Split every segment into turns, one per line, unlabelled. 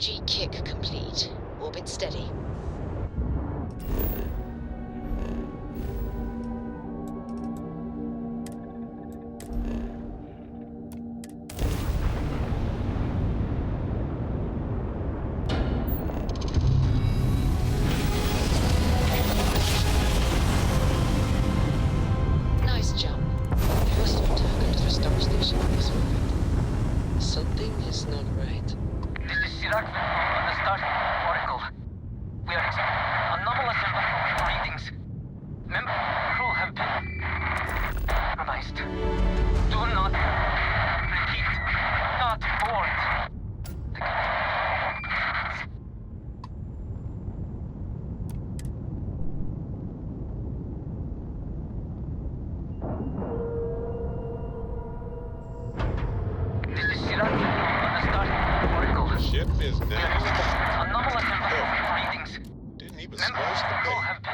PG kick complete. Orbit steady. Nice jump. First contact with the Starfield was open. Something is not right.
This is Sirach on the Starfield Oracle. We are anomalous readings. Member crew have been compromised. Do not repeat. Not board. This is Sirach on the Starfield Oracle.
Ship is down.
Anomalous readings.
Didn't even
Member
splice the
crew
bait.
have been.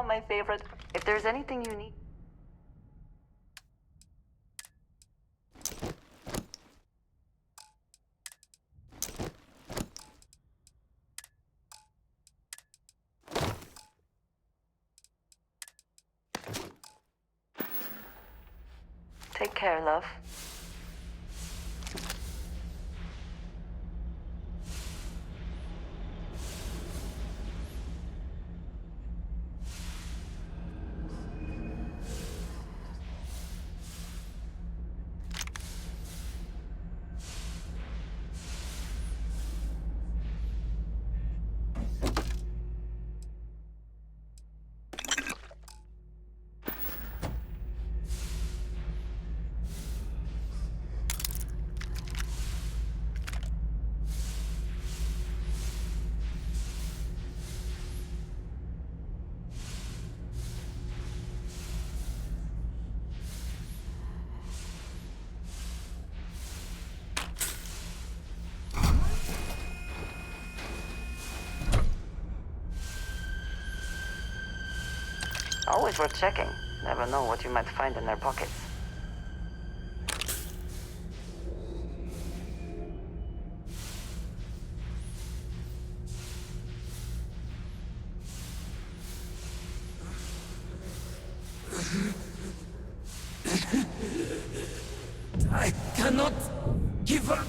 My favorite. If there's anything you need. Take care, love. Always worth checking. Never know what you might find in their pockets.
I cannot give up.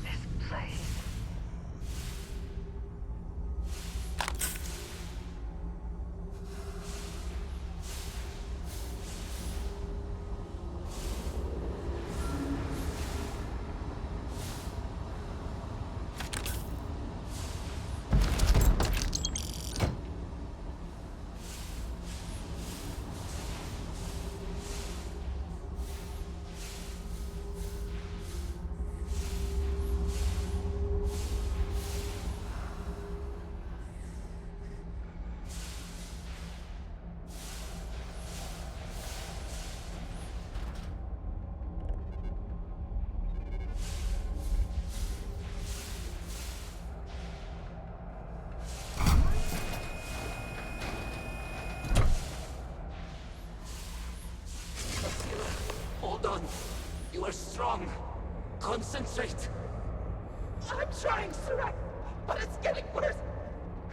This place.
are strong. Concentrate.
I'm trying, Surak, but it's getting worse.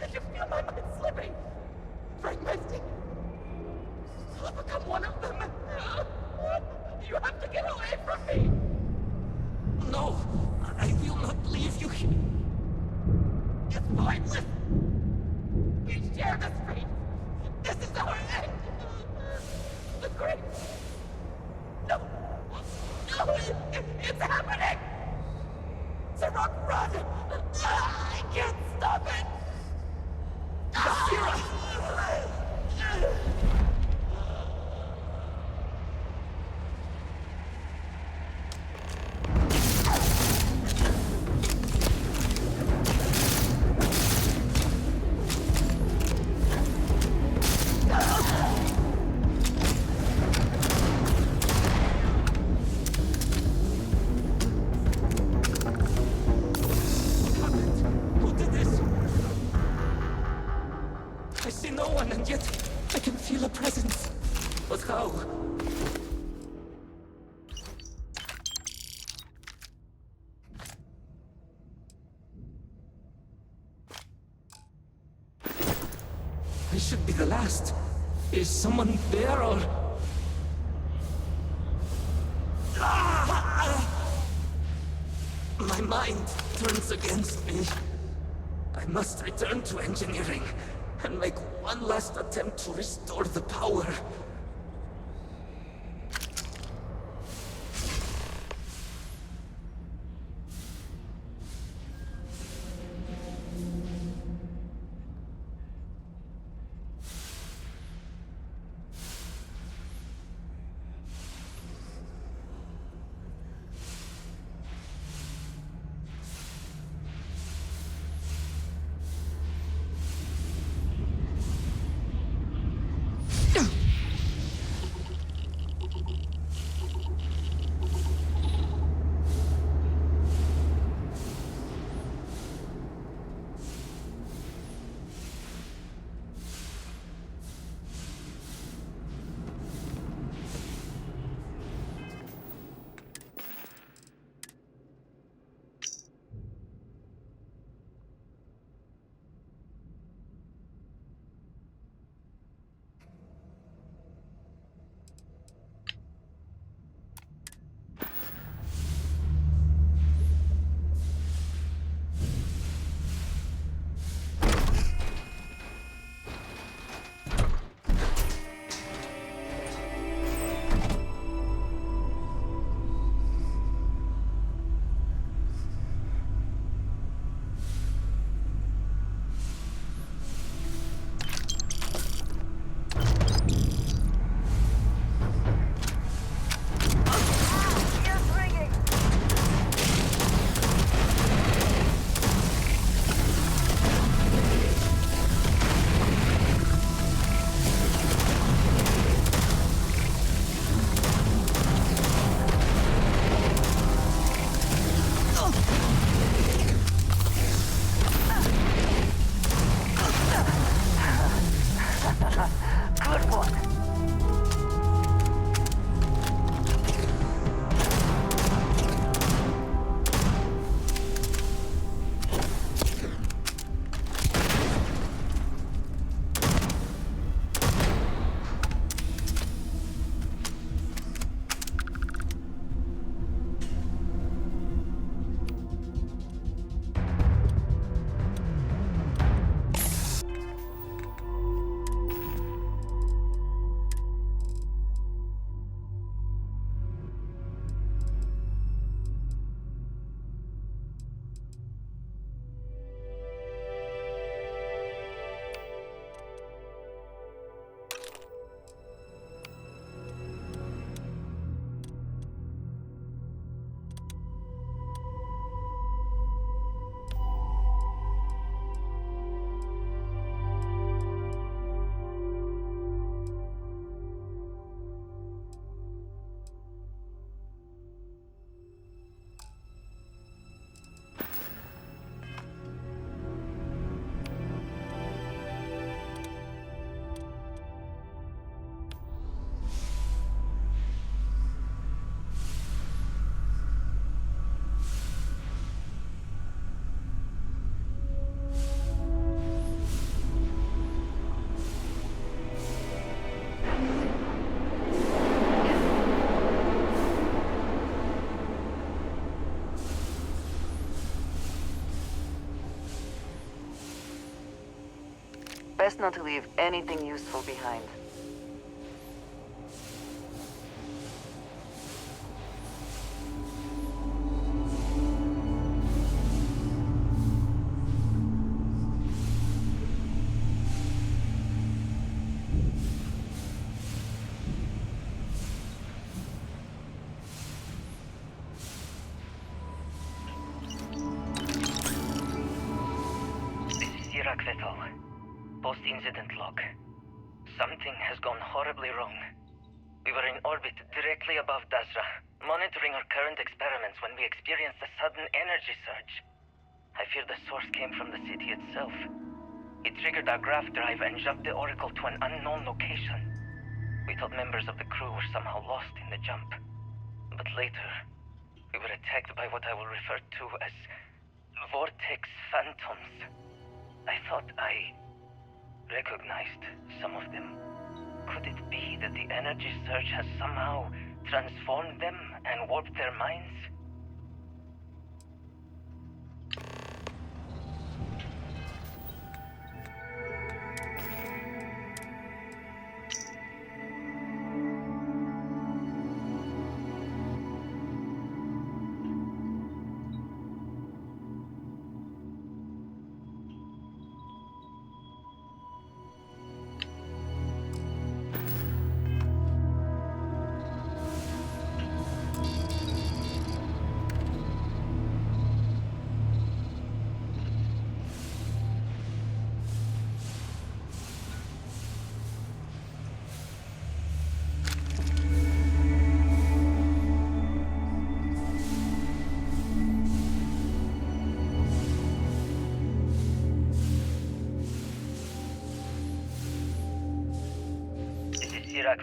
I can feel my mind slipping, fragmenting. I'll become one of them. You have to get away from me.
No, I will not leave you here.
It's pointless. We share this fate. This is our end. The great. No. No, it's happening. Surak, run. I can't stop it.
Who did this? I see no one, and yet I can feel a presence. But how? I should be the last. Is someone there or... My mind turns against me. I must return to engineering and make one last attempt to restore the power.
Best not to leave anything useful behind.
Post-incident log. Something has gone horribly wrong. We were in orbit directly above Dasra, monitoring our current experiments when we experienced a sudden energy surge. I fear the source came from the city itself. It triggered our graph drive and jumped the Oracle to an unknown location. We thought members of the crew were somehow lost in the jump. But later, we were attacked by what I will refer to as vortex phantoms. I thought I recognized some of them. Could it be that the energy surge has somehow transformed them and warped their minds?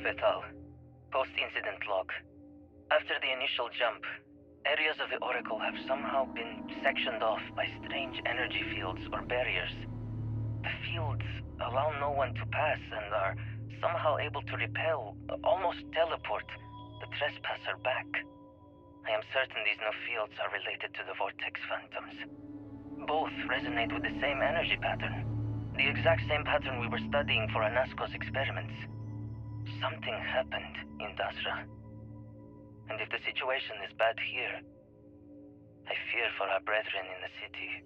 Vital. Post-incident log. After the initial jump, areas of the Oracle have somehow been sectioned off by strange energy fields or barriers. The fields allow no one to pass and are somehow able to repel, almost teleport, the trespasser back. I am certain these new fields are related to the vortex phantoms. Both resonate with the same energy pattern. The exact same pattern we were studying for Anasco's experiments. Something happened in Dasra. And if the situation is bad here, I fear for our brethren in the city.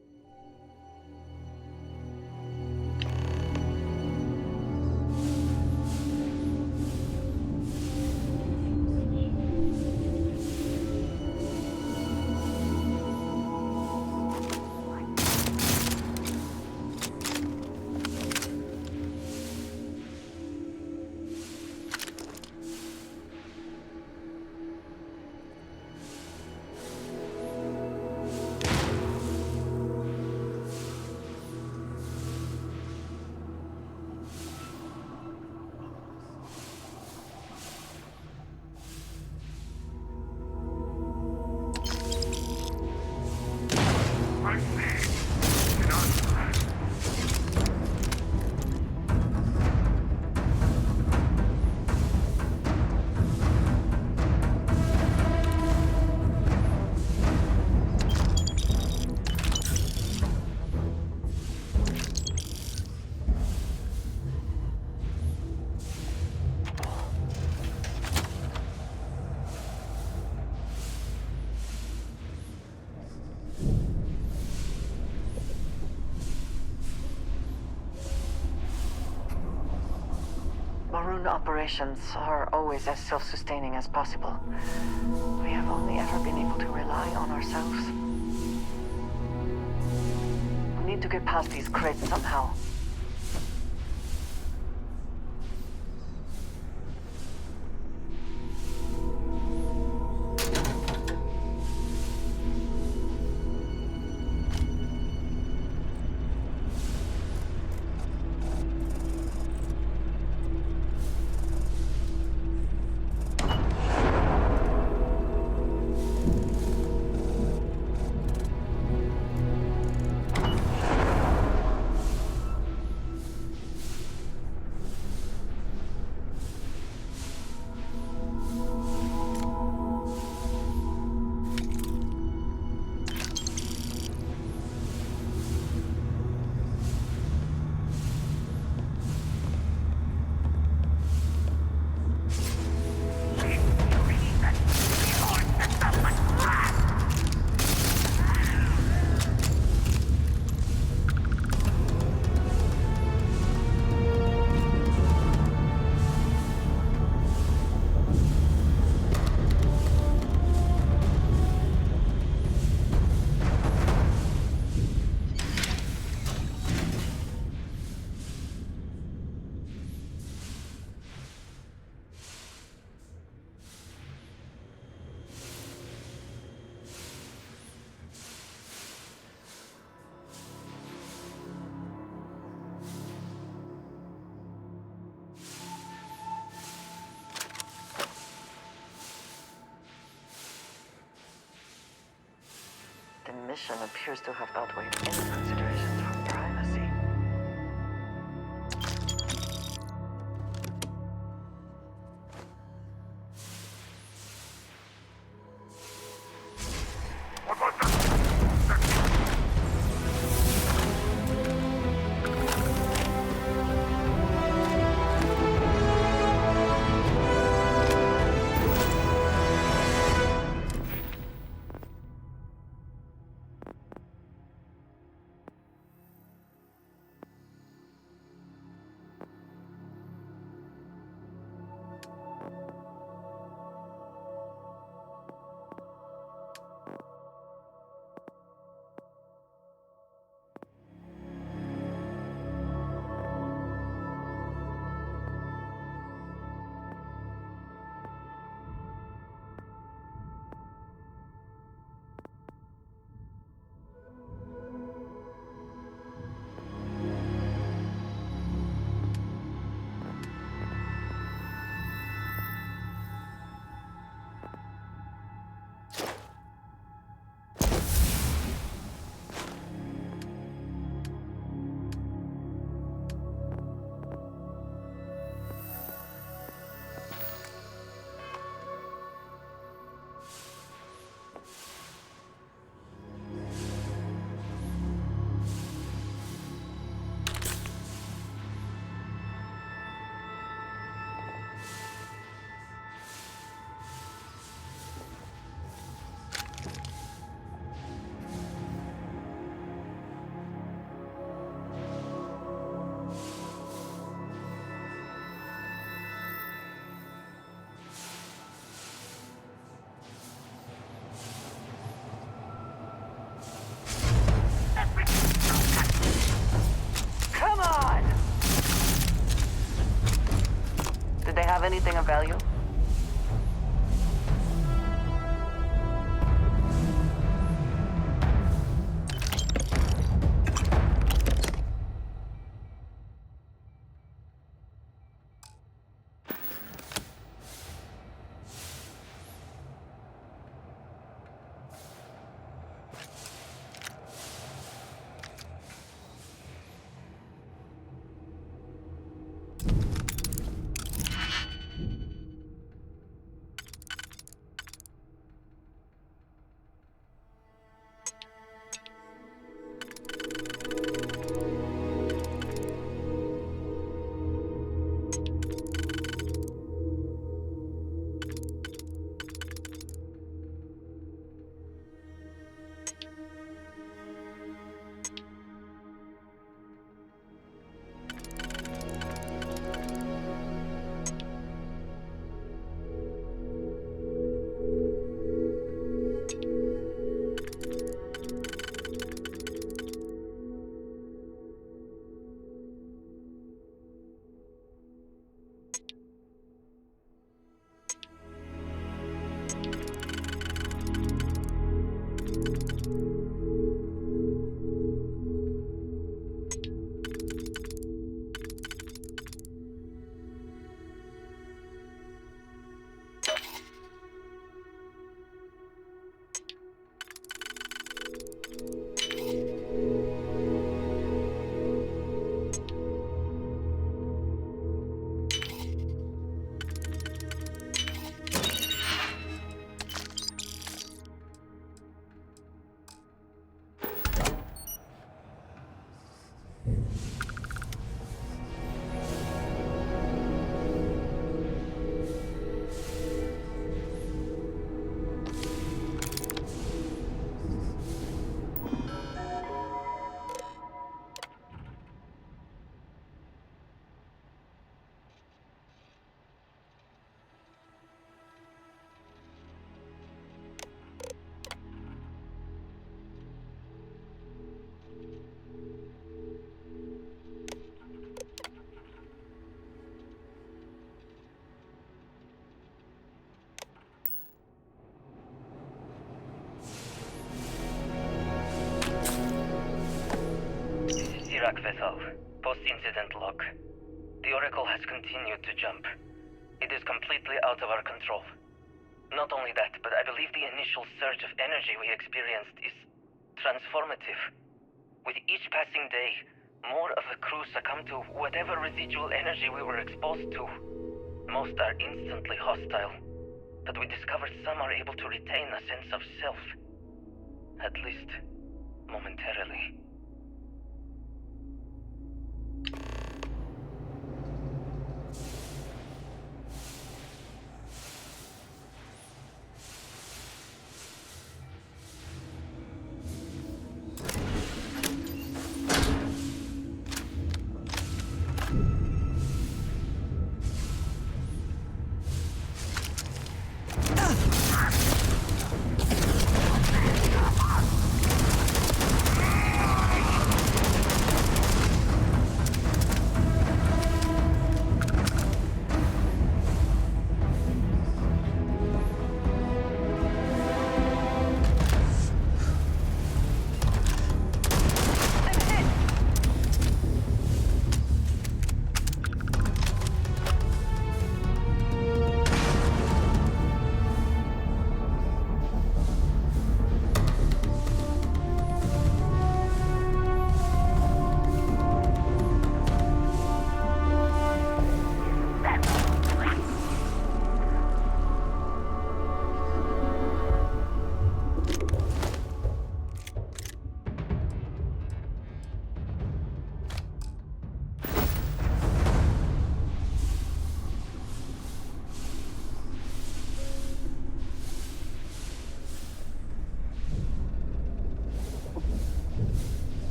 Maroon operations are always as self-sustaining as possible. We have only ever been able to rely on ourselves. We need to get past these crates somehow. mission appears to have outweighed any considerations for privacy. Come on! Did they have anything of value?
Iraq vessel. Post-incident log. The Oracle has continued to jump. It is completely out of our control. Not only that, but I believe the initial surge of energy we experienced is transformative. With each passing day, more of the crew succumb to whatever residual energy we were exposed to. Most are instantly hostile, but we discovered some are able to retain a sense of self. At least, momentarily.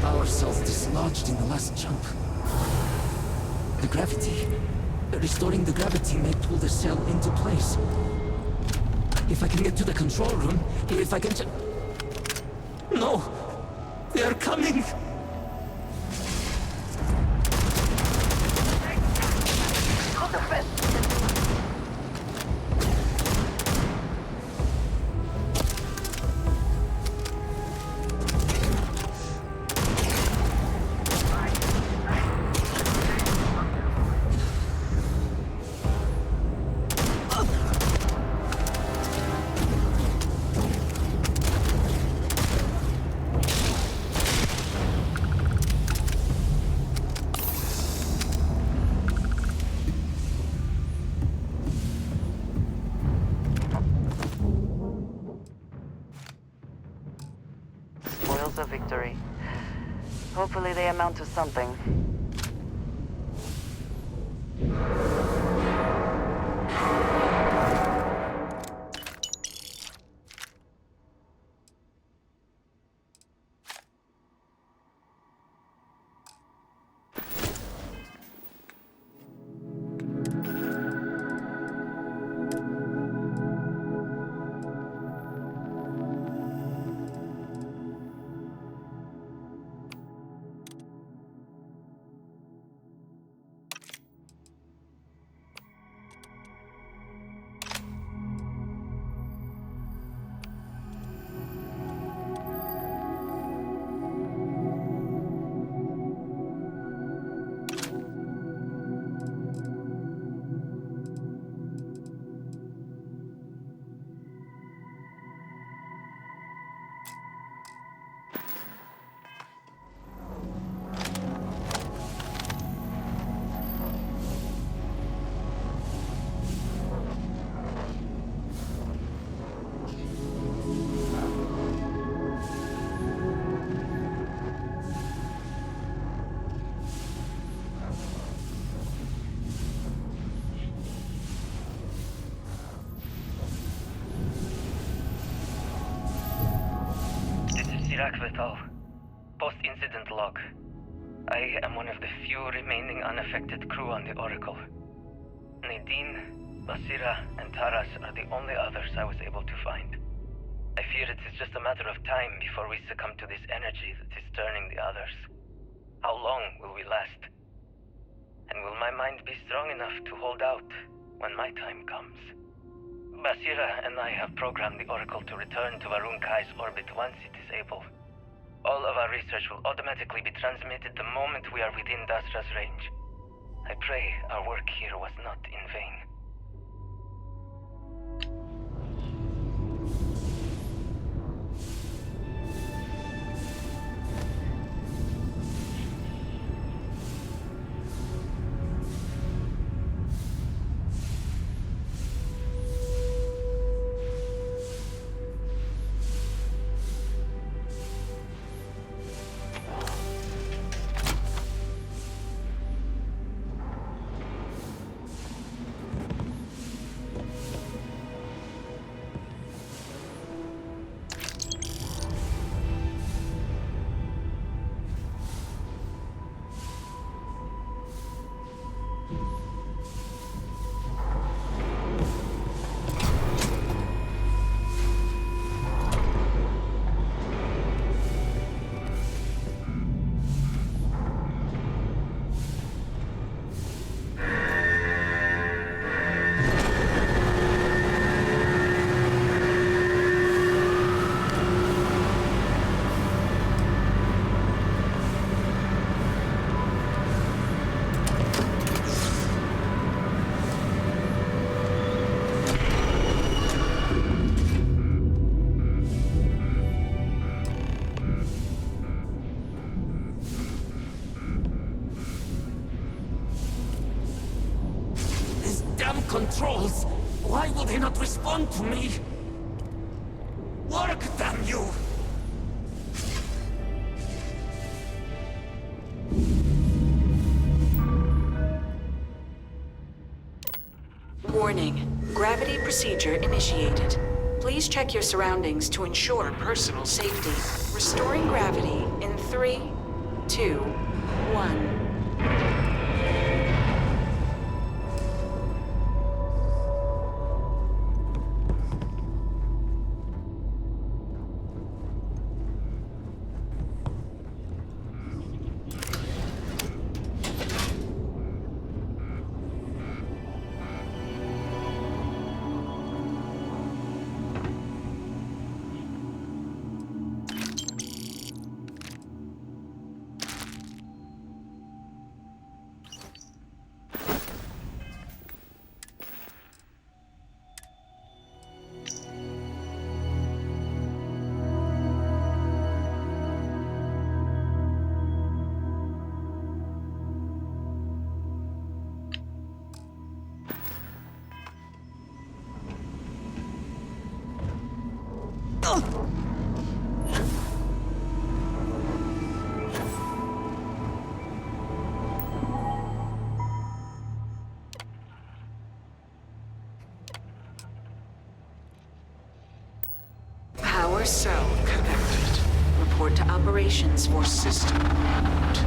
Power cells dislodged in the last jump. The gravity. Restoring the gravity may pull the cell into place. If I can get to the control room, if I can No! They are coming!
Spoils of victory. Hopefully they amount to something.
Iraq Vital. Post-incident log. I am one of the few remaining unaffected crew on the Oracle. Nadine, Basira, and Taras are the only others I was able to find. I fear it is just a matter of time before we succumb to this energy that is turning the others. How long will we last? And will my mind be strong enough to hold out when my time comes? Basira and I have programmed the Oracle to return to Varun Kai's orbit once it is able. All of our research will automatically be transmitted the moment we are within Dasra's range. I pray our work here was not in vain.
Controls! Why will they not respond to me? Work, damn you!
Warning. Gravity procedure initiated. Please check your surroundings to ensure personal safety. Restoring gravity in 3, 2, 1. Power cell connected. Report to operations for system reboot.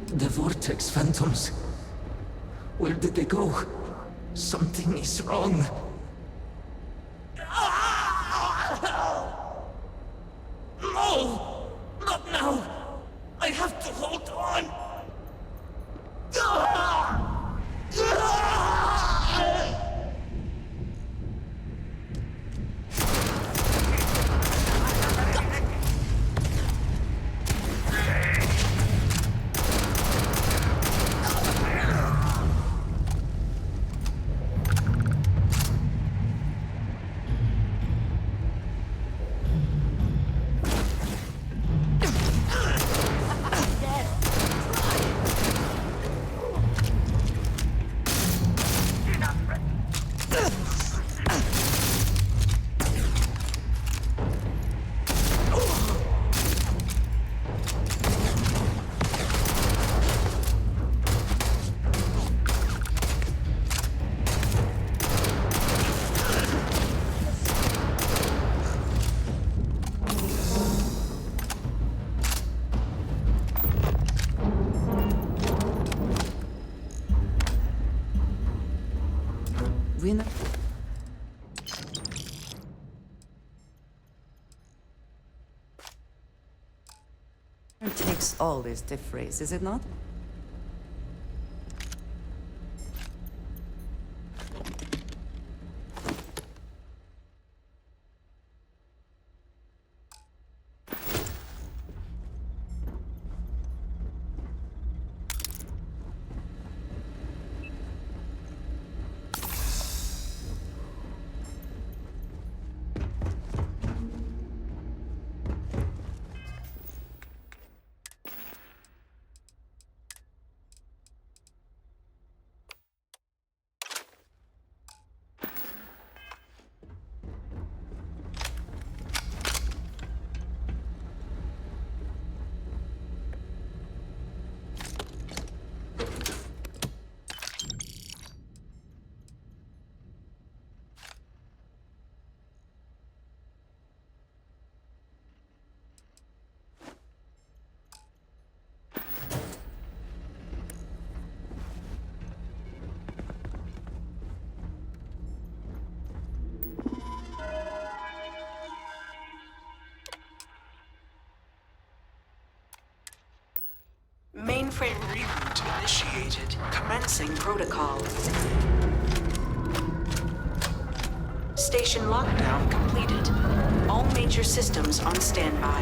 The Vortex Phantoms. Where did they go? Something is wrong. No! Not now! I have to hold on!
we not? It takes all this to phrase, is it not?
Mainframe reboot initiated. Commencing protocol. Station lockdown completed. All major systems on standby.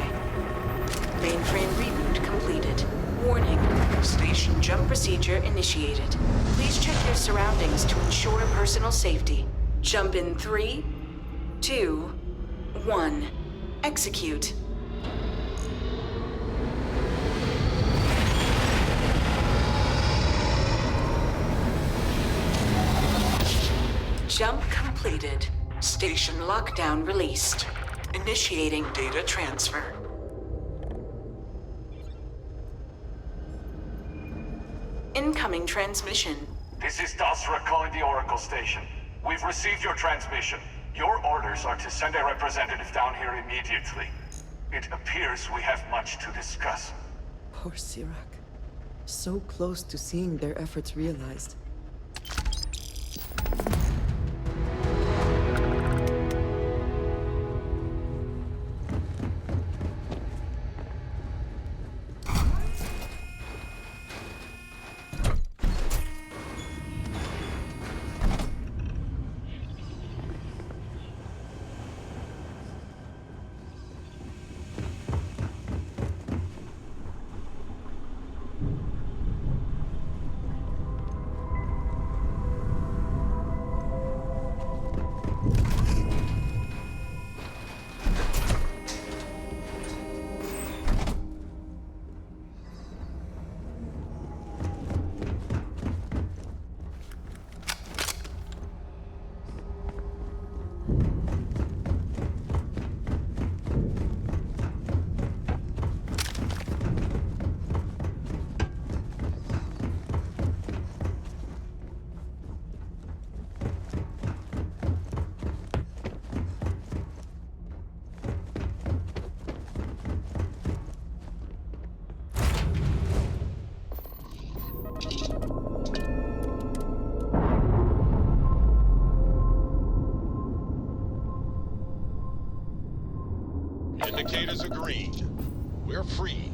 Mainframe reboot completed. Warning. Station jump procedure initiated. Please check your surroundings to ensure personal safety. Jump in 3, 2, 1. Execute. Jump completed. Station lockdown released. Initiating data transfer. Incoming transmission.
This is Dasra calling the Oracle Station. We've received your transmission. Your orders are to send a representative down here immediately. It appears we have much to discuss.
Poor Sirac. So close to seeing their efforts realized.
Indicators are green. We're free.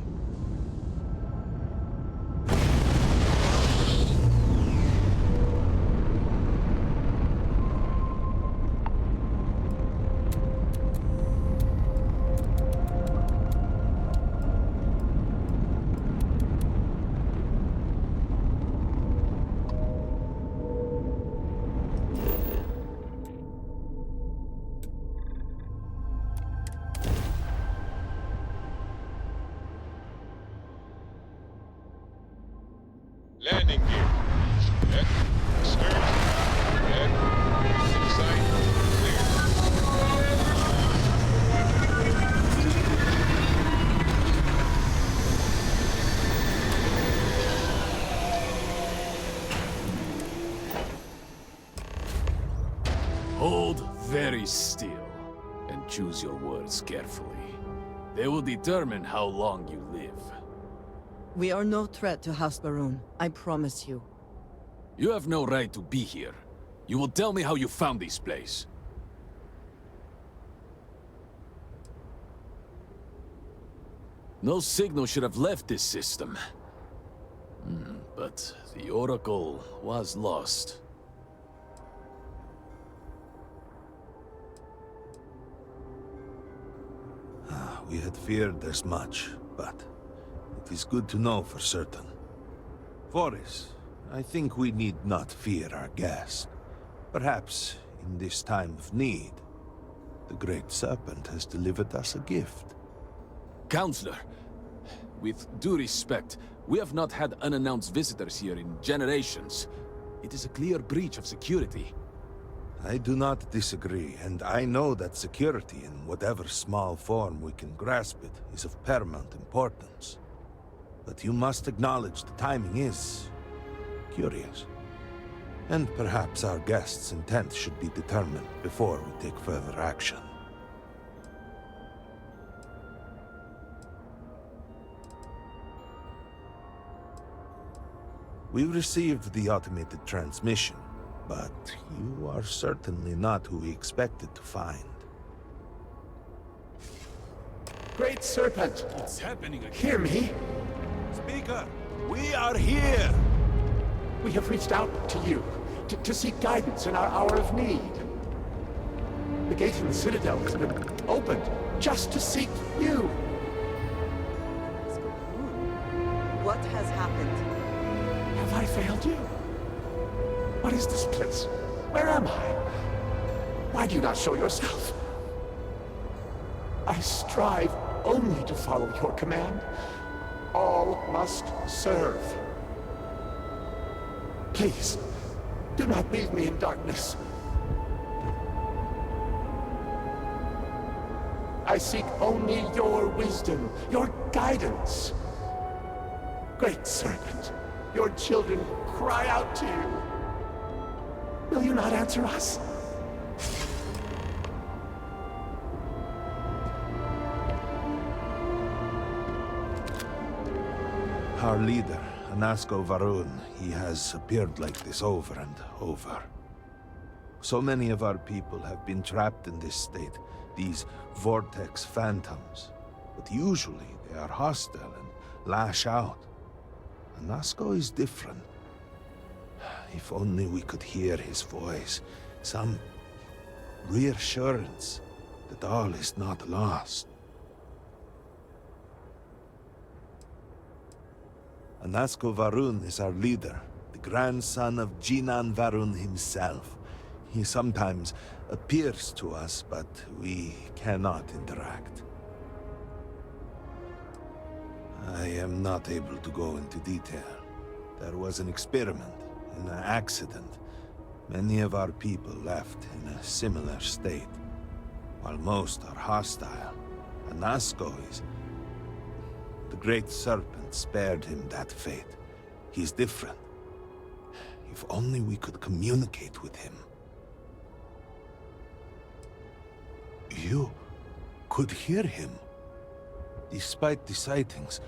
Landing gear. Check. Stern. Check. Insight. Clear.
Hold very still and choose your words carefully. They will determine how long you live.
We are no threat to House Baroon, I promise you.
You have no right to be here. You will tell me how you found this place. No signal should have left this system. But the Oracle was lost.
We had feared as much, but it is good to know for certain. Voris, I think we need not fear our guest. Perhaps, in this time of need, the Great Serpent has delivered us a gift.
Counselor, with due respect, we have not had unannounced visitors here in generations. It is a clear breach of security.
I do not disagree, and I know that security, in whatever small form we can grasp it, is of paramount importance. But you must acknowledge the timing is curious. And perhaps our guest's intent should be determined before we take further action. We received the automated transmission, but you are certainly not who we expected to find.
Great Serpent!
What's happening again?
Hear me!
Speaker, we are here!
We have reached out to you, to seek guidance in our hour of need. The gate in the Citadel has been opened just to seek you!
What has happened?
Have I failed you? What is this place? Where am I? Why do you not show yourself? I strive only to follow your command. All must serve. Please, do not leave me in darkness. I seek only your wisdom, your guidance. Great Serpent, your children cry out to you. Will you not answer us?
Our leader, Anasko Varun, he has appeared like this over and over. So many of our people have been trapped in this state, these vortex phantoms. But usually they are hostile and lash out. Anasko is different. If only we could hear his voice, some reassurance that all is not lost. Anasko Varun is our leader, the grandson of Jinan Varun himself. He sometimes appears to us, but we cannot interact. I am not able to go into detail. There was an experiment, an accident. Many of our people left in a similar state. While most are hostile, Anasko is... The Great Serpent spared him that fate. He's different. If only we could communicate with him. You could hear him. Despite the sightings,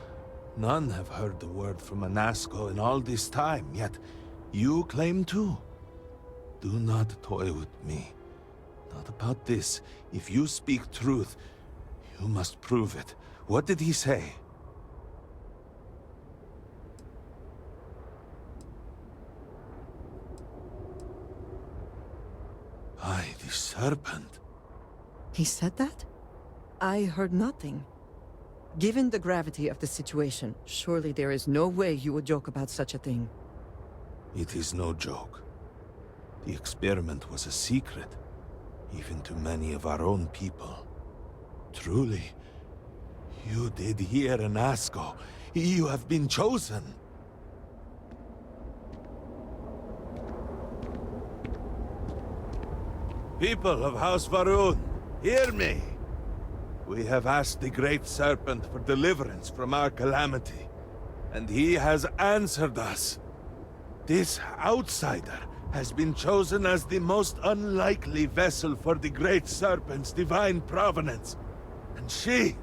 none have heard the word from Anasko in all this time, yet you claim to. Do not toy with me. Not about this. If you speak truth, you must prove it. What did he say? By the Serpent.
He said that? I heard nothing. Given the gravity of the situation, surely there is no way you would joke about such a thing.
It is no joke. The experiment was a secret, even to many of our own people. Truly, you did hear Anasko. You have been chosen. People of House Varun, hear me! We have asked the Great Serpent for deliverance from our calamity, and he has answered us. This outsider has been chosen as the most unlikely vessel for the Great Serpent's divine provenance, and she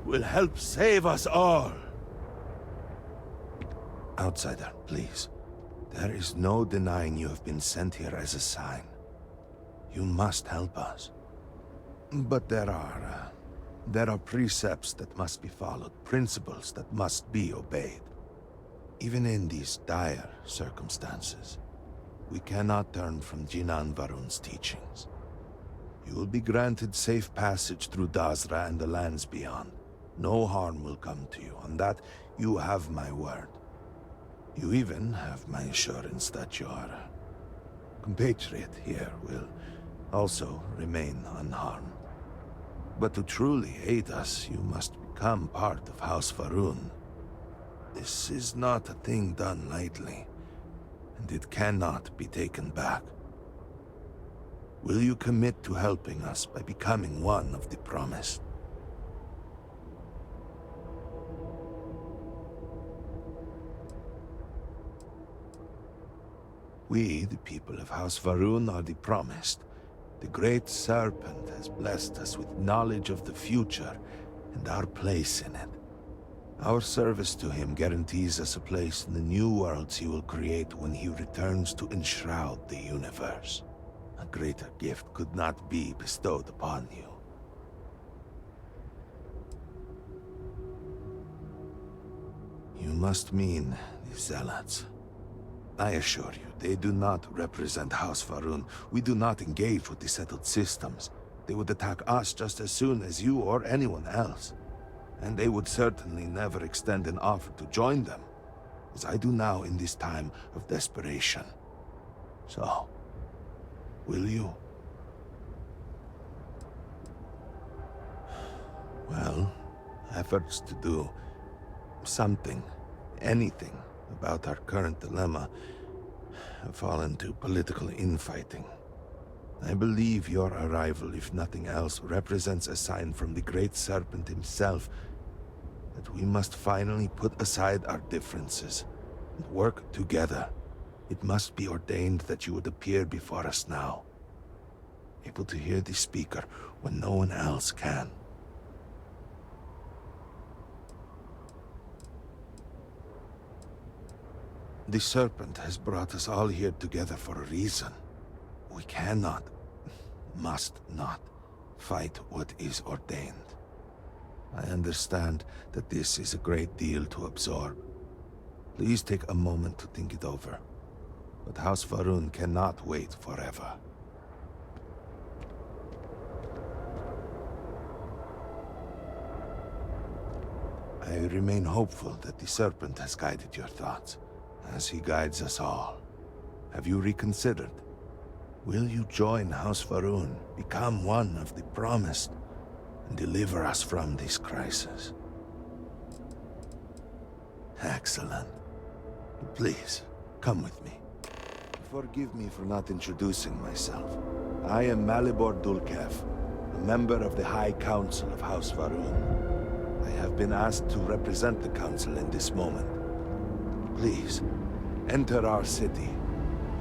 will help save us all. Outsider, please. There is no denying you have been sent here as a sign. You must help us. But there are precepts that must be followed, principles that must be obeyed. Even in these dire circumstances, we cannot turn from Jinan Varun's teachings. You will be granted safe passage through Dazra and the lands beyond. No harm will come to you. On that, you have my word. You even have my assurance that your compatriot here will also remain unharmed. But to truly aid us, you must become part of House Varun. This is not a thing done lightly, and it cannot be taken back. Will you commit to helping us by becoming one of the promised? We, the people of House Varun, are the promised. The Great Serpent has blessed us with knowledge of the future and our place in it. Our service to him guarantees us a place in the new worlds he will create when he returns to enshroud the universe. A greater gift could not be bestowed upon you. You must mean the Zealots. I assure you, they do not represent House Varun. We do not engage with the settled systems. They would attack us just as soon as you or anyone else. And they would certainly never extend an offer to join them, as I do now in this time of desperation. So, will you? Well, efforts to do something, anything, about our current dilemma have fallen to political infighting. I believe your arrival, if nothing else, represents a sign from the Great Serpent himself that we must finally put aside our differences and work together. It must be ordained that you would appear before us now, able to hear the speaker when no one else can. The Serpent has brought us all here together for a reason. We cannot, must not, fight what is ordained. I understand that this is a great deal to absorb. Please take a moment to think it over. But House Varun cannot wait forever. I remain hopeful that the Serpent has guided your thoughts, as he guides us all. Have you reconsidered? Will you join House Varun, become one of the promised, and deliver us from this crisis? Excellent. Please, come with me. Forgive me for not introducing myself. I am Malibor Dulkev, a member of the High Council of House Varun. I have been asked to represent the Council in this moment. Please, enter our city.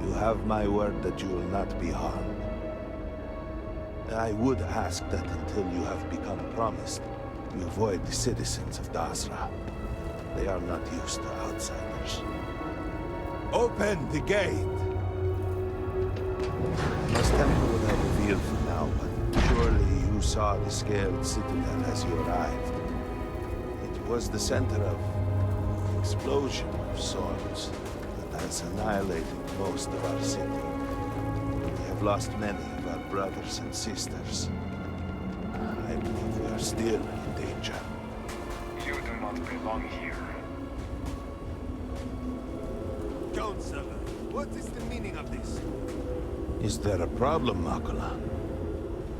You have my word that you will not be harmed. I would ask that until you have become promised, you avoid the citizens of Dazra. They are not used to outsiders. Open the gate! Must temple would have revealed for now, but surely you saw the scaled citadel as you arrived. It was the center of explosion of sorts that has annihilated most of our city. We have lost many of our brothers and sisters. I believe we are still in danger.
You do not belong here.
Counselor, what is the meaning of this? Is there a problem, Makula?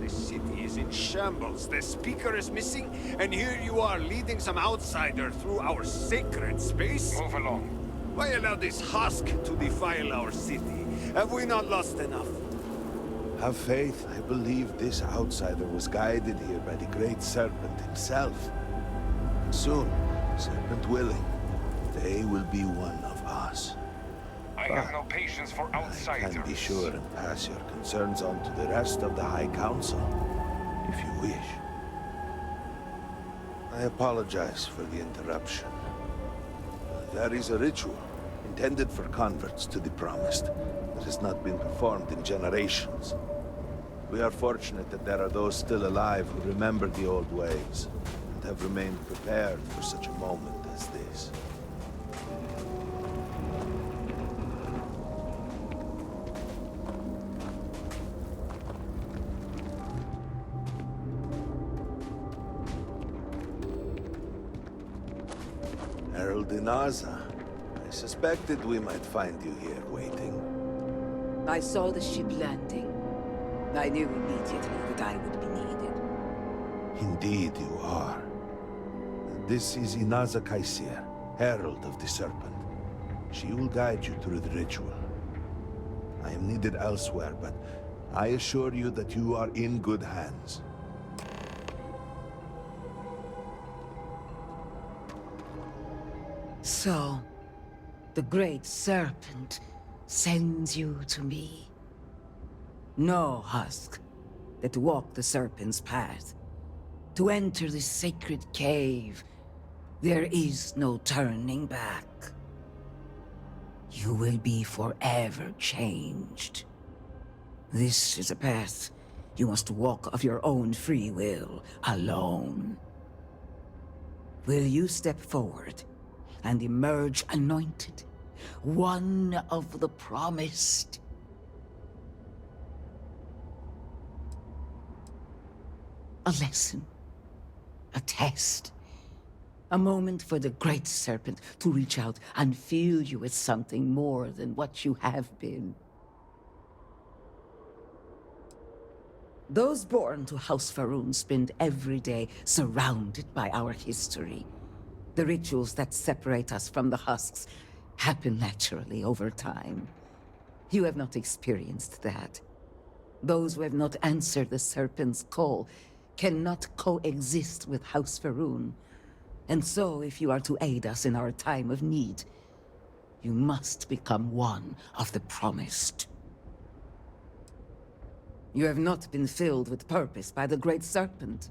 The city is in shambles. The speaker is missing, and here you are leading some outsider through our sacred space?
Move along.
Why allow this husk to defile our city? Have we not lost enough?
Have faith. I believe this outsider was guided here by the Great Serpent himself. Soon, Serpent willing, they will be one of us.
I have no patience for outsiders.
I can be sure and pass your concerns on to the rest of the High Council, if you wish. I apologize for the interruption. There is a ritual intended for converts to the Promised, that has not been performed in generations. We are fortunate that there are those still alive who remember the old ways, and have remained prepared for such a moment as this. Herald Inaza. I suspected we might find you here waiting.
I saw the ship landing. I knew immediately that I would be needed.
Indeed you are. This is Inaza Kaisir, Herald of the Serpent. She will guide you through the ritual. I am needed elsewhere, but I assure you that you are in good hands.
So, the Great Serpent sends you to me. No husk that walk the Serpent's path. To enter this sacred cave, there is no turning back. You will be forever changed. This is a path you must walk of your own free will, alone. Will you step forward and emerge anointed, one of the Promised? A lesson, a test, a moment for the Great Serpent to reach out and fill you with something more than what you have been. Those born to House Faroon spend every day surrounded by our history. The rituals that separate us from the husks happen naturally over time. You have not experienced that. Those who have not answered the Serpent's call cannot coexist with House Faroon. And so, if you are to aid us in our time of need, you must become one of the Promised. You have not been filled with purpose by the Great Serpent,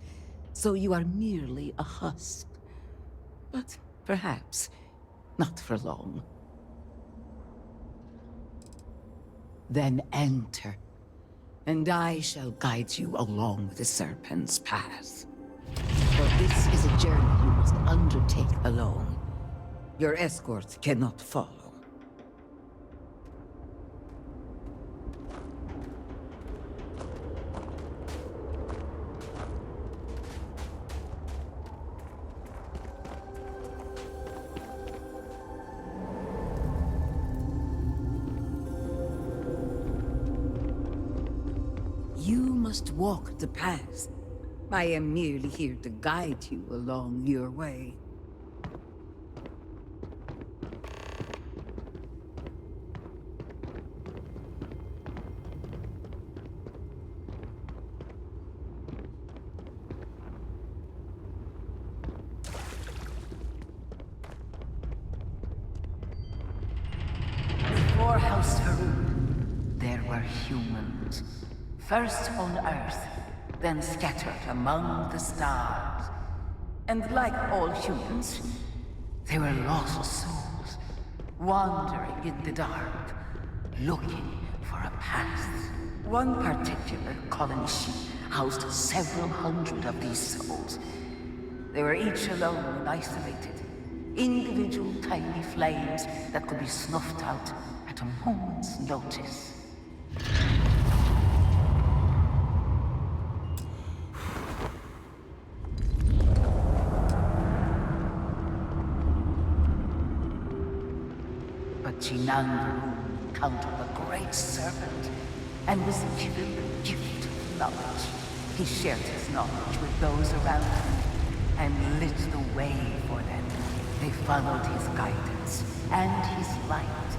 so you are merely a husk. But perhaps not for long. Then enter, and I shall guide you along the Serpent's path. For this is a journey you must undertake alone. Your escort cannot follow. You must walk the path. I am merely here to guide you along your way. Before House Faroon, there were humans. First on Earth, then scattered among the stars. And like all humans, they were lost souls, wandering in the dark, looking for a path. One particular colony ship housed several hundred of these souls. They were each alone and isolated, individual tiny flames that could be snuffed out at a moment's notice. Chinangaru encountered the Great Serpent and was given the gift of knowledge. He shared his knowledge with those around him and lit the way for them. They followed his guidance and his light,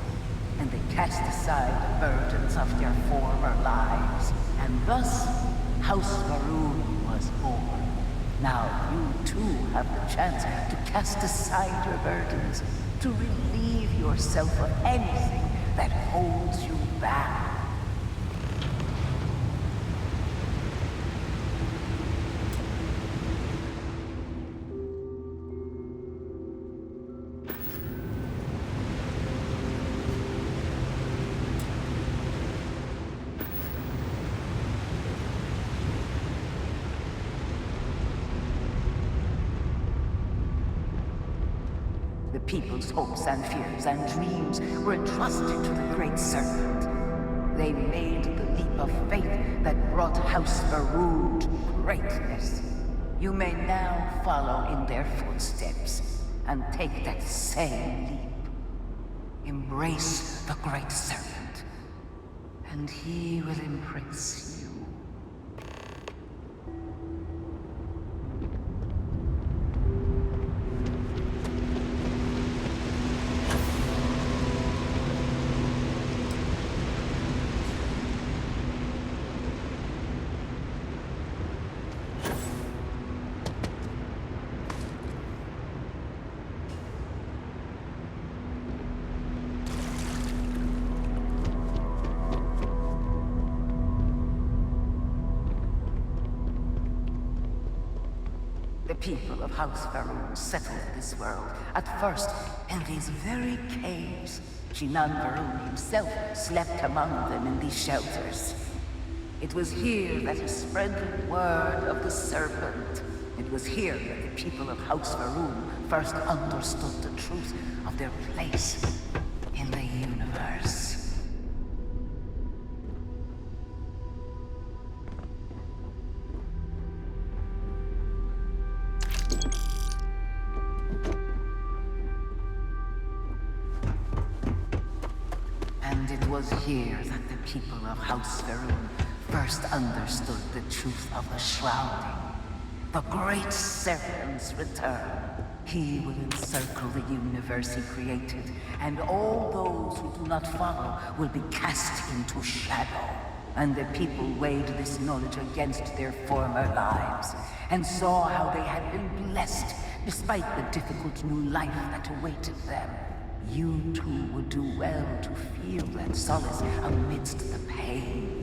and they cast aside the burdens of their former lives. And thus, House Faroon was born. Now you too have the chance to cast aside your burdens, to relieve yourself of anything that holds you back. people's hopes and fears and dreams were entrusted to the Great Serpent. They made the leap of faith that brought House Faroon to greatness. You may now follow in their footsteps and take that same leap. Embrace the Great Serpent, and he will embrace you. The people of House Faroon settled this world, at first in these very caves. Shinan Faroon himself slept among them in these shelters. It was here that he spread the word of the serpent. It was here that the people of House Faroon first understood the truth of their place in the universe. And it was here that the people of House Faroon first understood the truth of the shrouding. The Great Serpent's return. He will encircle the universe he created, and all those who do not follow will be cast into shadow. And the people weighed this knowledge against their former lives, and saw how they had been blessed despite the difficult new life that awaited them. You too would do well to feel that solace amidst the pain.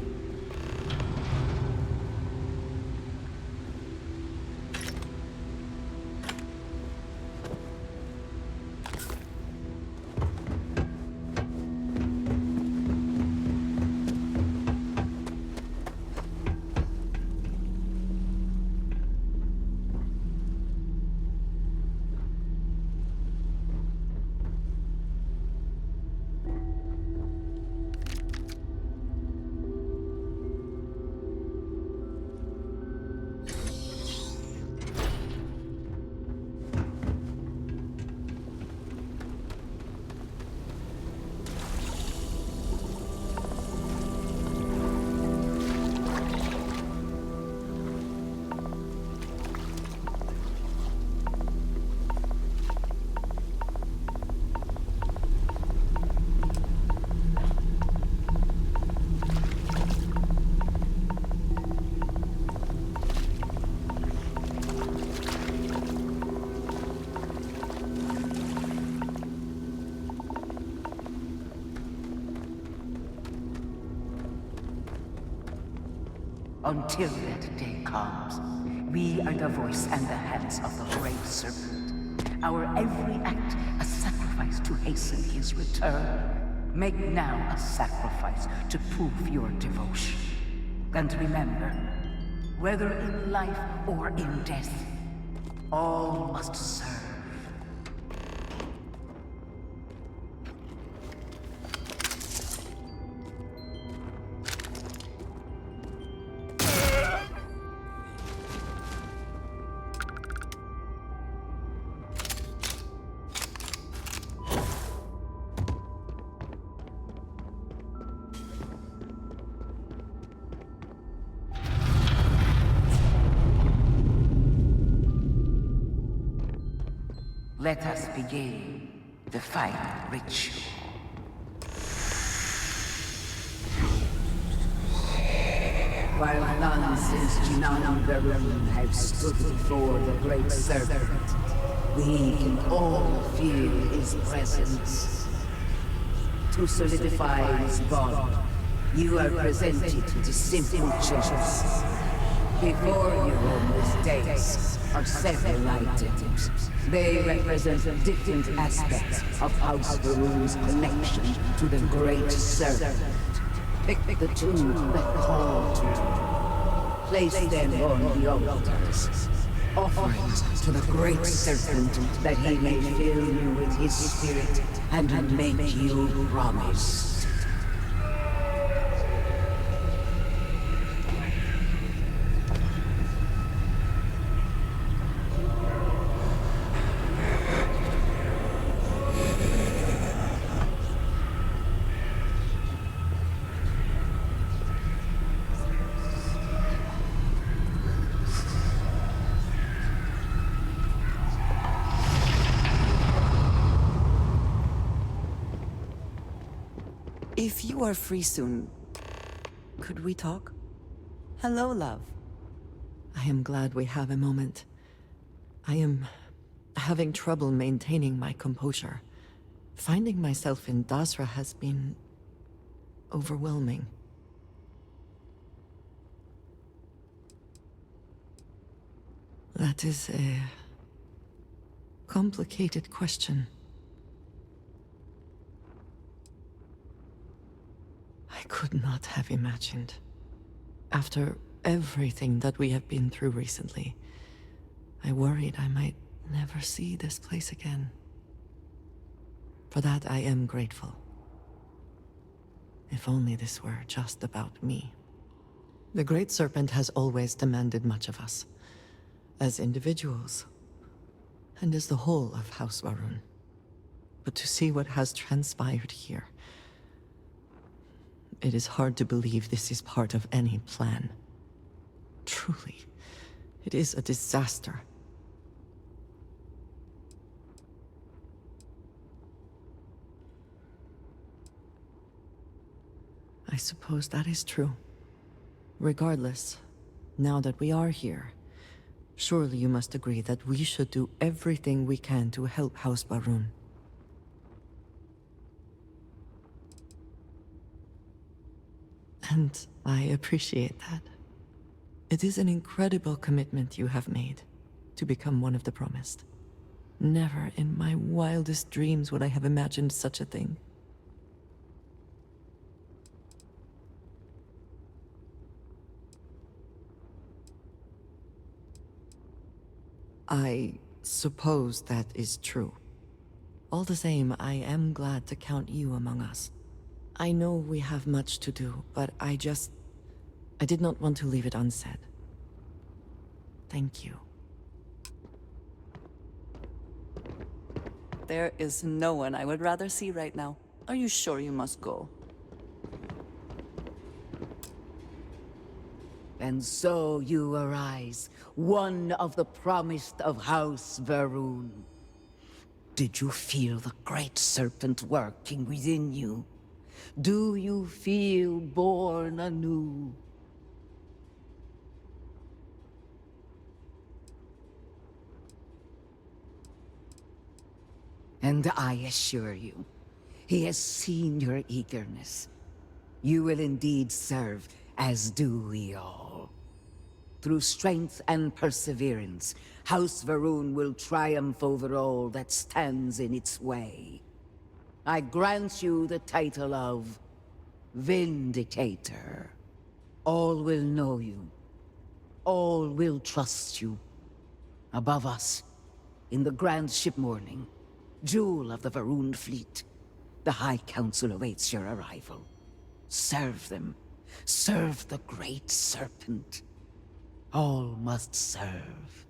Until that day comes, we are the voice and the hands of the Great Serpent. Our every act a sacrifice to hasten his return. Make now a sacrifice to prove your devotion. And remember, whether in life or in death, all must serve. Let us begin the final ritual.
While none since Jinan Faroon have stood before the Great Serpent, we can all feel his presence. To solidify his bond, you are presented to simple choices. Before you on this dais are several items. They represent different aspects of House Faroon's connection to the Great Serpent. Pick the two that call to you. Place them on the altars. offerings to the great serpent, that he may fill you with his spirit and make you promise.
If you are free soon, could we talk?
Hello, love.
I am glad we have a moment. I am having trouble maintaining my composure. Finding myself in Dasra has been overwhelming. That is a complicated question. I could not have imagined. After everything that we have been through recently, I worried I might never see this place again. For that I am grateful. If only this were just about me. The Great Serpent has always demanded much of us, as individuals, and as the whole of House Varun. But to see what has transpired here, it is hard to believe this is part of any plan. Truly, it is a disaster. I suppose that is true. Regardless, now that we are here, surely you must agree that we should do everything we can to help House Varun. And I appreciate that. It is an incredible commitment you have made to become one of the promised. Never in my wildest dreams would I have imagined such a thing. I suppose that is true. All the same, I am glad to count you among us. I know we have much to do, but I did not want to leave it unsaid. Thank you.
There is no one I would rather see right now. Are you sure you must go?
And so you arise, one of the promised of House Varun. Did you feel the Great Serpent working within you? Do you feel born anew? And I assure you, he has seen your eagerness. You will indeed serve, as do we all. Through strength and perseverance, House Varun will triumph over all that stands in its way. I grant you the title of Vindicator. All will know you. All will trust you. Above us, in the Grand Ship Morning, jewel of the Varun fleet, the High Council awaits your arrival. Serve them. Serve the Great Serpent. All must serve.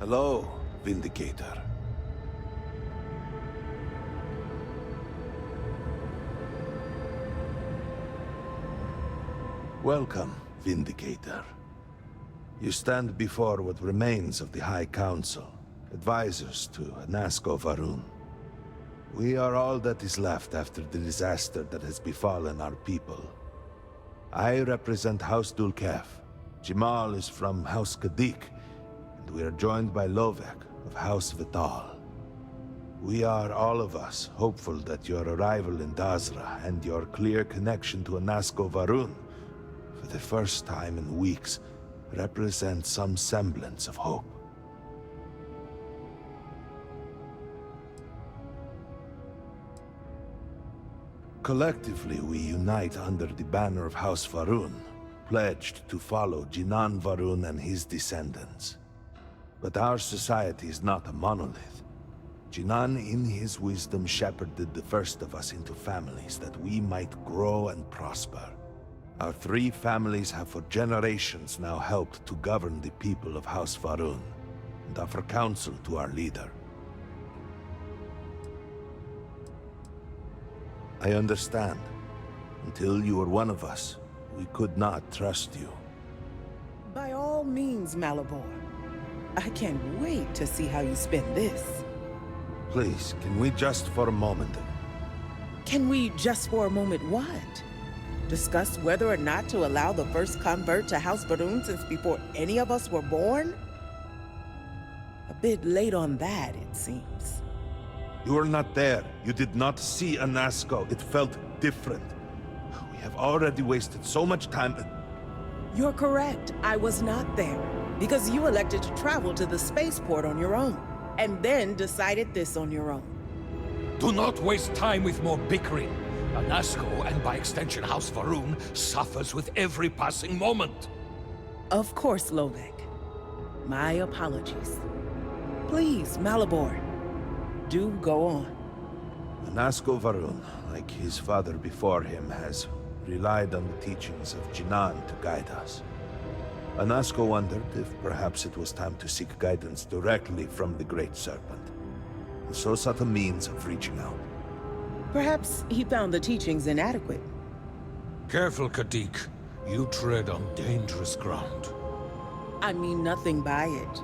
Hello, Vindicator. Welcome, Vindicator. You stand before what remains of the High Council, advisors to Nasco Varun. We are all that is left after the disaster that has befallen our people. I represent House Dulkef. Jamal is from House Kadik, and we are joined by Lovek of House Vital. We are, all of us, hopeful that your arrival in Dazra and your clear connection to Nasco Varun, for the first time in weeks, represent some semblance of hope. Collectively, we unite under the banner of House Varun, pledged to follow Jinan Varun and his descendants. But our society is not a monolith. Jinan, in his wisdom, shepherded the first of us into families that we might grow and prosper. Our 3 families have for generations now helped to govern the people of House Varun, and offer counsel to our leader. I understand. Until you were one of us, we could not trust you.
By all means, Malabor. I can't wait to see how you spend this.
Please, can we just for a moment...
Can we just for a moment what? Discuss whether or not to allow the first convert to House Varun since before any of us were born? A bit late on that, it seems.
You were not there. You did not see Nasco. It felt different. We have already wasted so much time...
You're correct. I was not there. Because you elected to travel to the spaceport on your own. And then decided this on your own.
Do not waste time with more bickering. Nasco, and by extension House Varun, suffers with every passing moment.
Of course, Lovek. My apologies. Please, Malabor. Do go on.
Nasco Varun, like his father before him, has relied on the teachings of Jinan to guide us. Nasco wondered if perhaps it was time to seek guidance directly from the Great Serpent, and so sought a means of reaching out.
Perhaps he found the teachings inadequate.
Careful, Kadik. You tread on dangerous ground.
I mean nothing by it.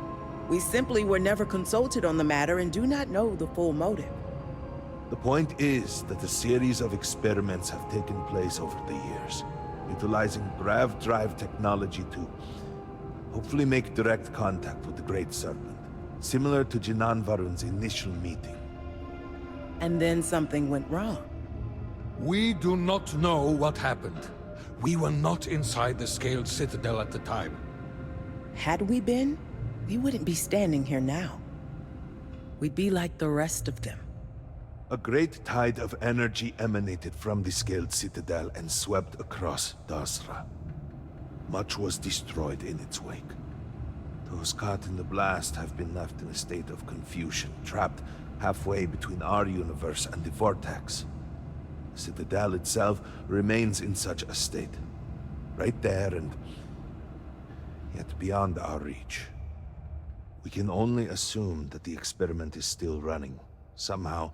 We simply were never consulted on the matter and do not know the full motive.
The point is that a series of experiments have taken place over the years, utilizing grav drive technology to hopefully make direct contact with the Great Serpent, similar to Jinan Varun's initial meeting.
And then something went wrong.
We do not know what happened. We were not inside the Scaled Citadel at the time.
Had we been, we wouldn't be standing here now. We'd be like the rest of them.
A great tide of energy emanated from the Scaled Citadel and swept across Dazra. Much was destroyed in its wake. Those caught in the blast have been left in a state of confusion, trapped halfway between our universe and the Vortex. The Citadel itself remains in such a state. Right there and yet beyond our reach. We can only assume that the experiment is still running, somehow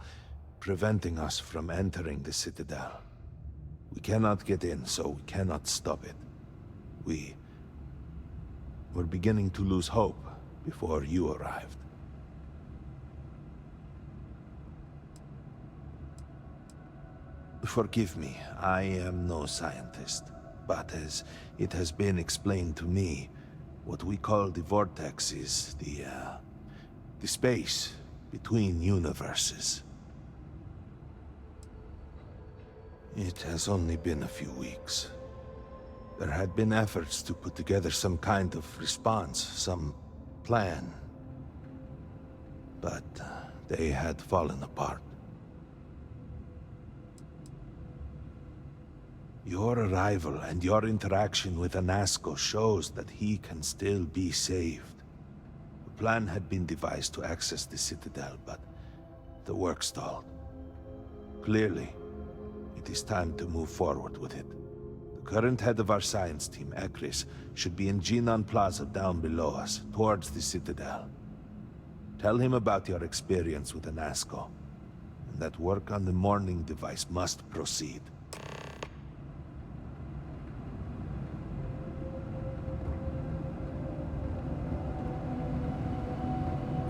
preventing us from entering the Citadel. We cannot get in, so we cannot stop it. We were beginning to lose hope before you arrived. Forgive me, I am no scientist, but as it has been explained to me, what we call the Vortex is the space between universes. It has only been a few weeks. There had been efforts to put together some kind of response, some plan. But they had fallen apart. Your arrival and your interaction with Nasco shows that he can still be saved. A plan had been devised to access the Citadel, but the work stalled. Clearly, it is time to move forward with it. The current head of our science team, Ekris, should be in Jinan Plaza down below us, towards the Citadel. Tell him about your experience with the Nazco, and that work on the morning device must proceed.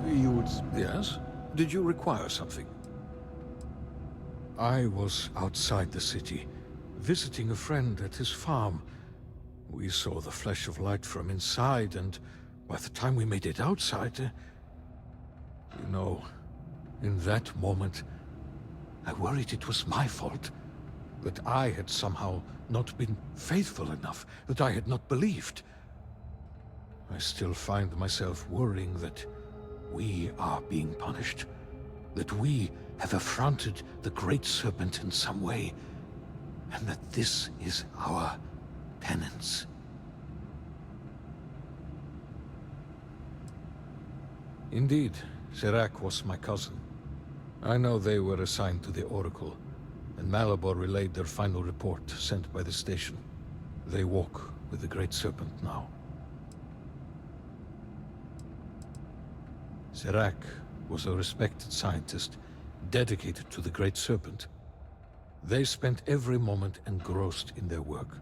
You would... Yes? Did you require something? I was outside the city, visiting a friend at his farm. We saw the flash of light from inside, and by the time we made it outside... you know, in that moment, I worried it was my fault. That I had somehow not been faithful enough, that I had not believed. I still find myself worrying that we are being punished. That we have affronted the Great Serpent in some way. And that this is our penance. Indeed, Serac was my cousin. I know they were assigned to the Oracle, and Malabor relayed their final report sent by the station. They walk with the Great Serpent now. Serac was a respected scientist, dedicated to the Great Serpent. They spent every moment engrossed in their work,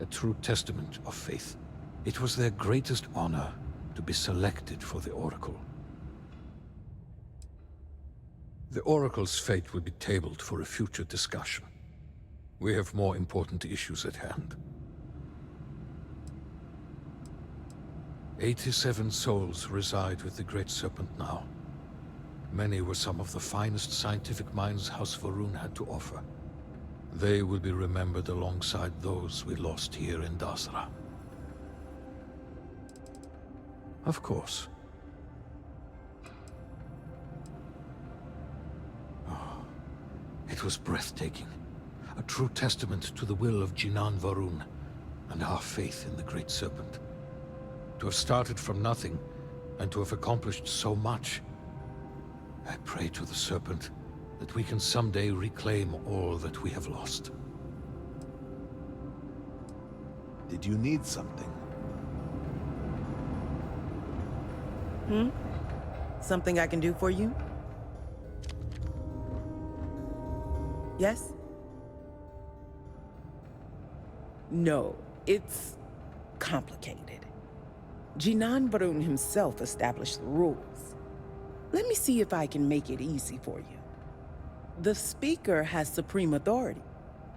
a true testament of faith. It was their greatest honor to be selected for the Oracle. The Oracle's fate will be tabled for a future discussion. We have more important issues at hand. 87 souls reside with the Great Serpent now. Many were some of the finest scientific minds House Varun had to offer. They will be remembered alongside those we lost here in Dasra. Of course. Oh, it was breathtaking. A true testament to the will of Jinan Varun and our faith in the Great Serpent. To have started from nothing, and to have accomplished so much. I pray to the Serpent that we can someday reclaim all that we have lost.
Did you need something?
Something I can do for you? Yes? No, it's complicated. Jinan Varun himself established the rules. Let me see if I can make it easy for you. The Speaker has supreme authority.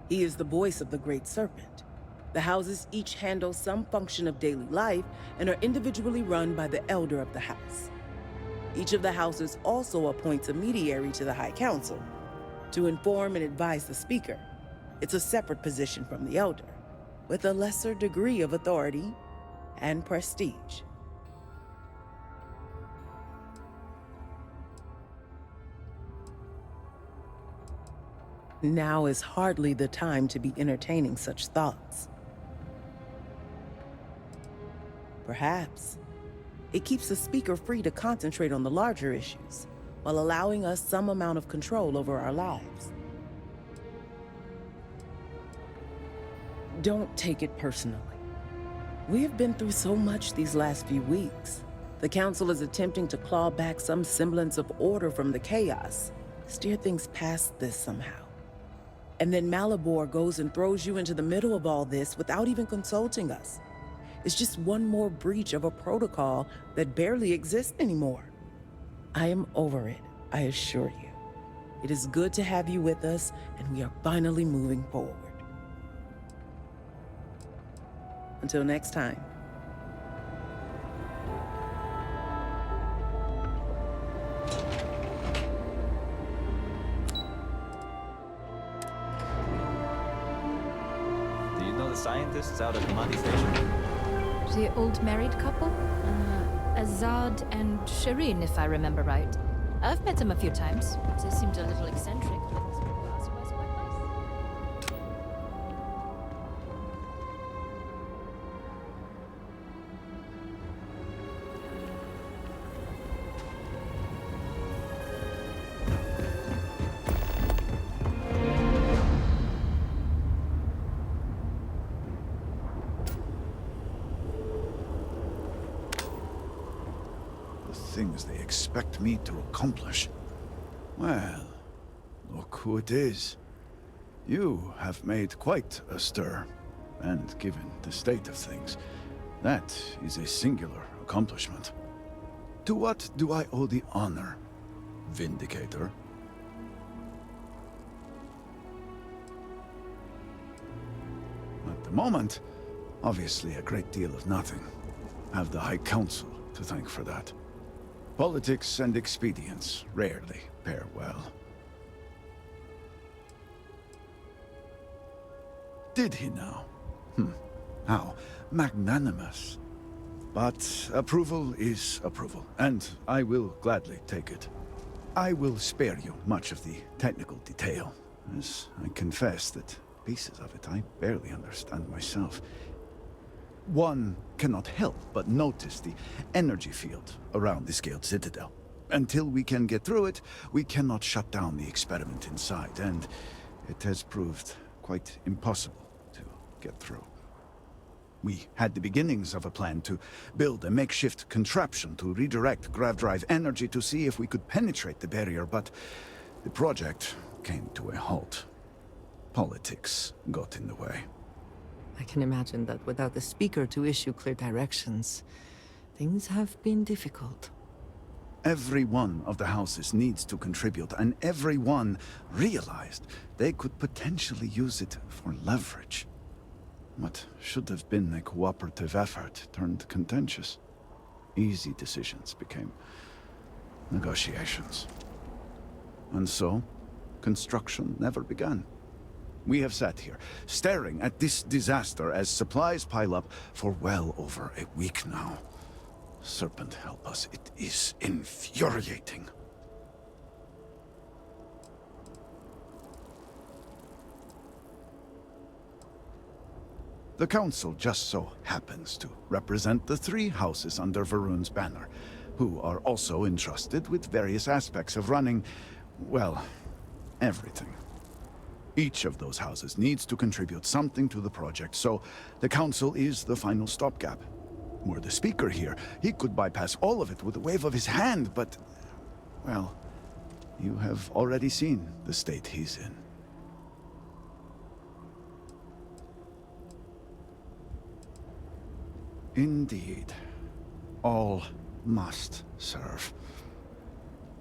He is the voice of the Great Serpent. The houses each handle some function of daily life and are individually run by the Elder of the House. Each of the houses also appoints a mediary to the High Council to inform and advise the Speaker. It's a separate position from the Elder, with a lesser degree of authority and prestige. Now is hardly the time to be entertaining such thoughts. Perhaps it keeps the Speaker free to concentrate on the larger issues, while allowing us some amount of control over our lives. Don't take it personally. We have been through so much these last few weeks. The Council is attempting to claw back some semblance of order from the chaos, steer things past this somehow. And then Malabor goes and throws you into the middle of all this without even consulting us. It's just one more breach of a protocol that barely exists anymore. I am over it, I assure you. It is good to have you with us, and we are finally moving forward. Until next time.
Do you know the scientists out at Command Station?
The old married couple? Azad and Shireen, if I remember right. I've met them a few times. They seemed a little eccentric, but otherwise quite nice.
things they expect me to accomplish. Well, look who it is. You have made quite a stir, and given the state of things, that is a singular accomplishment. To what do I owe the honor, Vindicator? At the moment, obviously a great deal of nothing. Have the High Council to thank for that. Politics and expedience rarely pair well. Did he now? How magnanimous. But approval is approval, and I will gladly take it. I will spare you much of the technical detail, as I confess that pieces of it I barely understand myself. One cannot help but notice the energy field around the scaled citadel. Until we can get through it, we cannot shut down the experiment inside, and it has proved quite impossible to get through. We had the beginnings of a plan to build a makeshift contraption to redirect grav drive energy to see if we could penetrate the barrier, but the project came to a halt. Politics got in the way.
I can imagine that without the speaker to issue clear directions, things have been difficult.
Every one of the houses needs to contribute, and everyone realized they could potentially use it for leverage. What should have been a cooperative effort turned contentious. Easy decisions became negotiations. And so, construction never began. We have sat here, staring at this disaster as supplies pile up for well over a week now. Serpent help us, it is infuriating. The Council just so happens to represent the 3 houses under Varun's banner, who are also entrusted with various aspects of running, well, everything. Each of those houses needs to contribute something to the project, so the Council is the final stopgap. Were the speaker here, he could bypass all of it with a wave of his hand, but, well, you have already seen the state he's in. Indeed. All must serve.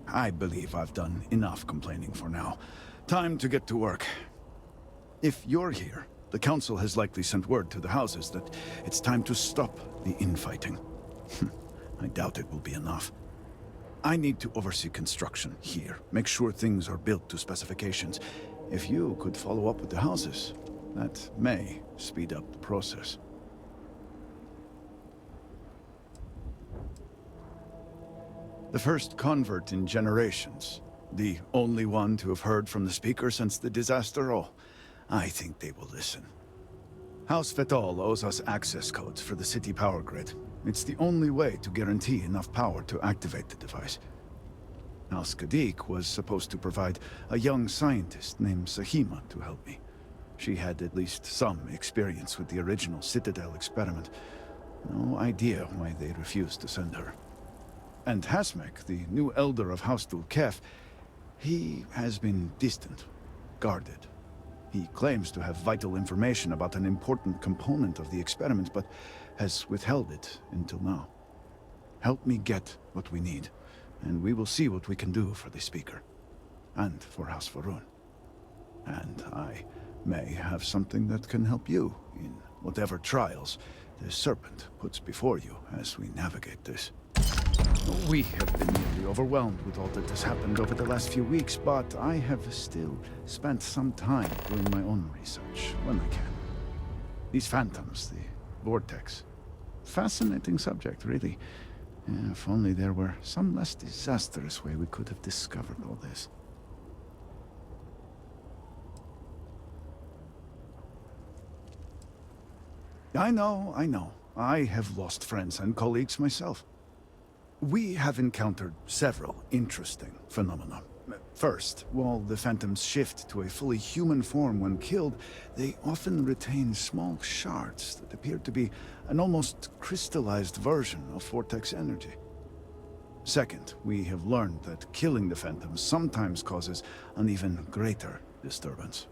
I believe I've done enough complaining for now. Time to get to work. If you're here, the Council has likely sent word to the houses that it's time to stop the infighting. I doubt it will be enough. I need to oversee construction here, make sure things are built to specifications. If you could follow up with the houses, that may speed up the process. The first convert in generations. The only one to have heard from the speaker since the disaster. Oh, I think they will listen. House Fetal owes us access codes for the city power grid. It's the only way to guarantee enough power to activate the device. House Kadik was supposed to provide a young scientist named Sahima to help me. She had at least some experience with the original Citadel experiment. No idea why they refused to send her. And Hasmek, the new elder of House Dulkef, he has been distant, guarded. He claims to have vital information about an important component of the experiment, but has withheld it until now. Help me get what we need, and we will see what we can do for the speaker. And for House Varun. And I may have something that can help you in whatever trials the Serpent puts before you as we navigate this. We have been nearly overwhelmed with all that has happened over the last few weeks, but I have still spent some time doing my own research when I can. These phantoms, the vortex. Fascinating subject, really. If only there were some less disastrous way we could have discovered all this. I know. I have lost friends and colleagues myself. We have encountered several interesting phenomena. First, while the phantoms shift to a fully human form when killed, they often retain small shards that appear to be an almost crystallized version of vortex energy. Second, we have learned that killing the Phantoms sometimes causes an even greater disturbance.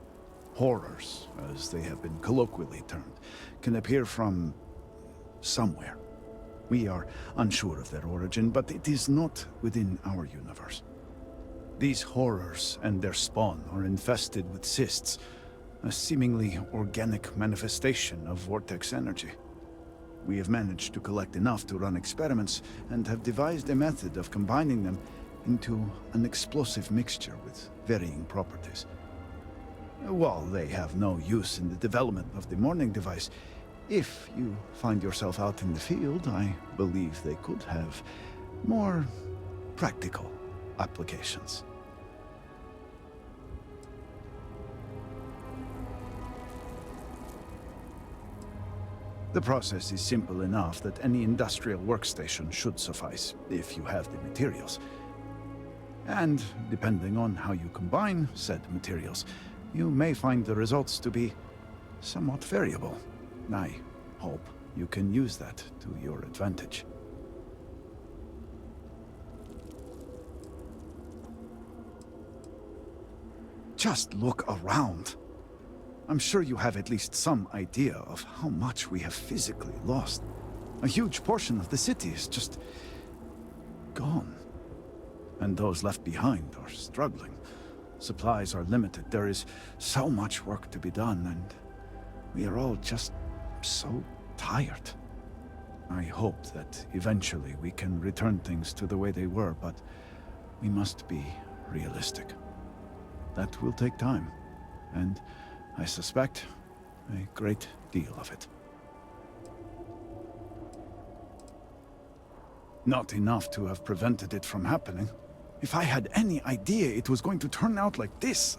Horrors, as they have been colloquially termed, can appear from somewhere. We are unsure of their origin, but it is not within our universe. These horrors and their spawn are infested with cysts, a seemingly organic manifestation of vortex energy. We have managed to collect enough to run experiments and have devised a method of combining them into an explosive mixture with varying properties. While they have no use in the development of the morning device, if you find yourself out in the field, I believe they could have more practical applications. The process is simple enough that any industrial workstation should suffice, if you have the materials. And depending on how you combine said materials, you may find the results to be somewhat variable. I hope you can use that to your advantage. Just look around. I'm sure you have at least some idea of how much we have physically lost. A huge portion of the city is just gone. And those left behind are struggling. Supplies are limited. There is so much work to be done, and we are all just so tired. I hope that eventually we can return things to the way they were, but we must be realistic. That will take time, and I suspect a great deal of it. Not enough to have prevented it from happening. If I had any idea it was going to turn out like this,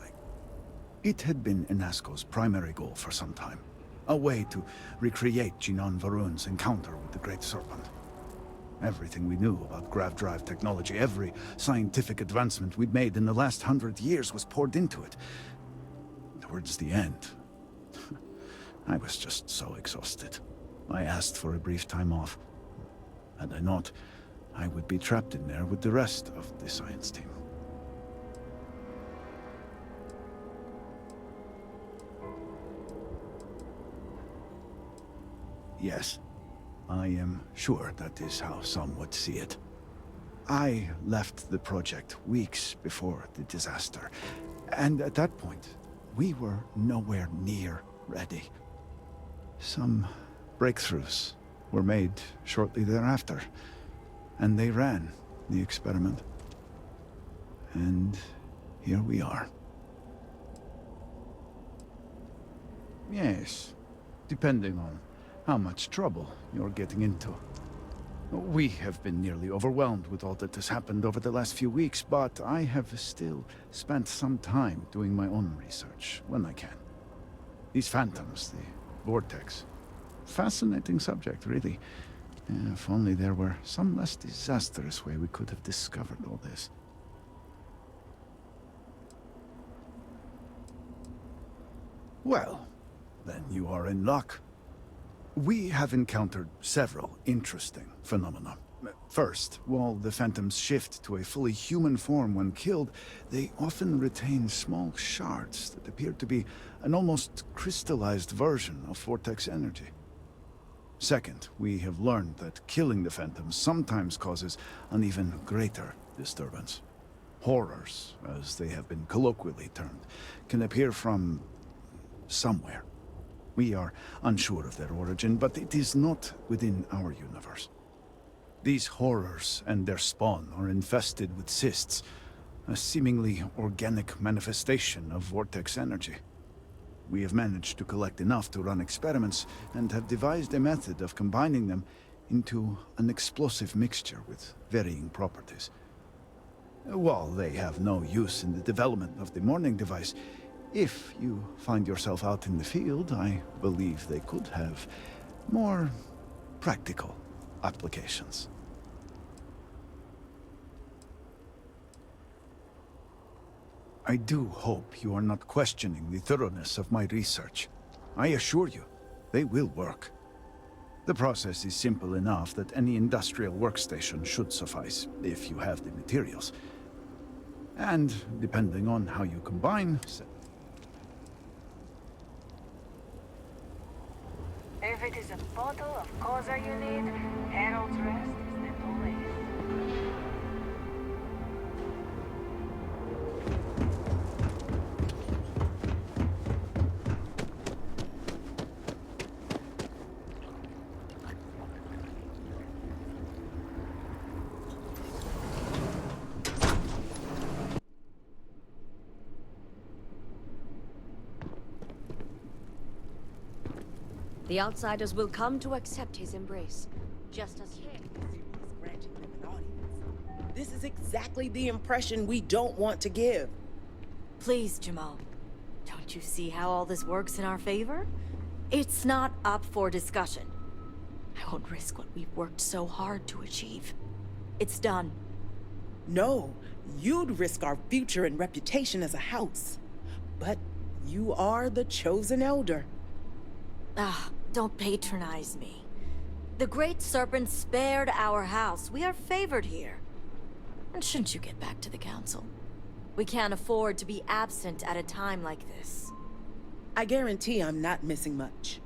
It had been Inasco's primary goal for some time. A way to recreate Jinan Varun's encounter with the Great Serpent. Everything we knew about grav drive technology, every scientific advancement we'd made in the last 100 years was poured into it. Towards the end, I was just so exhausted. I asked for a brief time off. Had I not, I would be trapped in there with the rest of the science team. Yes, I am sure that is how some would see it. I left the project weeks before the disaster, and at that point, we were nowhere near ready. Some breakthroughs were made shortly thereafter, and they ran the experiment. And here we are. Yes, depending on how much trouble you're getting into. We have been nearly overwhelmed with all that has happened over the last few weeks, but I have still spent some time doing my own research when I can. These phantoms, the vortex. Fascinating subject, really. If only there were some less disastrous way we could have discovered all this. Well, then you are in luck. We have encountered several interesting phenomena. First, while the phantoms shift to a fully human form when killed, they often retain small shards that appear to be an almost crystallized version of vortex energy. Second, we have learned that killing the phantoms sometimes causes an even greater disturbance. Horrors, as they have been colloquially termed, can appear from somewhere. We are unsure of their origin, but it is not within our universe. These horrors and their spawn are infested with cysts, a seemingly organic manifestation of vortex energy. We have managed to collect enough to run experiments and have devised a method of combining them into an explosive mixture with varying properties. While they have no use in the development of the morning device, if you find yourself out in the field, I believe they could have more practical applications. I do hope you are not questioning the thoroughness of my research. I assure you, they will work. The process is simple enough that any industrial workstation should suffice, if you have the materials. And, depending on how you combine...
If it is a bottle of Cosa you need, Harold's Rest is the place.
The outsiders will come to accept his embrace, just as he...
Granting them an audience. This is exactly the impression we don't want to give.
Please, Jamal. Don't you see how all this works in our favor? It's not up for discussion. I won't risk what we've worked so hard to achieve. It's done.
No, you'd risk our future and reputation as a house. But you are the chosen elder.
Ah, don't patronize me. The Great Serpent spared our house. We are favored here. And shouldn't you get back to the Council? We can't afford to be absent at a time like this.
I guarantee I'm not missing much.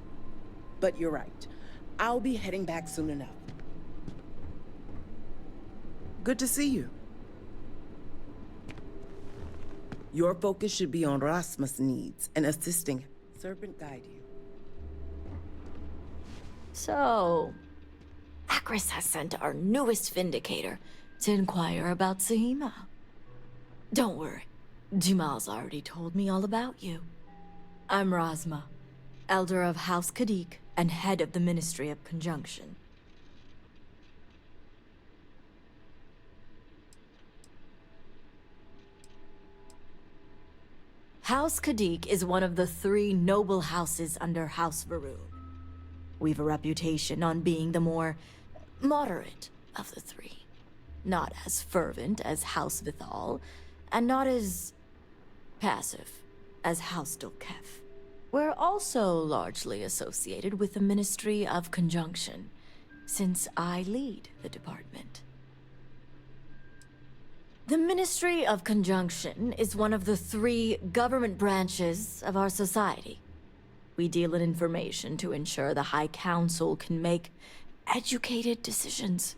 But you're right. I'll be heading back soon enough. Good to see you. Your focus should be on Rasmus' needs and assisting him. Serpent guide you.
So, Akris has sent our newest Vindicator to inquire about Sahima. Don't worry, Jamal's already told me all about you. I'm Razma, Elder of House Kadik and head of the Ministry of Conjunction. House Kadik is one of the 3 noble houses under House Varun. We've a reputation on being the more moderate of the 3. Not as fervent as House Vithal, and not as passive as House Dolkef. We're also largely associated with the Ministry of Conjunction, since I lead the department. The Ministry of Conjunction is one of the 3 government branches of our society. We deal in information to ensure the High Council can make educated decisions.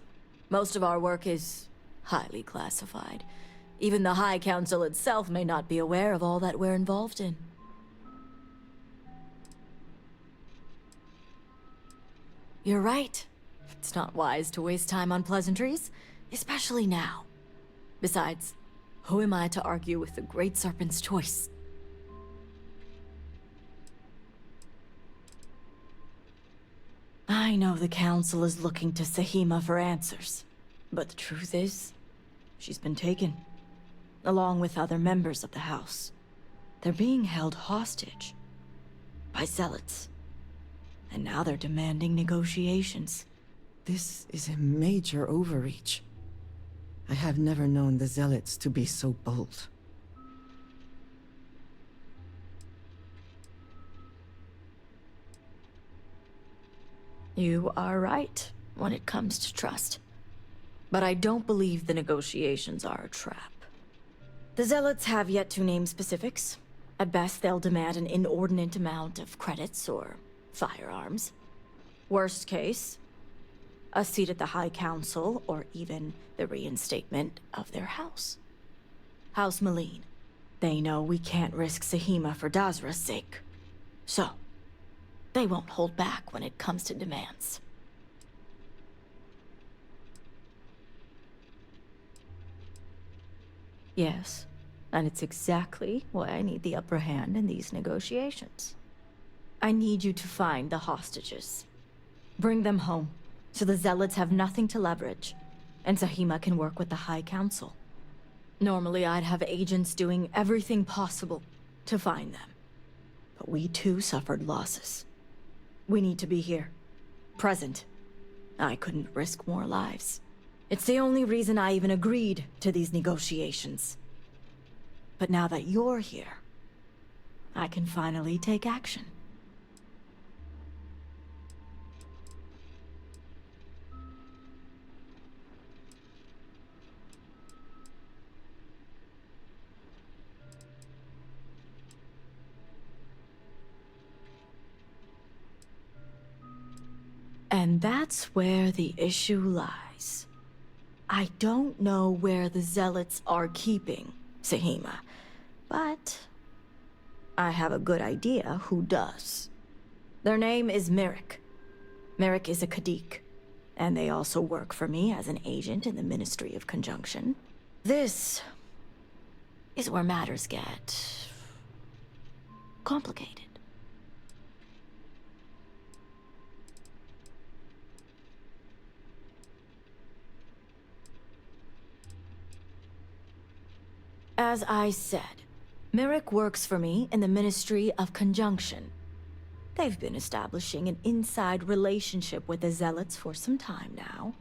Most of our work is highly classified. Even the High Council itself may not be aware of all that we're involved in. You're right. It's not wise to waste time on pleasantries, especially now. Besides, who am I to argue with the Great Serpent's choice? I know the Council is looking to Sahima for answers, but the truth is, she's been taken, along with other members of the House. They're being held hostage by zealots, and now they're demanding negotiations.
This is a major overreach. I have never known the Zealots to be so bold.
You are right when it comes to trust. But I don't believe the negotiations are a trap. The Zealots have yet to name specifics. At best, they'll demand an inordinate amount of credits or firearms. Worst case, a seat at the High Council, or even the reinstatement of their house. House Malene. They know we can't risk Sahima for Dazra's sake. So, they won't hold back when it comes to demands. Yes, and it's exactly why I need the upper hand in these negotiations. I need you to find the hostages. Bring them home, so the Zealots have nothing to leverage, and Sahima can work with the High Council. Normally, I'd have agents doing everything possible to find them. But we too suffered losses. We need to be here, present. I couldn't risk more lives. It's the only reason I even agreed to these negotiations. But now that you're here, I can finally take action. And that's where the issue lies. I don't know where the Zealots are keeping Sahima, but I have a good idea who does. Their name is Merrick. Merrick is a Kadik, and they also work for me as an agent in the Ministry of Conjunction. This is where matters get complicated. As I said, Merrick works for me in the Ministry of Conjunction. They've been establishing an inside relationship with the Zealots for some time now,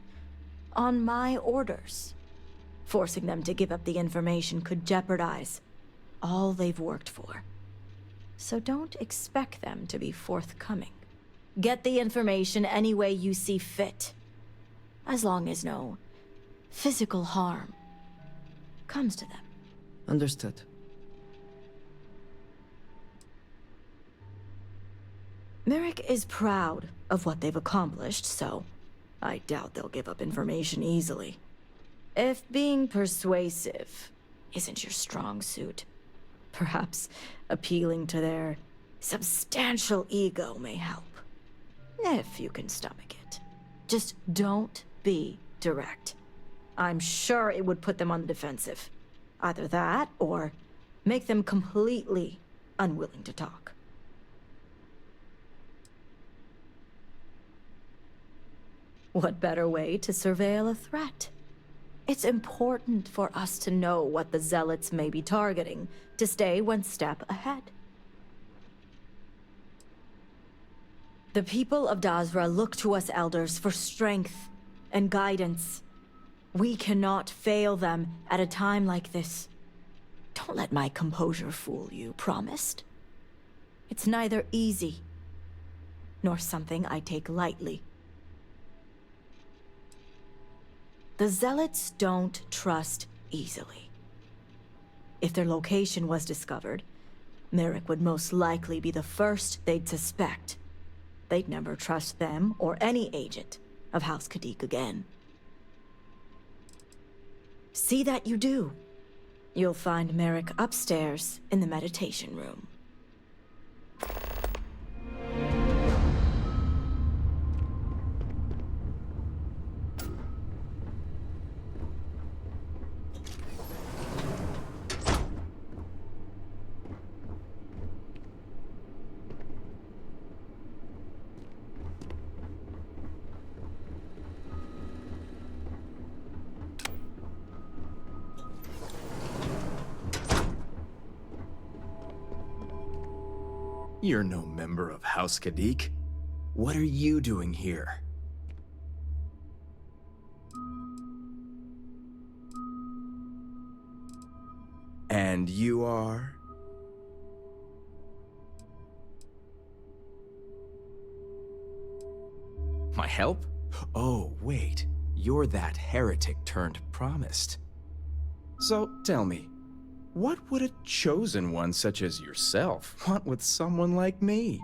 on my orders. Forcing them to give up the information could jeopardize all they've worked for. So don't expect them to be forthcoming. Get the information any way you see fit, as long as no physical harm comes to them.
Understood.
Merrick is proud of what they've accomplished, so I doubt they'll give up information easily. If being persuasive isn't your strong suit, perhaps appealing to their substantial ego may help. If you can stomach it. Just don't be direct. I'm sure it would put them on the defensive. Either that, or make them completely unwilling to talk. What better way to surveil a threat? It's important for us to know what the Zealots may be targeting, to stay one step ahead. The people of Dazra look to us elders for strength and guidance. We cannot fail them at a time like this. Don't let my composure fool you, promised? It's neither easy, nor something I take lightly. The Zealots don't trust easily. If their location was discovered, Merrick would most likely be the first they'd suspect. They'd never trust them or any agent of House Kadik again. See that you do. You'll find Merrick upstairs in the meditation room.
You're no member of House Kadik. What are you doing here? And you are? My help? Oh, wait. You're that heretic turned promised. So, tell me, what would a chosen one such as yourself want with someone like me?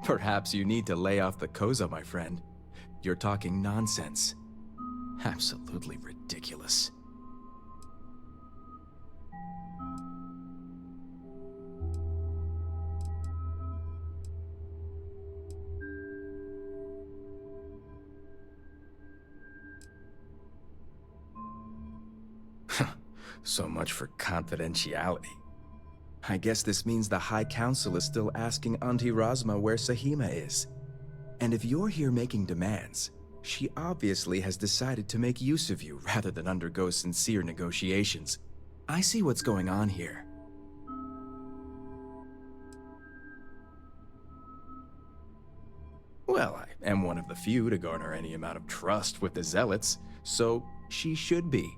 Perhaps you need to lay off the Koza, my friend. You're talking nonsense. Absolutely ridiculous. So much for confidentiality. I guess this means the High Council is still asking Auntie Razma where Sahima is. And if you're here making demands, she obviously has decided to make use of you rather than undergo sincere negotiations. I see what's going on here. Well, I am one of the few to garner any amount of trust with the Zealots, so she should be.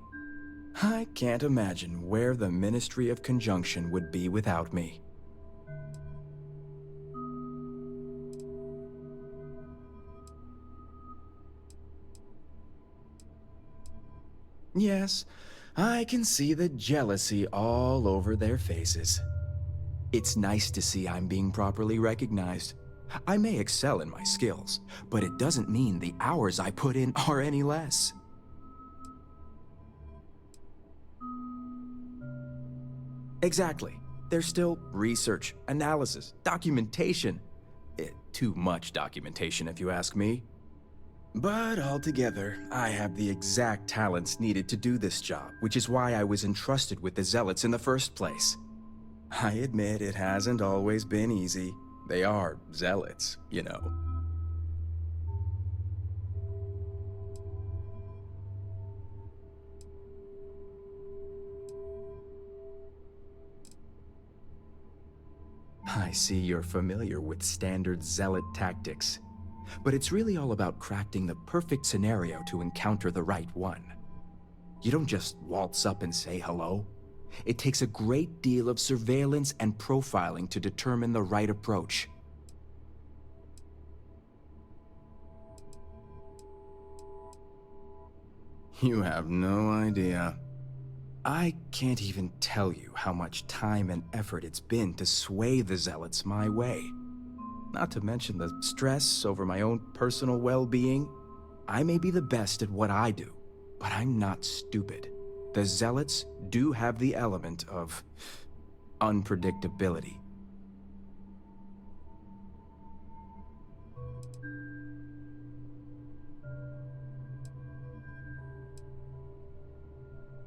I can't imagine where the Ministry of Conjunction would be without me. Yes, I can see the jealousy all over their faces. It's nice to see I'm being properly recognized. I may excel in my skills, but it doesn't mean the hours I put in are any less. Exactly. There's still research, analysis, documentation. Too much documentation, if you ask me. But altogether, I have the exact talents needed to do this job, which is why I was entrusted with the Zealots in the first place. I admit it hasn't always been easy. They are Zealots, you know. I see you're familiar with standard Zealot tactics. But it's really all about crafting the perfect scenario to encounter the right one. You don't just waltz up and say hello. It takes a great deal of surveillance and profiling to determine the right approach. You have no idea. I can't even tell you how much time and effort it's been to sway the Zealots my way. Not to mention the stress over my own personal well-being. I may be the best at what I do, but I'm not stupid. The Zealots do have the element of unpredictability.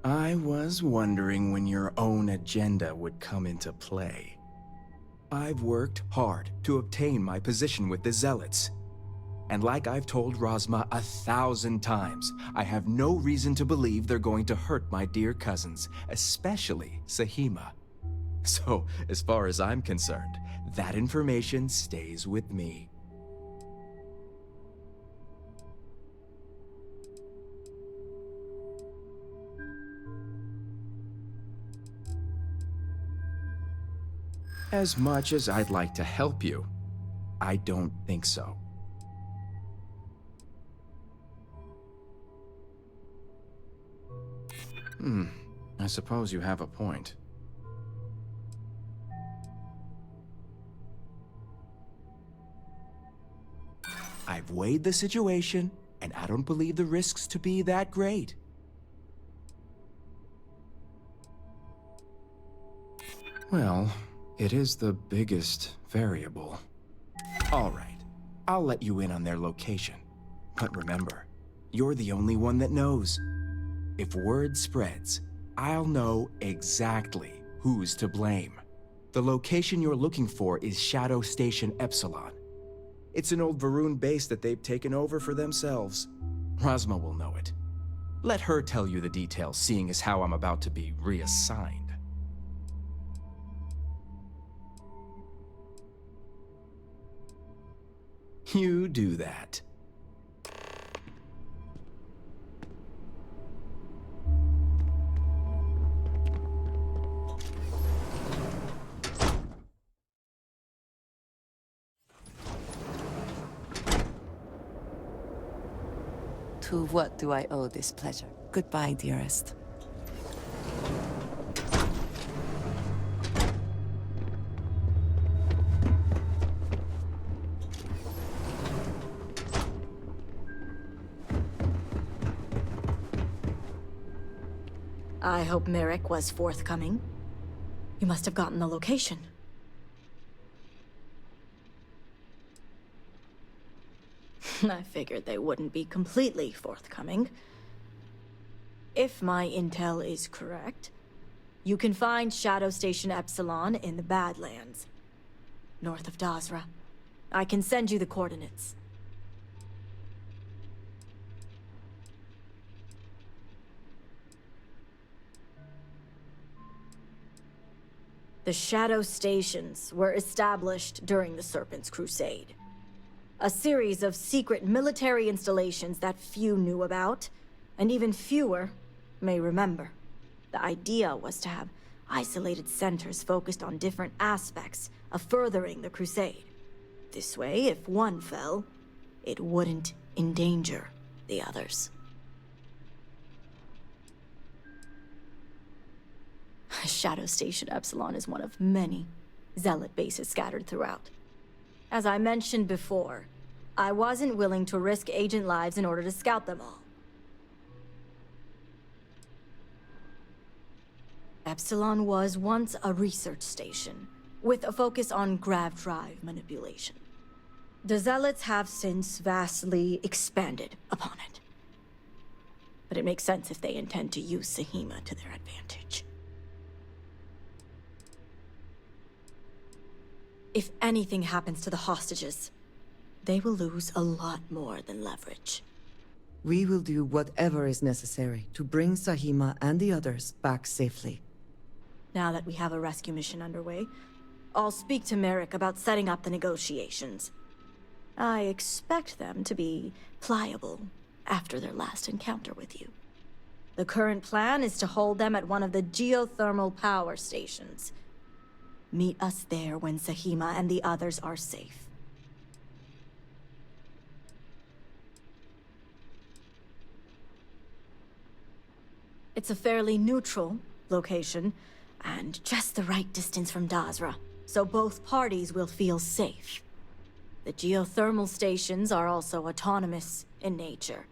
I was wondering when your own agenda would come into play. I've worked hard to obtain my position with the Zealots. And like I've told Rosma 1,000 times, I have no reason to believe they're going to hurt my dear cousins, especially Sahima. So, as far as I'm concerned, that information stays with me. As much as I'd like to help you, I don't think so. I suppose you have a point. I've weighed the situation, and I don't believe the risks to be that great. Well, it is the biggest variable. All right, I'll let you in on their location. But remember, you're the only one that knows. If word spreads, I'll know exactly who's to blame. The location you're looking for is Shadow Station Epsilon. It's an old Varun base that they've taken over for themselves. Rosma will know it. Let her tell you the details, seeing as how I'm about to be reassigned. You do that.
To what do I owe this pleasure?
Goodbye, dearest.
I hope Merrick was forthcoming. You must have gotten the location. I figured they wouldn't be completely forthcoming. If my intel is correct, you can find Shadow Station Epsilon in the Badlands, north of Dazra. I can send you the coordinates. The Shadow Stations were established during the Serpent's Crusade. A series of secret military installations that few knew about, and even fewer may remember. The idea was to have isolated centers focused on different aspects of furthering the Crusade. This way, if one fell, it wouldn't endanger the others. Shadow Station Epsilon is one of many Zealot bases scattered throughout. As I mentioned before, I wasn't willing to risk agent lives in order to scout them all. Epsilon was once a research station, with a focus on grav drive manipulation. The Zealots have since vastly expanded upon it. But it makes sense if they intend to use Sahima to their advantage. If anything happens to the hostages, they will lose a lot more than leverage.
We will do whatever is necessary to bring Sahima and the others back safely.
Now that we have a rescue mission underway, I'll speak to Merrick about setting up the negotiations. I expect them to be pliable after their last encounter with you. The current plan is to hold them at one of the geothermal power stations. Meet us there when Sahima and the others are safe. It's a fairly neutral location, and just the right distance from Dazra, so both parties will feel safe. The geothermal stations are also autonomous in nature,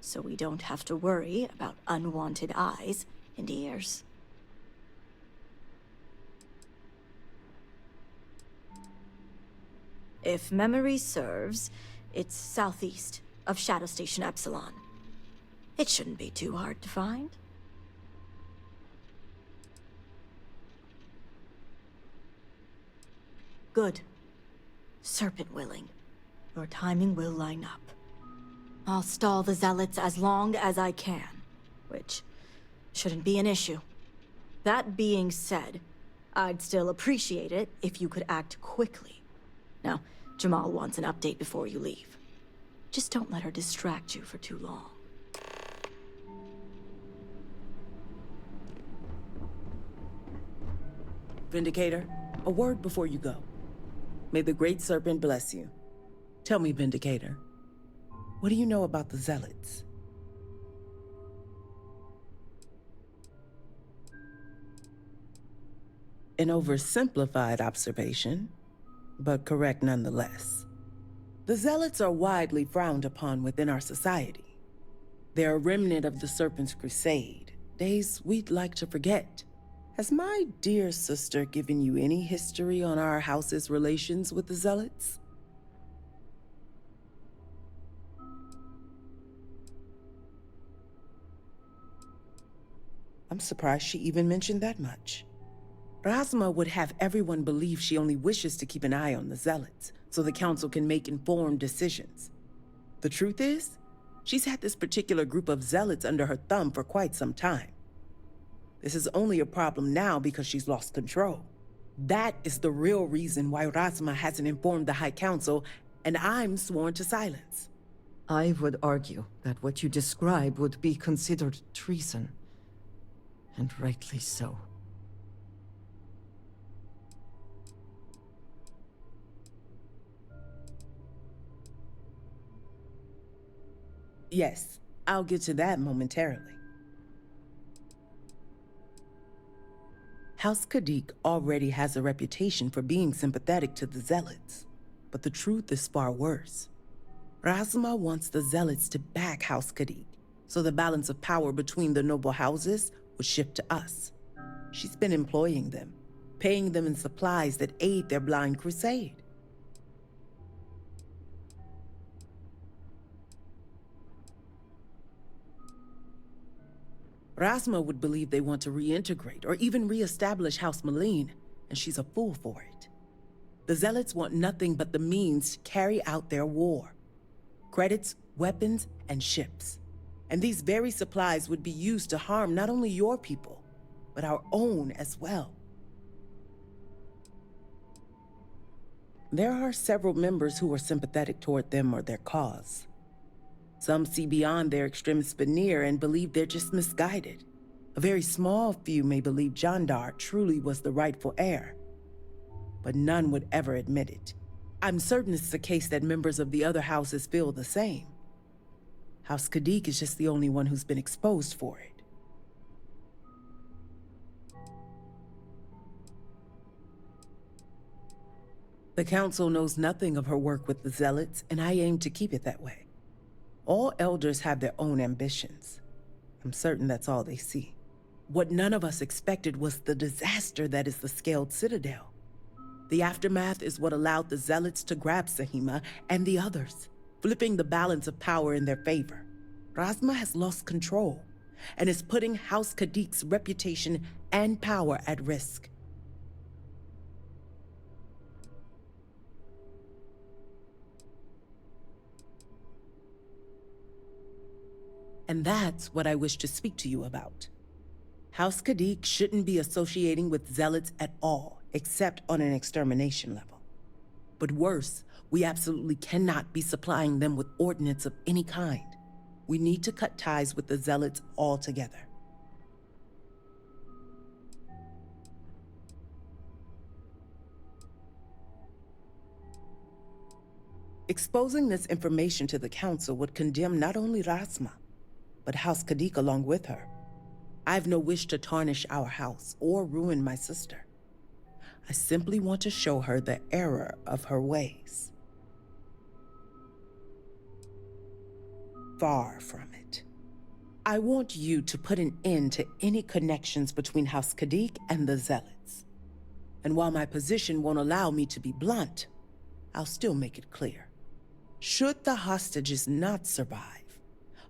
so we don't have to worry about unwanted eyes and ears. If memory serves, it's southeast of Shadow Station Epsilon. It shouldn't be too hard to find. Good. Serpent willing. Your timing will line up. I'll stall the Zealots as long as I can, which shouldn't be an issue. That being said, I'd still appreciate it if you could act quickly. Now, Jamal wants an update before you leave. Just don't let her distract you for too long.
Vindicator, a word before you go. May the Great Serpent bless you. Tell me, Vindicator, what do you know about the Zealots? An oversimplified observation, but correct nonetheless. The Zealots are widely frowned upon within our society. They're a remnant of the Serpent's crusade, days we'd like to forget. Has my dear sister given you any history on our house's relations with the Zealots? I'm surprised she even mentioned that much. Razma would have everyone believe she only wishes to keep an eye on the Zealots, so the Council can make informed decisions. The truth is, she's had this particular group of Zealots under her thumb for quite some time. This is only a problem now because she's lost control. That is the real reason why Razma hasn't informed the High Council, and I'm sworn to silence.
I would argue that what you describe would be considered treason. And rightly so.
Yes, I'll get to that momentarily. House Khadik already has a reputation for being sympathetic to the Zealots, but the truth is far worse. Razma wants the Zealots to back House Khadik, so the balance of power between the noble houses would shift to us. She's been employing them, paying them in supplies that aid their blind crusade. Razma would believe they want to reintegrate or even re-establish House Maline, and she's a fool for it. The Zealots want nothing but the means to carry out their war. Credits, weapons, and ships. And these very supplies would be used to harm not only your people, but our own as well. There are several members who are sympathetic toward them or their cause. Some see beyond their extremist veneer and believe they're just misguided. A very small few may believe Jandar truly was the rightful heir, but none would ever admit it. I'm certain it's the case that members of the other houses feel the same. House Khadik is just the only one who's been exposed for it. The Council knows nothing of her work with the Zealots, and I aim to keep it that way. All elders have their own ambitions. I'm certain that's all they see. What none of us expected was the disaster that is the Scaled Citadel. The aftermath is what allowed the Zealots to grab Sahima and the others, flipping the balance of power in their favor. Razma has lost control and is putting House Kadik's reputation and power at risk. And that's what I wish to speak to you about. House Kadik shouldn't be associating with Zealots at all, except on an extermination level. But worse, we absolutely cannot be supplying them with ordnance of any kind. We need to cut ties with the Zealots altogether. Exposing this information to the Council would condemn not only Razma, but House Kadik along with her. I have no wish to tarnish our house or ruin my sister. I simply want to show her the error of her ways. Far from it. I want you to put an end to any connections between House Kadik and the Zealots. And while my position won't allow me to be blunt, I'll still make it clear. Should the hostages not survive,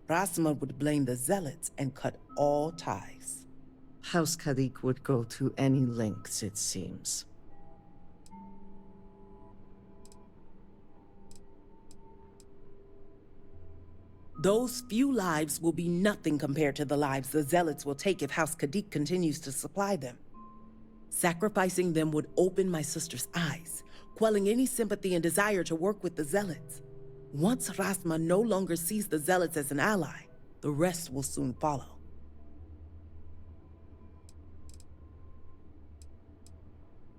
Razma would blame the Zealots and cut all ties.
House Kadik would go to any lengths, it seems.
Those few lives will be nothing compared to the lives the Zealots will take if House Kadik continues to supply them. Sacrificing them would open my sister's eyes, quelling any sympathy and desire to work with the Zealots. Once Razma no longer sees the Zealots as an ally, the rest will soon follow.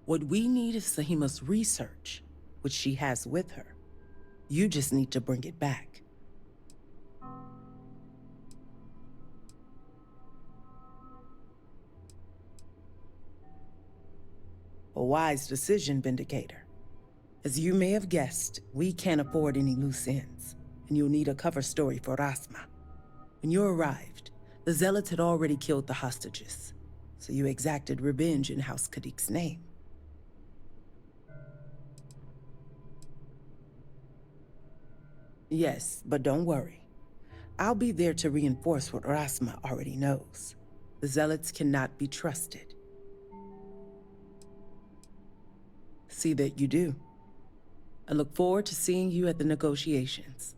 What we need is Sahima's research, which she has with her. You just need to bring it back. A wise decision, Vindicator. As you may have guessed, we can't afford any loose ends, and you'll need a cover story for Razma. When you arrived, the Zealots had already killed the hostages, so you exacted revenge in House Kadik's name. Yes, but don't worry. I'll be there to reinforce what Razma already knows. The Zealots cannot be trusted. See that you do. I look forward to seeing you at the negotiations.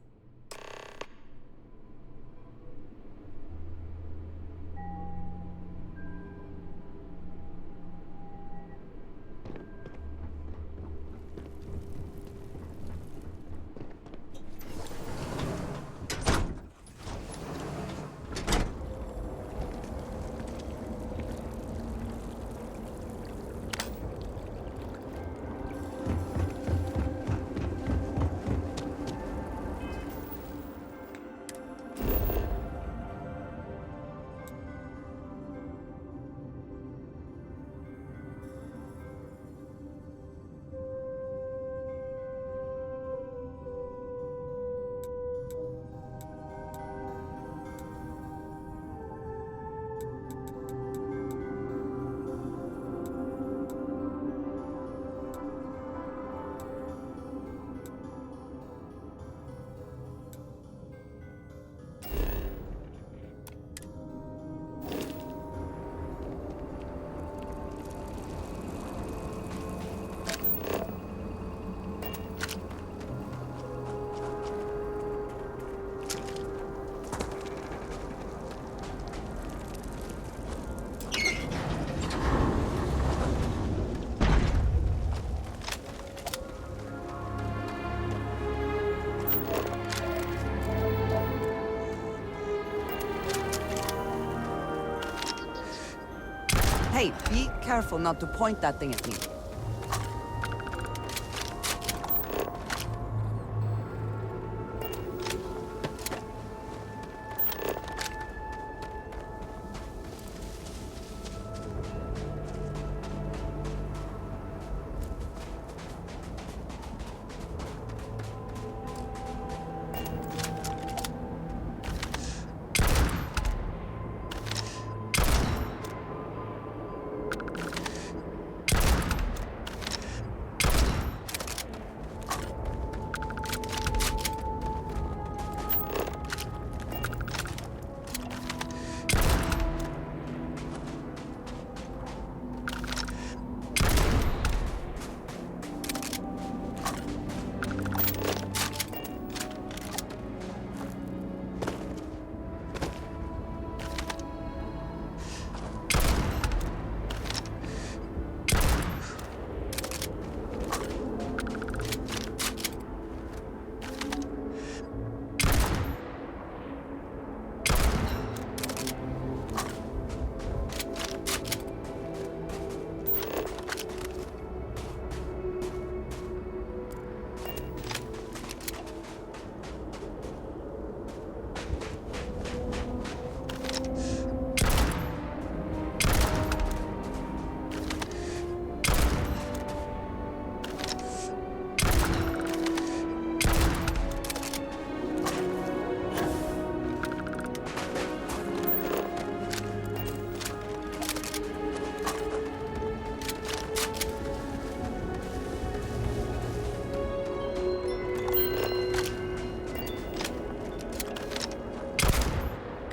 Hey, be careful not to point that thing at me.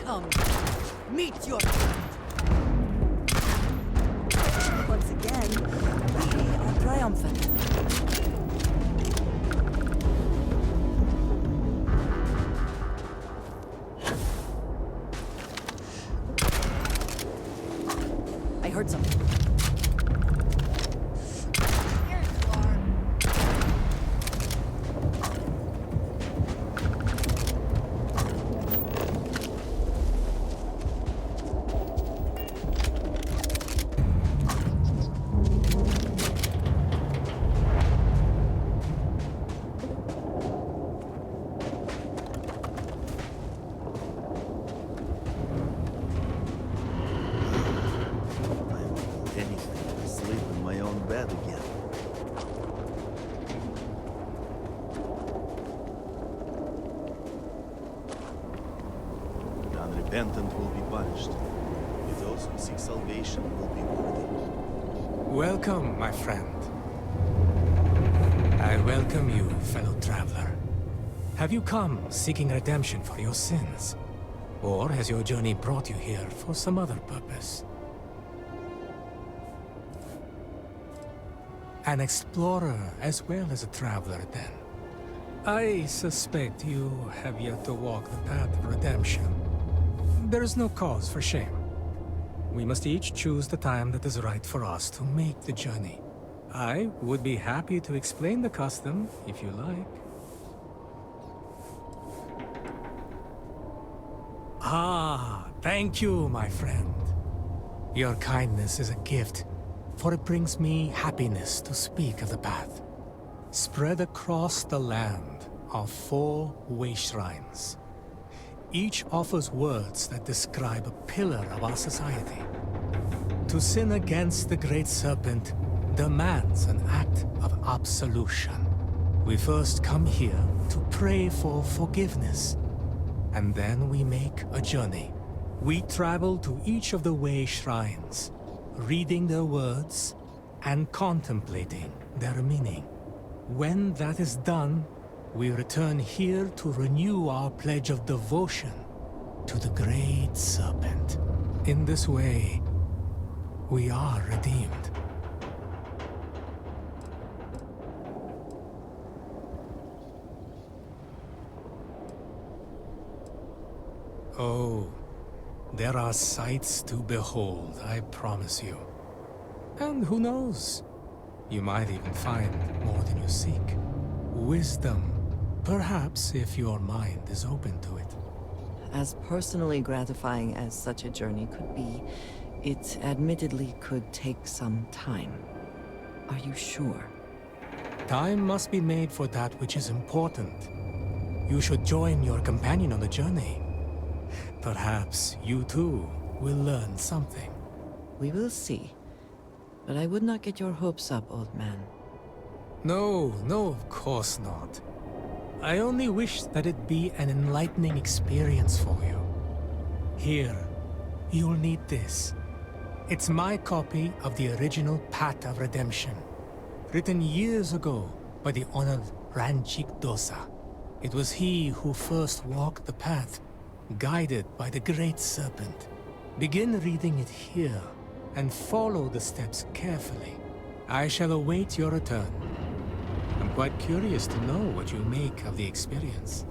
Come, meet your... Once again, we are triumphant. I heard something.
Unrepentant will be punished. But those who seek salvation will be rewarded.
Welcome, my friend. I welcome you, fellow traveler. Have you come seeking redemption for your sins? Or has your journey brought you here for some other purpose? An explorer as well as a traveler, then. I suspect you have yet to walk the path of redemption. There is no cause for shame. We must each choose the time that is right for us to make the journey. I would be happy to explain the custom, if you like. Ah, thank you, my friend. Your kindness is a gift, for it brings me happiness to speak of the path. Spread across the land are 4 way shrines. Each offers words that describe a pillar of our society. To sin against the Great Serpent demands an act of absolution. We first come here to pray for forgiveness, and then we make a journey. We travel to each of the way shrines, reading their words and contemplating their meaning. When that is done, we return here to renew our pledge of devotion to the Great Serpent. In this way, we are redeemed. Oh, there are sights to behold, I promise you. And who knows? You might even find more than you seek. Wisdom. Perhaps if your mind is open to it.
As personally gratifying as such a journey could be, it admittedly could take some time. Are you sure?
Time must be made for that which is important. You should join your companion on the journey. Perhaps you too will learn something.
We will see. But I would not get your hopes up, old man.
No, of course not. I only wish that it be an enlightening experience for you. Here, you'll need this. It's my copy of the original Path of Redemption, written years ago by the honored Ranchik Dosa. It was he who first walked the path, guided by the Great Serpent. Begin reading it here, and follow the steps carefully. I shall await your return. I'm quite curious to know what you make of the experience.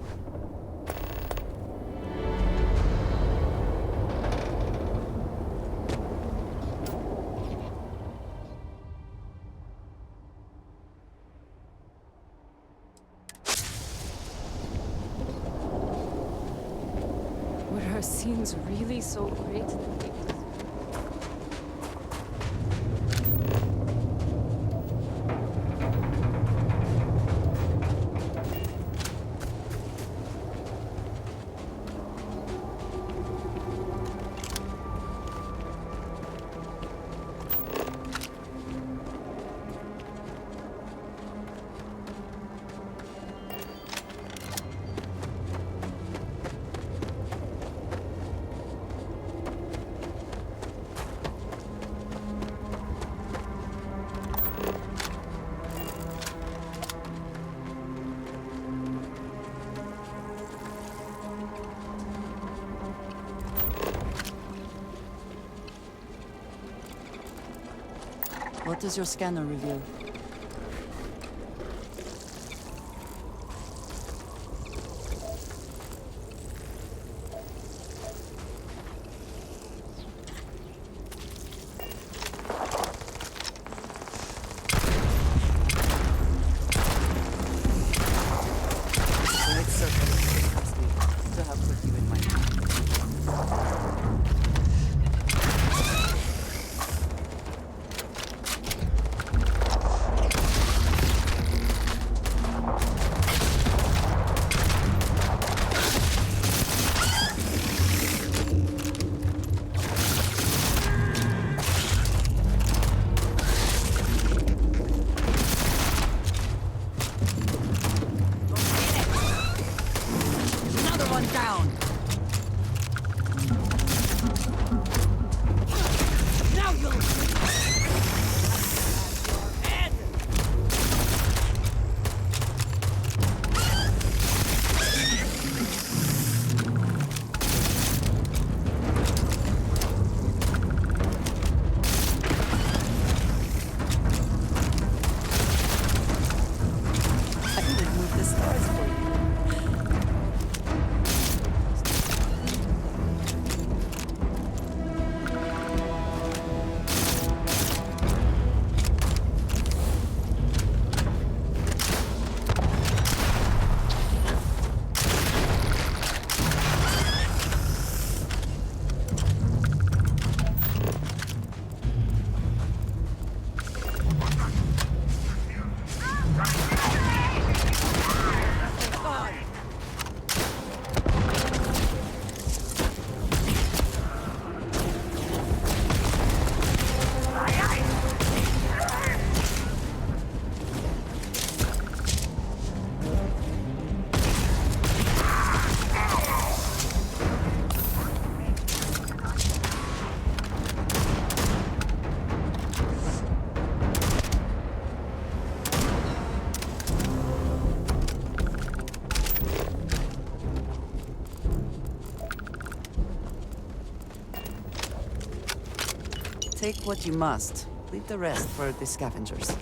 Were her scenes really so great?
What does your scanner reveal? Take what you must. Leave the rest for the scavengers.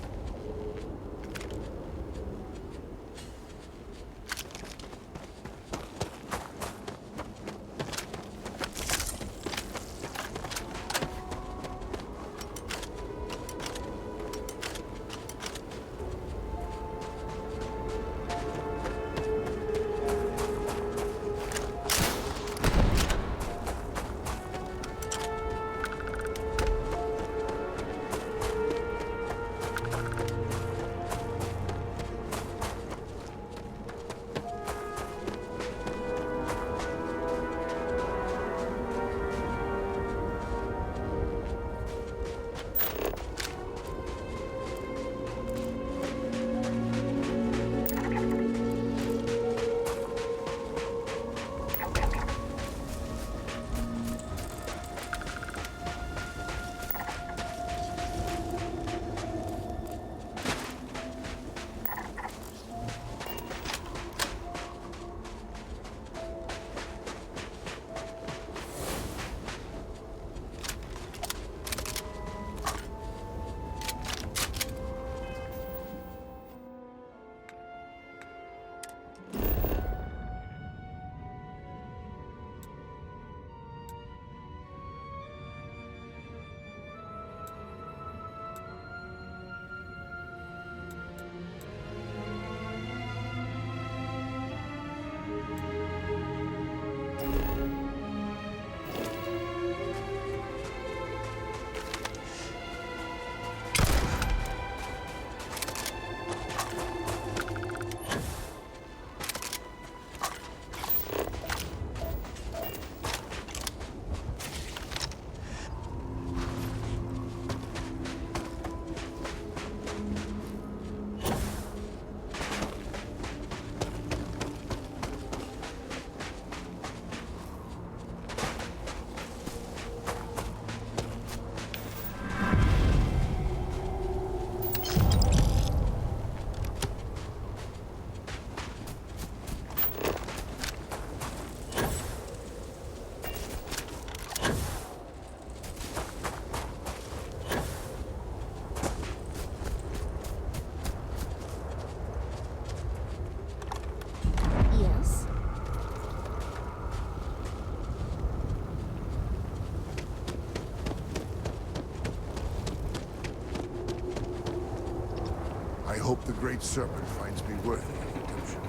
hope the Great Serpent finds me worthy of redemption.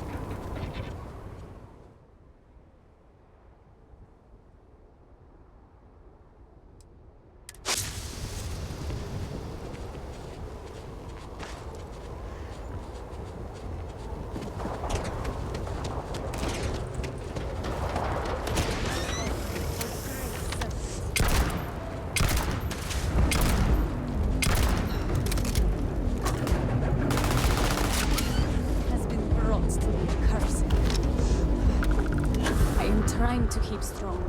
Trying to keep strong.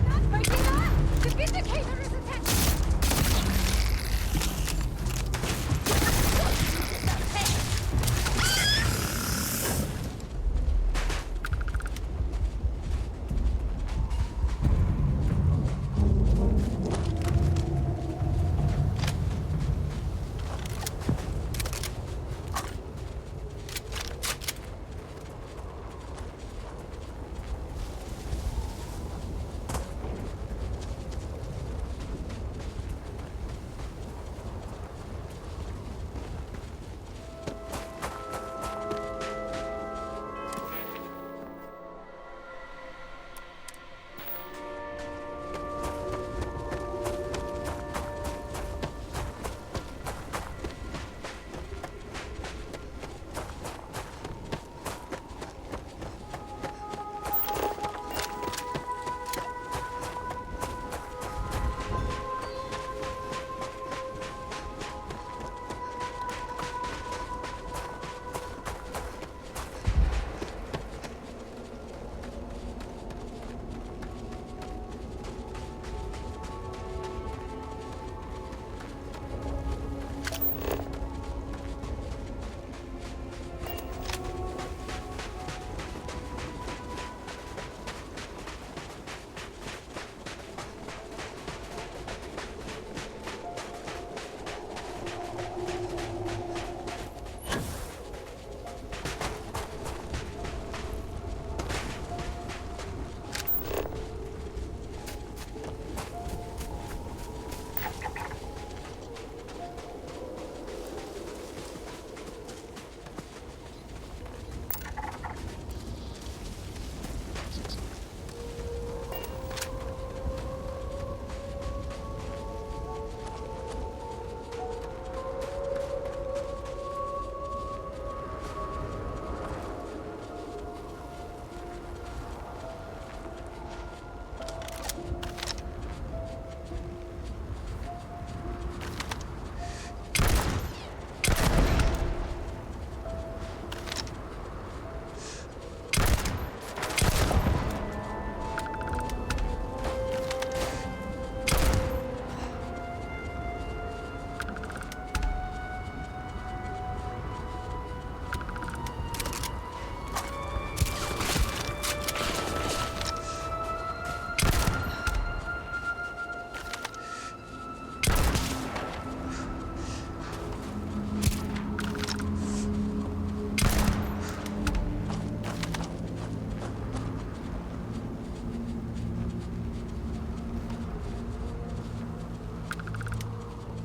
Not breaking up! The Vindicator is attached!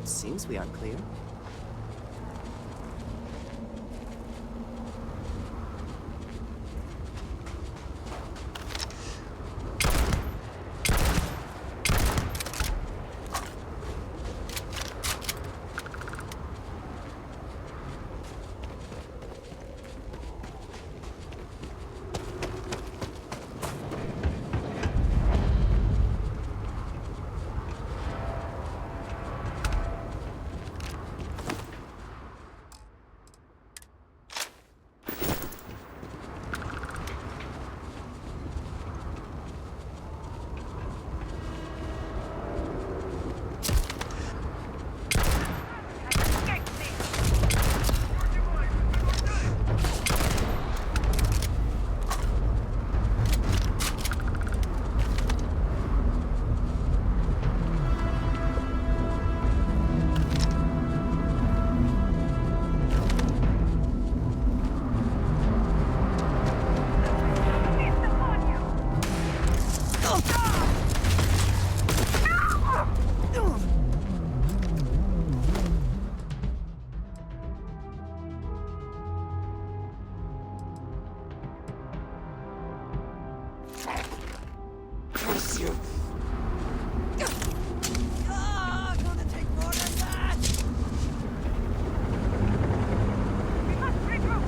Seems we are clear.
Curse you!
Gonna take more than that! We must regroup!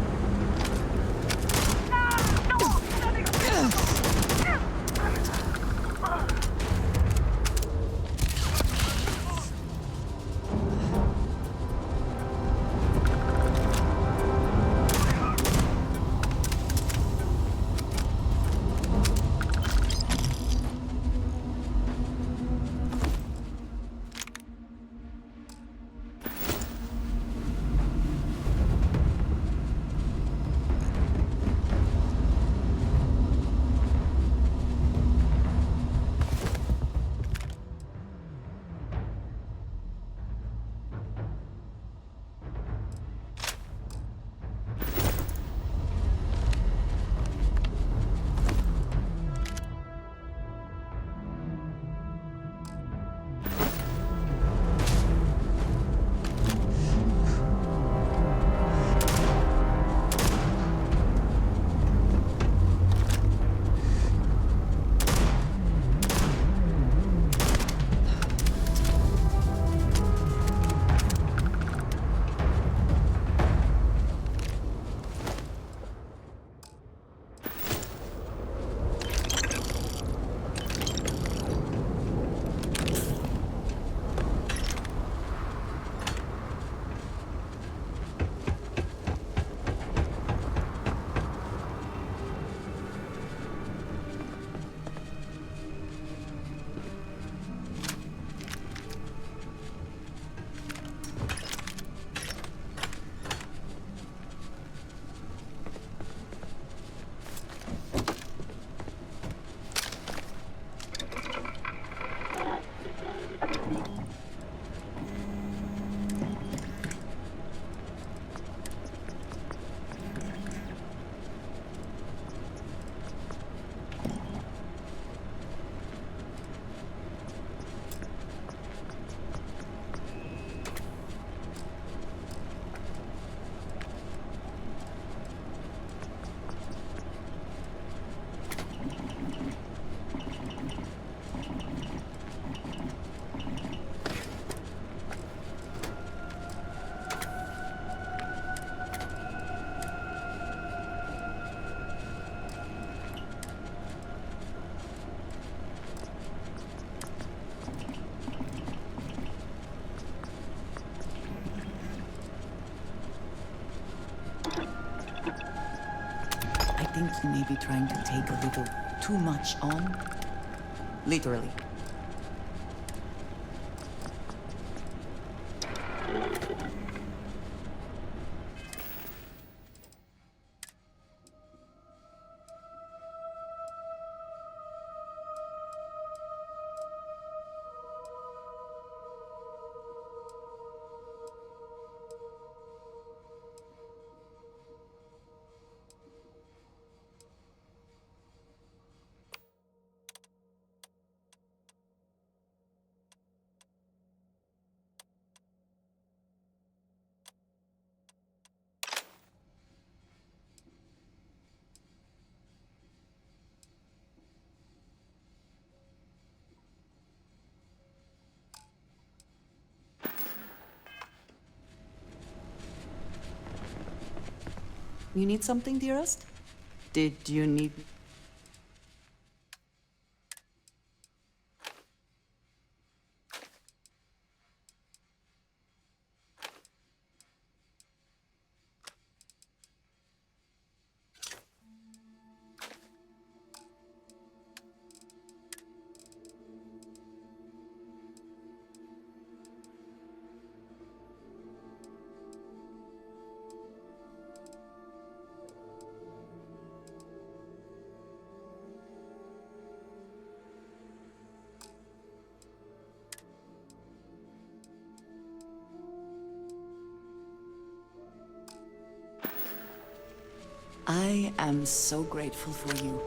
I think you may be trying to take a little too much on. Literally. You need something, dearest? Did you need... I am so grateful for you.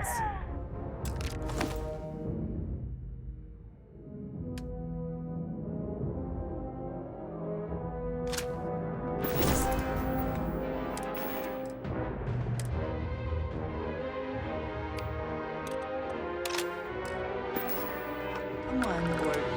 resistance.
Come on, Lord.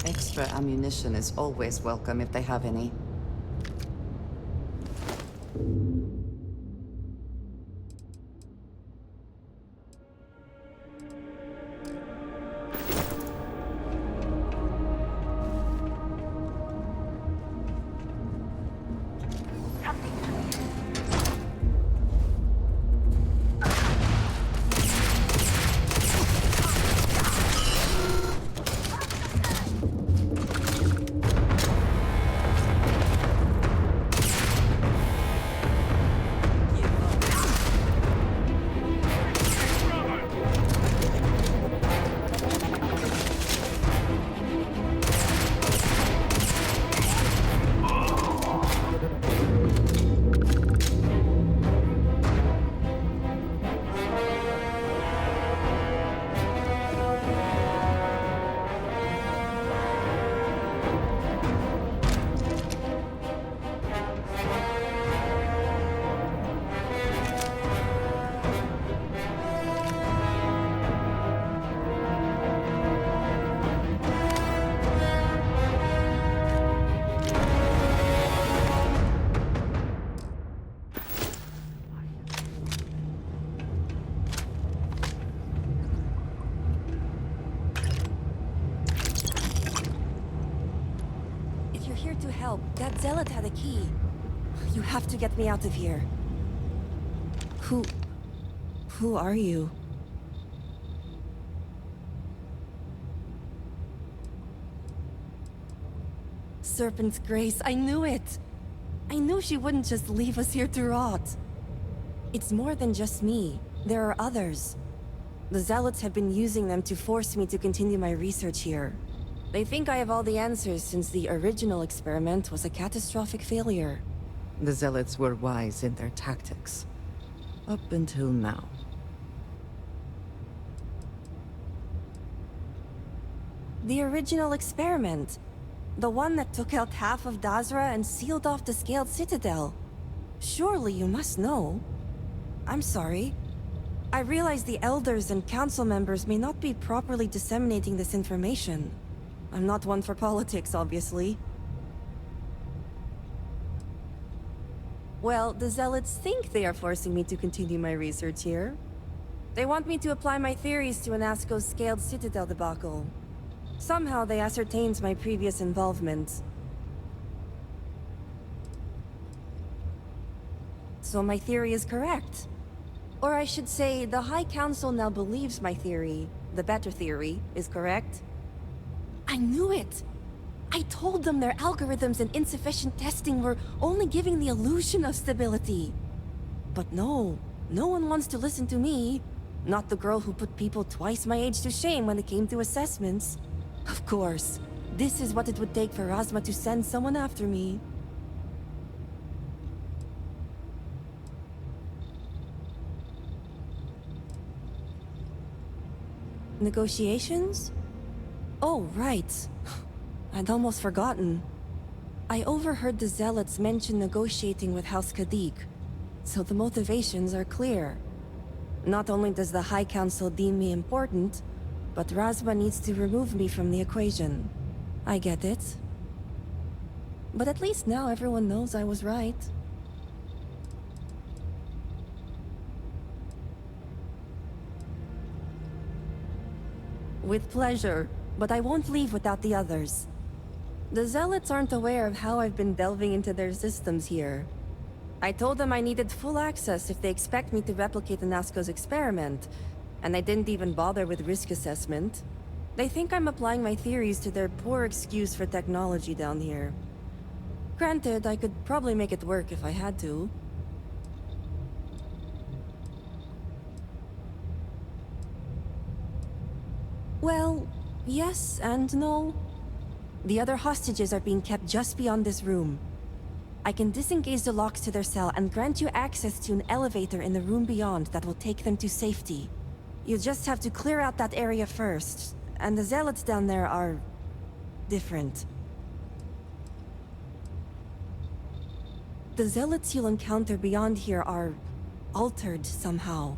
Extra ammunition is always welcome if they have any.
To help. That zealot had a key. You have to get me out of here. Who are you? Serpent's Grace, I knew it! I knew she wouldn't just leave us here to rot. It's more than just me. There are others. The zealots have been using them to force me to continue my research here. They think I have all the answers since the original experiment was a catastrophic failure.
The Zealots were wise in their tactics. Up until now.
The original experiment. The one that took out half of Dazra and sealed off the Scaled Citadel. Surely you must know. I'm sorry. I realize the Elders and Council members may not be properly disseminating this information. I'm not one for politics, obviously. Well, the Zealots think they are forcing me to continue my research here. They want me to apply my theories to Anasco's Scaled Citadel debacle. Somehow they ascertained my previous involvement. So my theory is correct. Or I should say, the High Council now believes my theory, the better theory, is correct. I knew it! I told them their algorithms and insufficient testing were only giving the illusion of stability. But no one wants to listen to me. Not the girl who put people twice my age to shame when it came to assessments. Of course, this is what it would take for Razma to send someone after me. Negotiations? Oh, right. I'd almost forgotten. I overheard the Zealots mention negotiating with House Kadik, so the motivations are clear. Not only does the High Council deem me important, but Razma needs to remove me from the equation. I get it. But at least now everyone knows I was right. With pleasure, but I won't leave without the others. The Zealots aren't aware of how I've been delving into their systems here. I told them I needed full access if they expect me to replicate Anasco's experiment, and I didn't even bother with risk assessment. They think I'm applying my theories to their poor excuse for technology down here. Granted, I could probably make it work if I had to. Well, yes and no. The other hostages are being kept just beyond this room. I can disengage the locks to their cell and grant you access to an elevator in the room beyond that will take them to safety. You just have to clear out that area first, and the zealots down there are... different. The zealots you'll encounter beyond here are... altered somehow.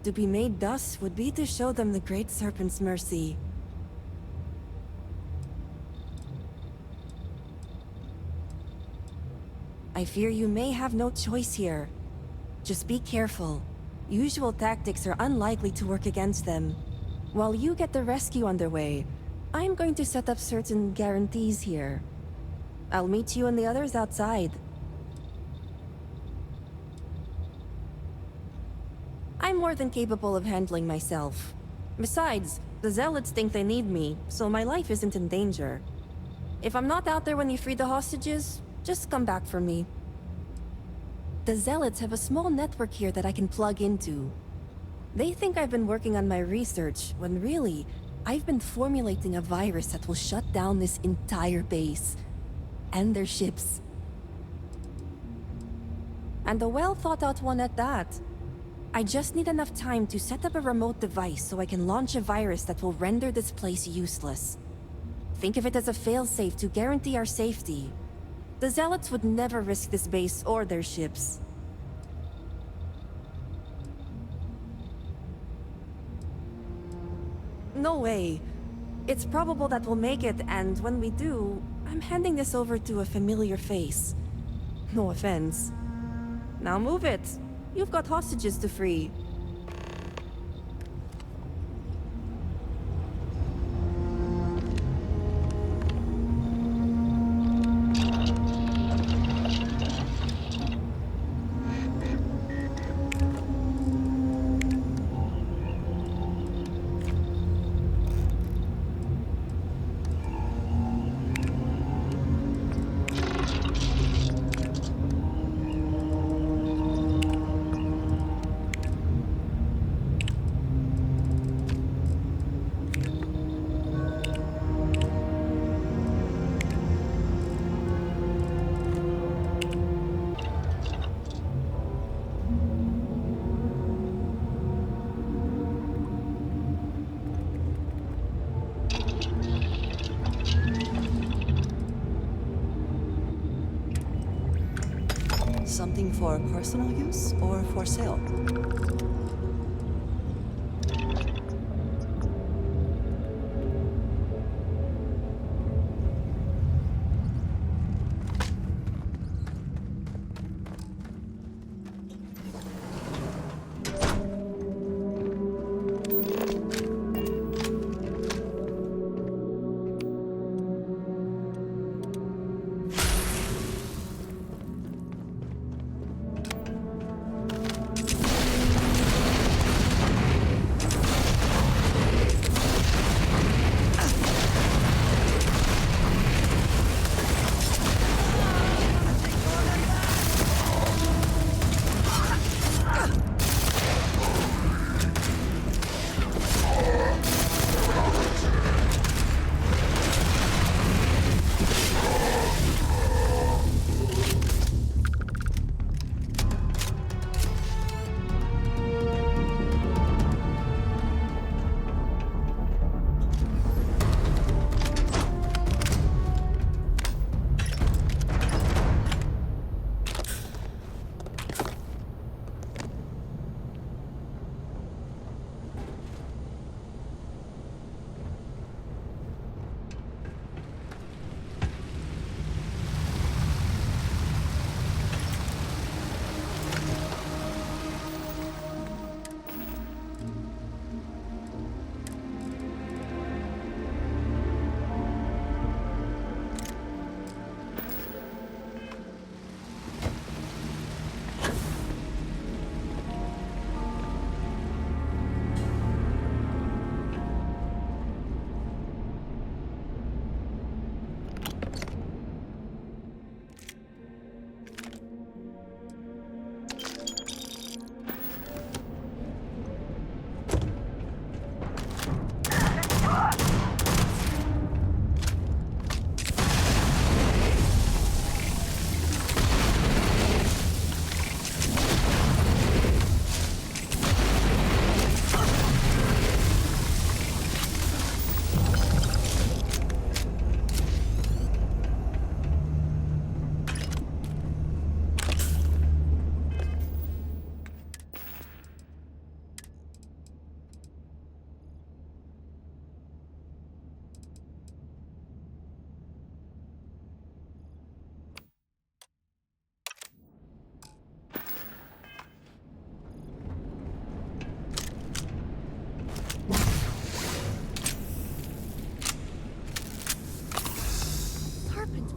To be made thus would be to show them the Great Serpent's mercy. I fear you may have no choice here. Just be careful. Usual tactics are unlikely to work against them. While you get the rescue underway, I'm going to set up certain guarantees here. I'll meet you and the others outside. I'm more than capable of handling myself. Besides, the Zealots think they need me, so my life isn't in danger. If I'm not out there when you free the hostages, just come back for me. The Zealots have a small network here that I can plug into. They think I've been working on my research, when really, I've been formulating a virus that will shut down this entire base. And their ships. And a well-thought-out one at that. I just need enough time to set up a remote device so I can launch a virus that will render this place useless. Think of it as a failsafe to guarantee our safety. The Zealots would never risk this base or their ships. No way. It's probable that we'll make it, and when we do, I'm handing this over to a familiar face. No offense. Now move it. You've got hostages to free.
Something for personal use or for sale?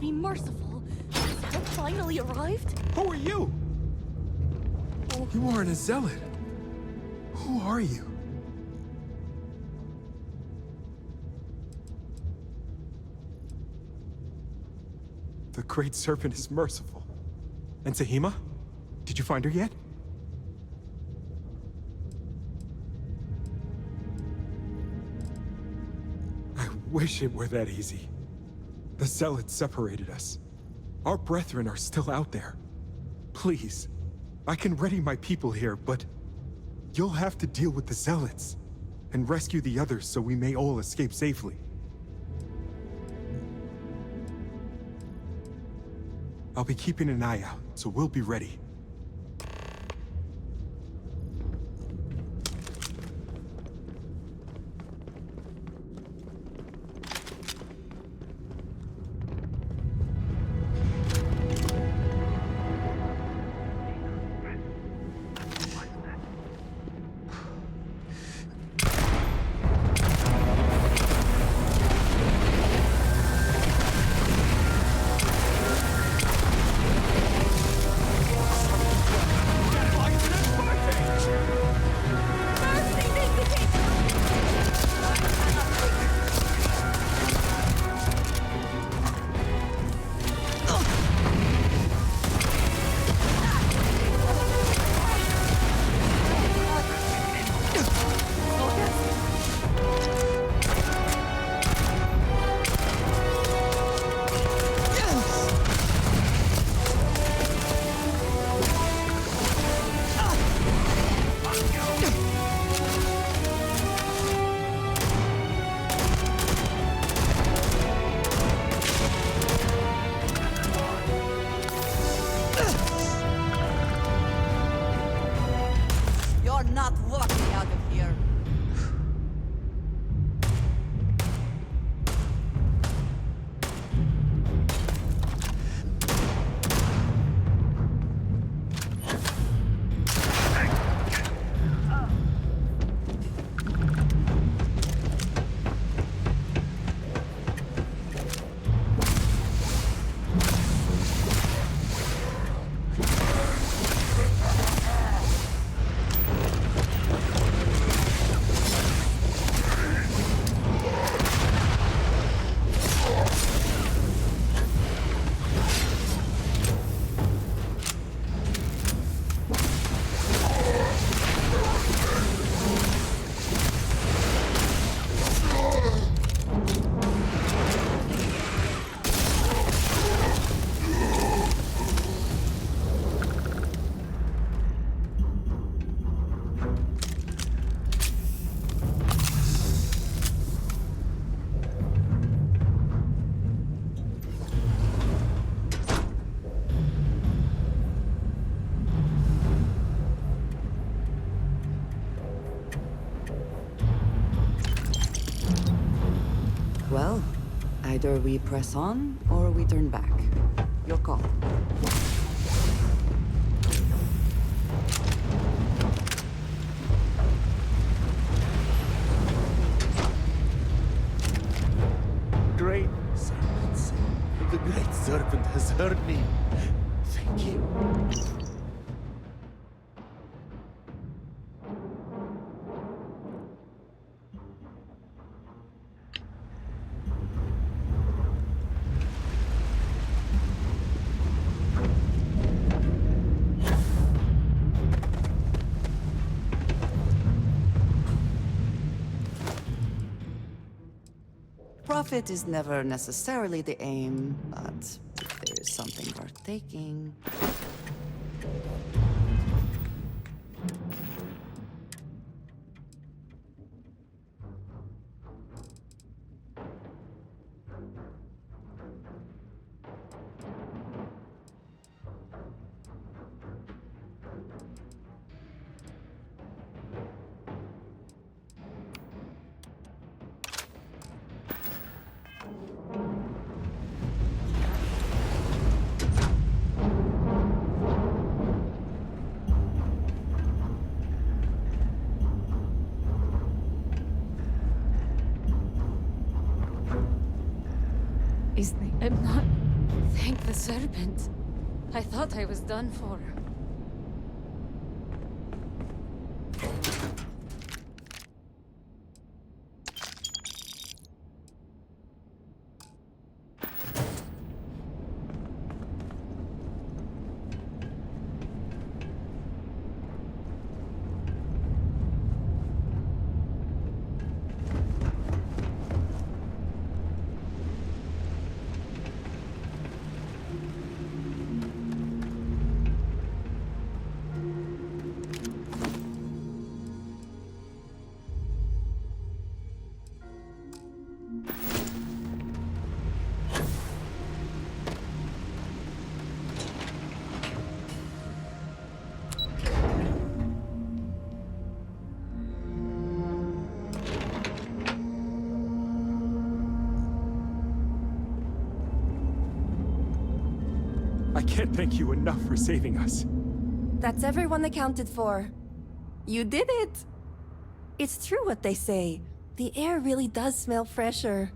be merciful. Has help finally arrived?
Who are you? You aren't a zealot. Who are you? The Great Serpent is merciful. And Sahima? Did you find her yet? I wish it were that easy. The Zealots separated us. Our brethren are still out there. Please, I can ready my people here, but you'll have to deal with the Zealots and rescue the others so we may all escape safely. I'll be keeping an eye out, so we'll be ready.
Well, either we press on or we turn back. Your call.
Great serpents. The Great Serpent has heard me. Thank you.
Profit is never necessarily the aim, but if there is something worth taking...
I'm not
Thank the serpent. I thought I was done for.
I can't thank you enough for saving us.
That's everyone accounted for. You did it! It's true what they say. The air really does smell fresher.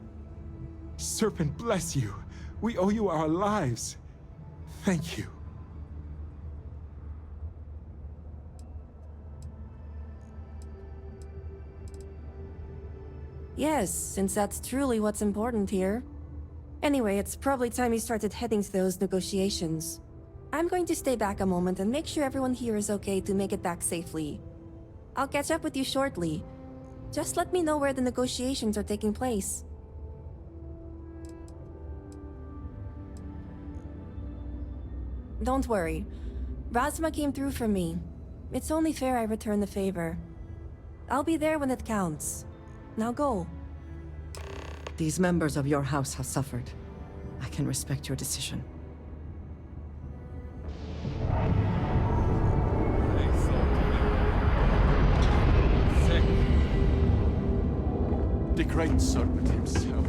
Serpent bless you. We owe you our lives. Thank you.
Yes, since that's truly what's important here. Anyway, it's probably time you started heading to those negotiations. I'm going to stay back a moment and make sure everyone here is okay to make it back safely. I'll catch up with you shortly. Just let me know where the negotiations are taking place. Don't worry. Razma came through for me. It's only fair I return the favor. I'll be there when it counts. Now go.
These members of your house have suffered. I can respect your decision.
The great serpent himself.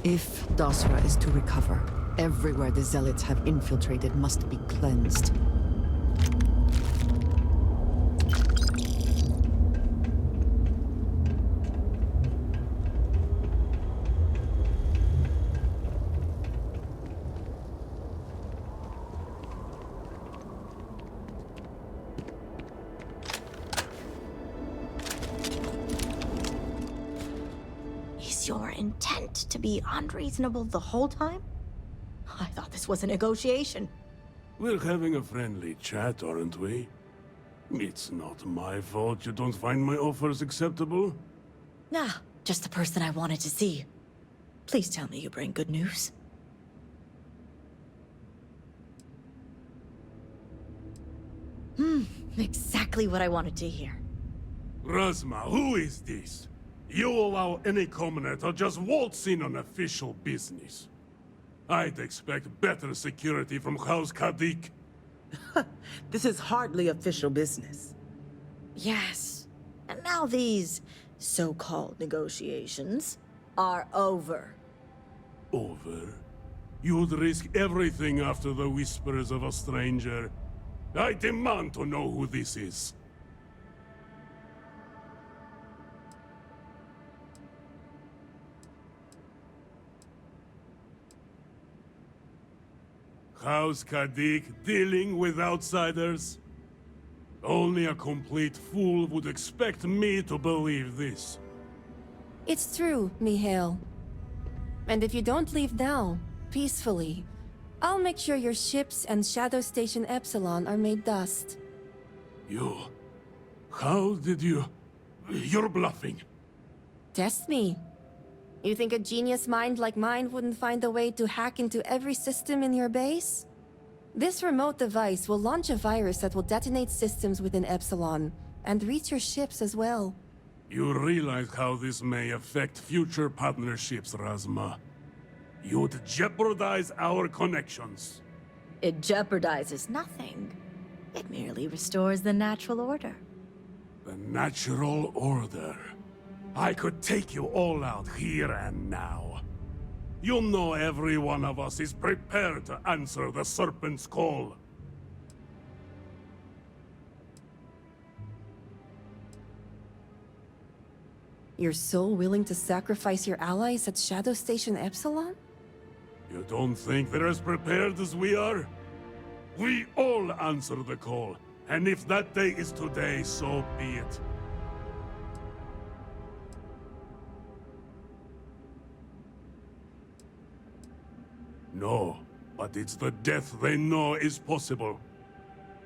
If Dasra is to recover, everywhere the Zealots have infiltrated must be cleansed.
intent to be unreasonable the whole time? I thought this was a negotiation.
We're having a friendly chat, aren't we? It's not my fault you don't find my offers acceptable.
Nah, just the person I wanted to see. Please tell me you bring good news. Exactly what I wanted to hear.
Razma, who is this? You allow any commoner to just waltz in on official business. I'd expect better security from House Kadik.
This is hardly official business.
Yes. And now these so-called negotiations are over.
Over? You'd risk everything after the whispers of a stranger. I demand to know who this is. House Kadik dealing with outsiders? Only a complete fool would expect me to believe this.
It's true, Mihail. And if you don't leave now, peacefully, I'll make sure your ships and Shadow Station Epsilon are made dust.
You... How did you... You're bluffing.
Test me. You think a genius mind like mine wouldn't find a way to hack into every system in your base? This remote device will launch a virus that will detonate systems within Epsilon, and reach your ships as well.
You realize how this may affect future partnerships, Razma. You'd jeopardize our connections.
It jeopardizes nothing. It merely restores the natural order.
The natural order. I could take you all out here and now. You know every one of us is prepared to answer the Serpent's call.
You're so willing to sacrifice your allies at Shadow Station Epsilon?
You don't think they're as prepared as we are? We all answer the call, and if that day is today, so be it. No, but it's the death they know is possible.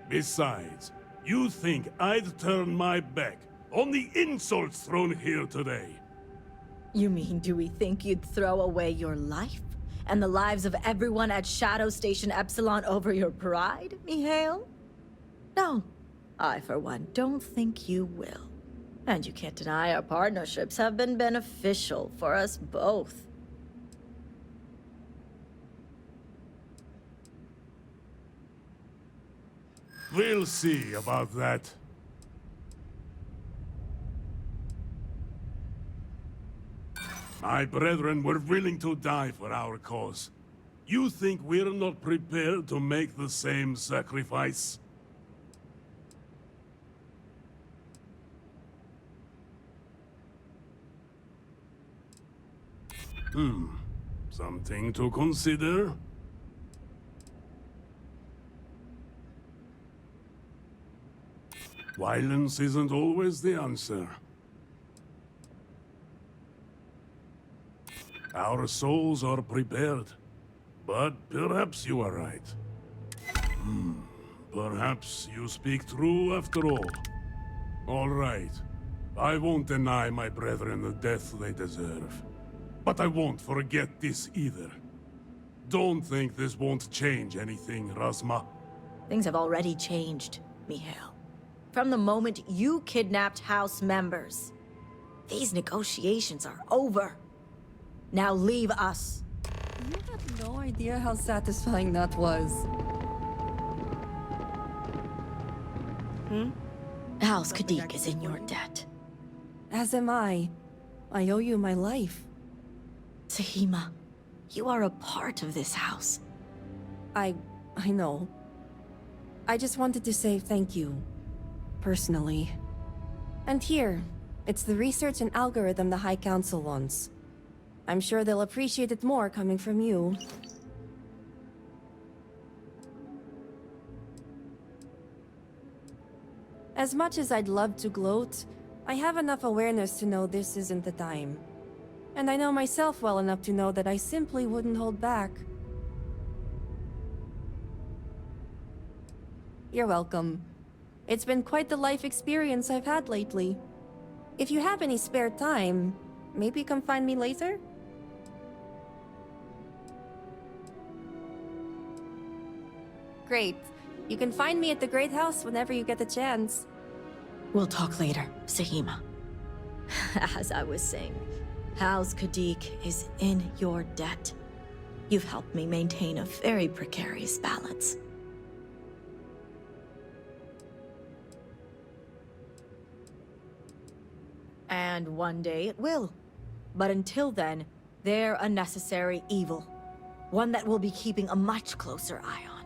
Besides, you think I'd turn my back on the insults thrown here today?
You mean, do we think you'd throw away your life and the lives of everyone at Shadow Station Epsilon over your pride, Mihail? No, I for one don't think you will. And you can't deny our partnerships have been beneficial for us both.
We'll see about that. My brethren were willing to die for our cause. You think we're not prepared to make the same sacrifice? Something to consider? Violence isn't always the answer. Our souls are prepared, but perhaps you are right. Perhaps you speak true after all. All right. I won't deny my brethren the death they deserve. But I won't forget this either. Don't think this won't change anything, Razma.
Things have already changed, Mihail. From the moment you kidnapped House members. These negotiations are over. Now leave us.
You have no idea how satisfying that was.
House Kadik is in your debt.
As am I. I owe you my life.
Sahima, you are a part of this house.
I know. I just wanted to say thank you. Personally. And here, it's the research and algorithm the High Council wants. I'm sure they'll appreciate it more coming from you. As much as I'd love to gloat, I have enough awareness to know this isn't the time. And I know myself well enough to know that I simply wouldn't hold back. You're welcome. It's been quite the life experience I've had lately. If you have any spare time, maybe come find me later? Great. You can find me at the Great House whenever you get the chance.
We'll talk later, Sahima. As I was saying, House Kadik is in your debt. You've helped me maintain a very precarious balance. And one day it will. But until then, they're a necessary evil. One that we'll be keeping a much closer eye on.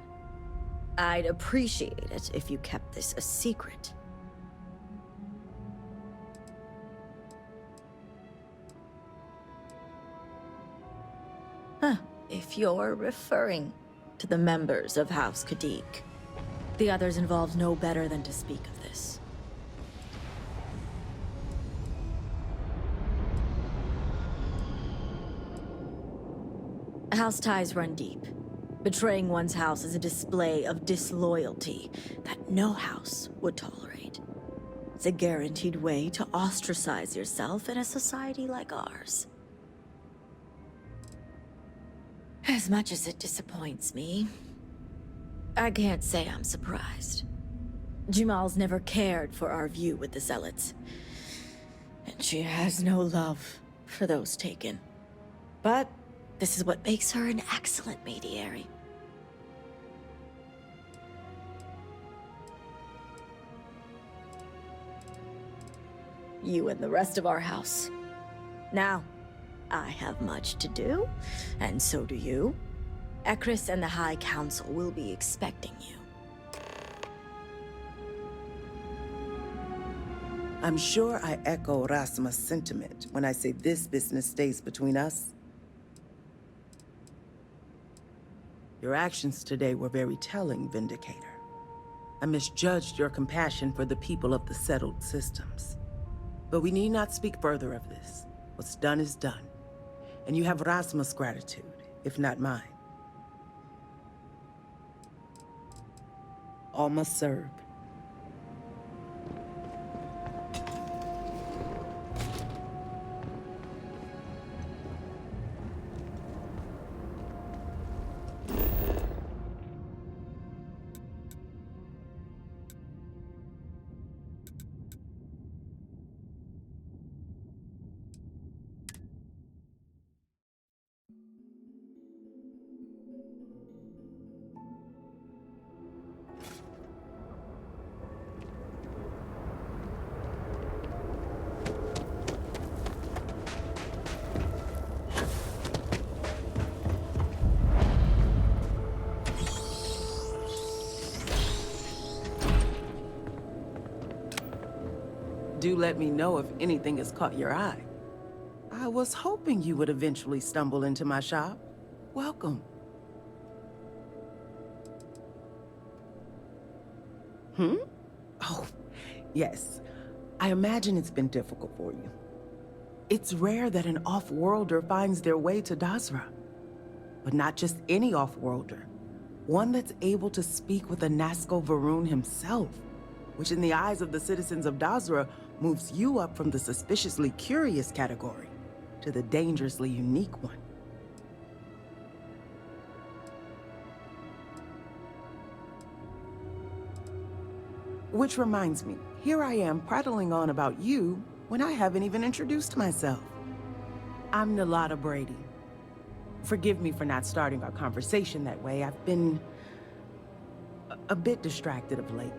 I'd appreciate it if you kept this a secret. Huh, if you're referring to the members of House Kadik. The others involved know better than to speak of this. House ties run deep. Betraying one's house is a display of disloyalty that no house would tolerate. It's a guaranteed way to ostracize yourself in a society like ours. As much as it disappoints me, I can't say I'm surprised. Jamal's never cared for our view with the Zealots, and she has no love for those taken. But this is what makes her an excellent mediary. You and the rest of our house. Now, I have much to do, and so do you. Ekris and the High Council will be expecting you.
I'm sure I echo Rasma's sentiment when I say this business stays between us. Your actions today were very telling, Vindicator. I misjudged your compassion for the people of the settled systems. But we need not speak further of this. What's done is done. And you have Rasma's gratitude, if not mine. All must serve. Do let me know if anything has caught your eye. I was hoping you would eventually stumble into my shop. Welcome. Oh, yes. I imagine it's been difficult for you. It's rare that an off-worlder finds their way to Dazra. But not just any off-worlder. One that's able to speak with a Nazca Varun himself, which in the eyes of the citizens of Dazra moves you up from the suspiciously curious category to the dangerously unique one. Which reminds me, here I am prattling on about you when I haven't even introduced myself. I'm Nalada Brady. Forgive me for not starting our conversation that way. I've been a bit distracted of late.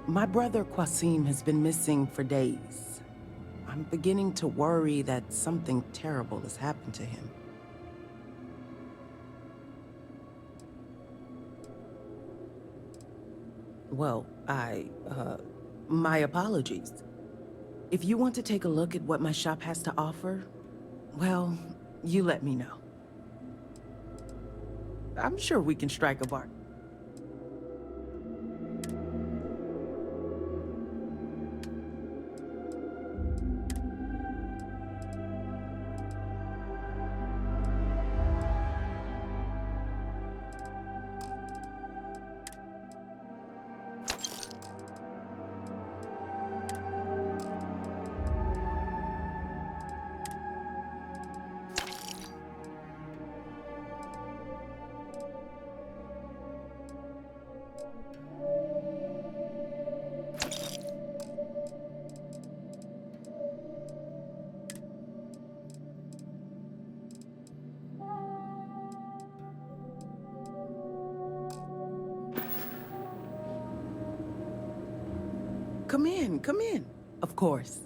My brother Qasim has been missing for days. I'm beginning to worry that something terrible has happened to him. Well, my apologies. If you want to take a look at what my shop has to offer, well, you let me know. I'm sure we can strike a bargain. Come in, come in. Of course.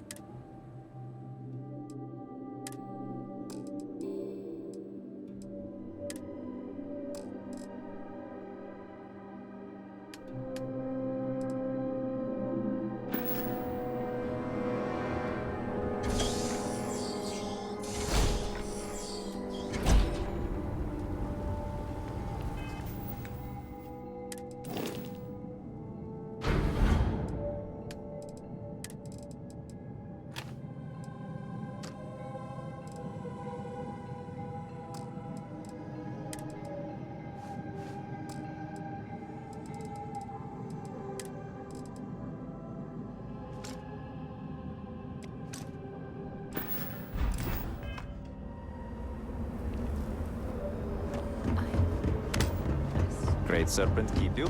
Great Serpent keep you?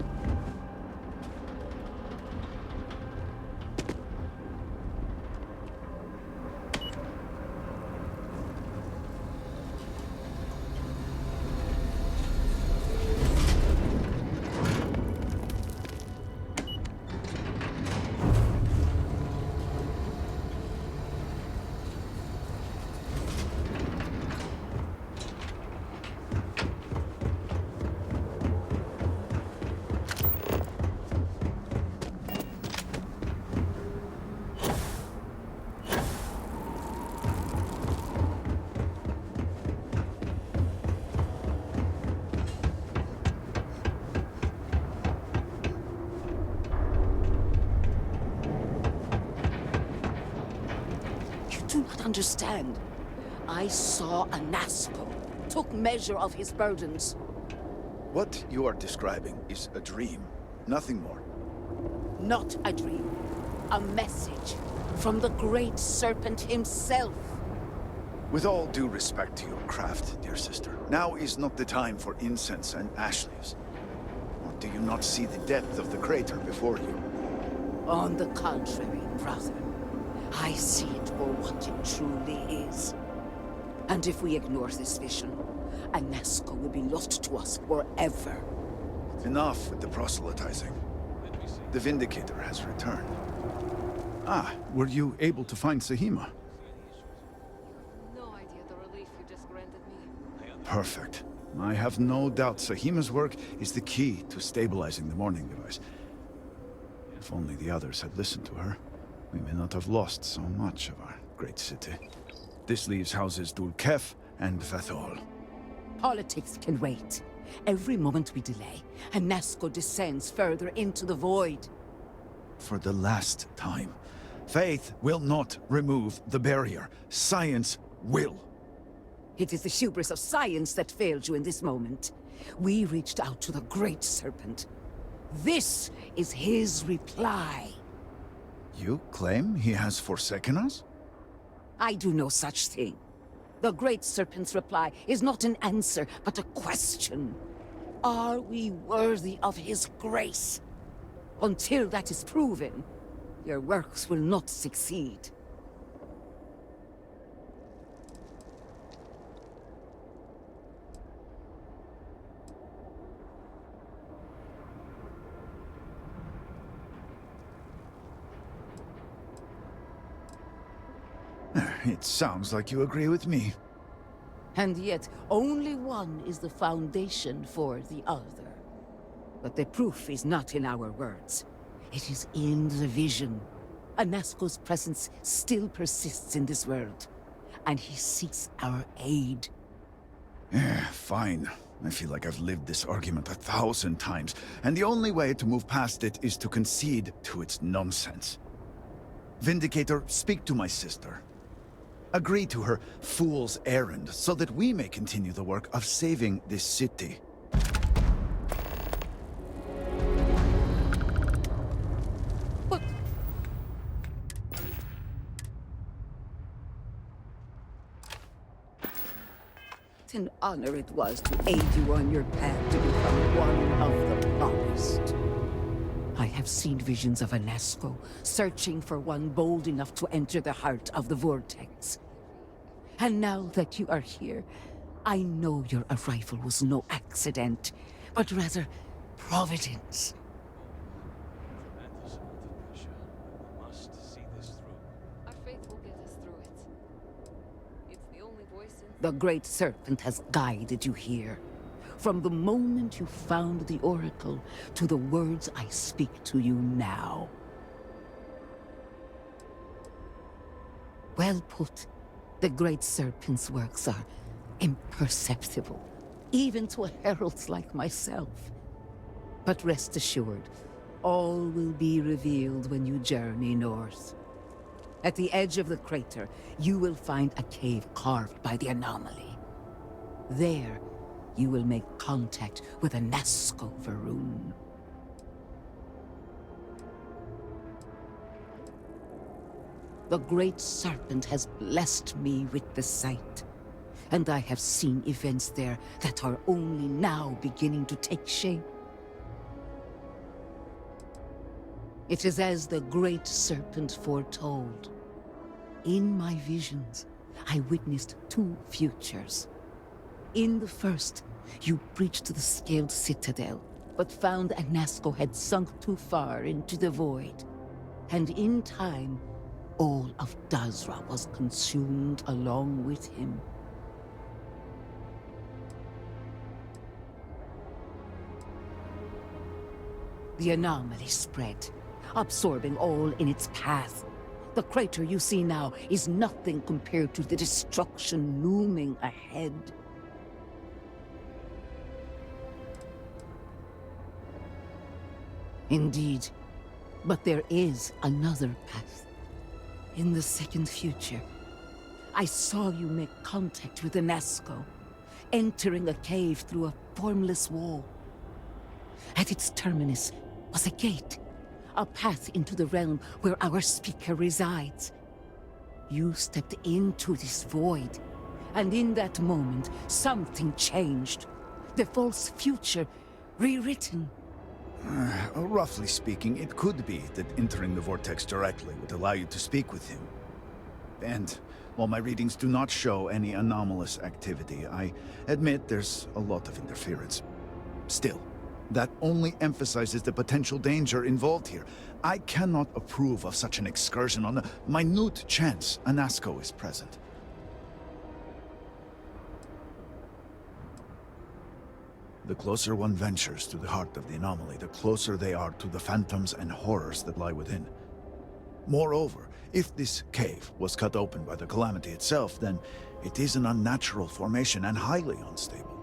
Do not understand. I saw a Nazco, took measure of his burdens.
What you are describing is a dream, nothing more.
Not a dream. A message from the Great Serpent himself.
With all due respect to your craft, dear sister, now is not the time for incense and ash leaves. Or do you not see the depth of the crater before you?
On the contrary, brother. I see it for what it truly is. And if we ignore this vision, a Nazco will be lost to us forever.
Enough with the proselytizing. The Vindicator has returned. Ah, were you able to find Sahima?
No idea the relief you just granted me.
Perfect. I have no doubt Sahima's work is the key to stabilizing the morning device. If only the others had listened to her, we may not have lost so much of our great city. This leaves houses Dul Kef and Vathol.
Politics can wait. Every moment we delay, a Nazco descends further into the void.
For the last time, faith will not remove the barrier. Science will.
It is the hubris of science that failed you in this moment. We reached out to the Great Serpent. This is his reply.
You claim he has forsaken us?
I do no such thing. The Great Serpent's reply is not an answer, but a question. Are we worthy of his grace? Until that is proven, your works will not succeed.
It sounds like you agree with me.
And yet, only one is the foundation for the other. But the proof is not in our words. It is in the vision. A Nazco's presence still persists in this world, and he seeks our aid.
Fine. I feel like I've lived this argument 1,000 times, and the only way to move past it is to concede to its nonsense. Vindicator, speak to my sister. Agree to her fool's errand, so that we may continue the work of saving this city.
But... What an honor it was to aid you on your path to become one of the promised. I have seen visions of a Nazco, searching for one bold enough to enter the heart of the vortex. And now that you are here, I know your arrival was no accident, but rather providence. The Great Serpent has guided you here. From the moment you found the Oracle to the words I speak to you now. Well put. The Great Serpent's works are imperceptible, even to heralds like myself. But rest assured, all will be revealed when you journey north. At the edge of the crater, you will find a cave carved by the anomaly. There, you will make contact with a Nazco Varun. The Great Serpent has blessed me with the sight, and I have seen events there that are only now beginning to take shape. It is as the Great Serpent foretold. In my visions, I witnessed two futures. In the first, you breached the scaled citadel, but found Nazco had sunk too far into the void. And in time, all of Dazra was consumed along with him. The anomaly spread, absorbing all in its path. The crater you see now is nothing compared to the destruction looming ahead. Indeed, but there is another path. In the second future, I saw you make contact with the Nazco, entering a cave through a formless wall. At its terminus was a gate, a path into the realm where our speaker resides. You stepped into this void, and in that moment, something changed. The false future, rewritten.
Roughly speaking, it could be that entering the vortex directly would allow you to speak with him. And while my readings do not show any anomalous activity, I admit there's a lot of interference. Still, that only emphasizes the potential danger involved here. I cannot approve of such an excursion on the minute chance a Nazco is present. The closer one ventures to the heart of the anomaly, the closer they are to the phantoms and horrors that lie within. Moreover, if this cave was cut open by the calamity itself, then it is an unnatural formation and highly unstable.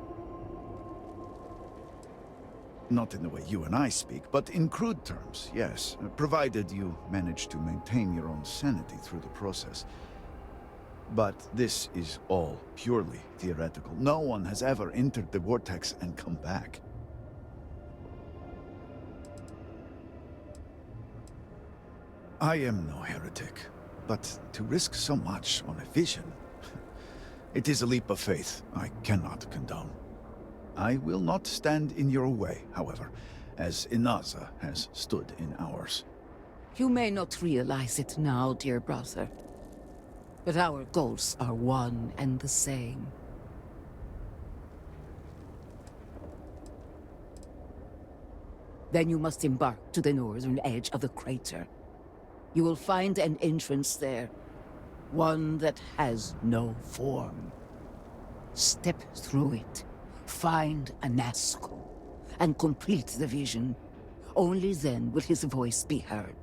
Not in the way you and I speak, but in crude terms, yes, provided you manage to maintain your own sanity through the process. But this is all purely theoretical. No one has ever entered the vortex and come back. I am no heretic, but to risk so much on a vision, it is a leap of faith I cannot condone. I will not stand in your way, however, as Inaza has stood in ours.
You may not realize it now, dear brother, but our goals are one and the same. Then you must embark to the northern edge of the crater. You will find an entrance there, one that has no form. Step through it, find a Nazco, and complete the vision. Only then will his voice be heard.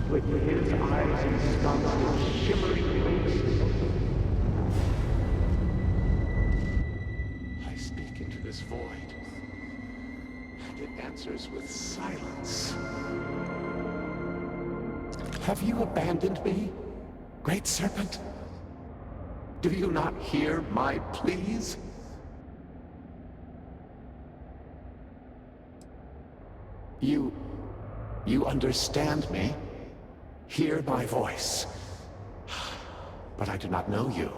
With his eyes ensconced in shimmering rings. I speak into this void, and it answers with silence. Have you abandoned me, Great Serpent? Do you not hear my pleas? You understand me? Hear my voice. But I do not know you.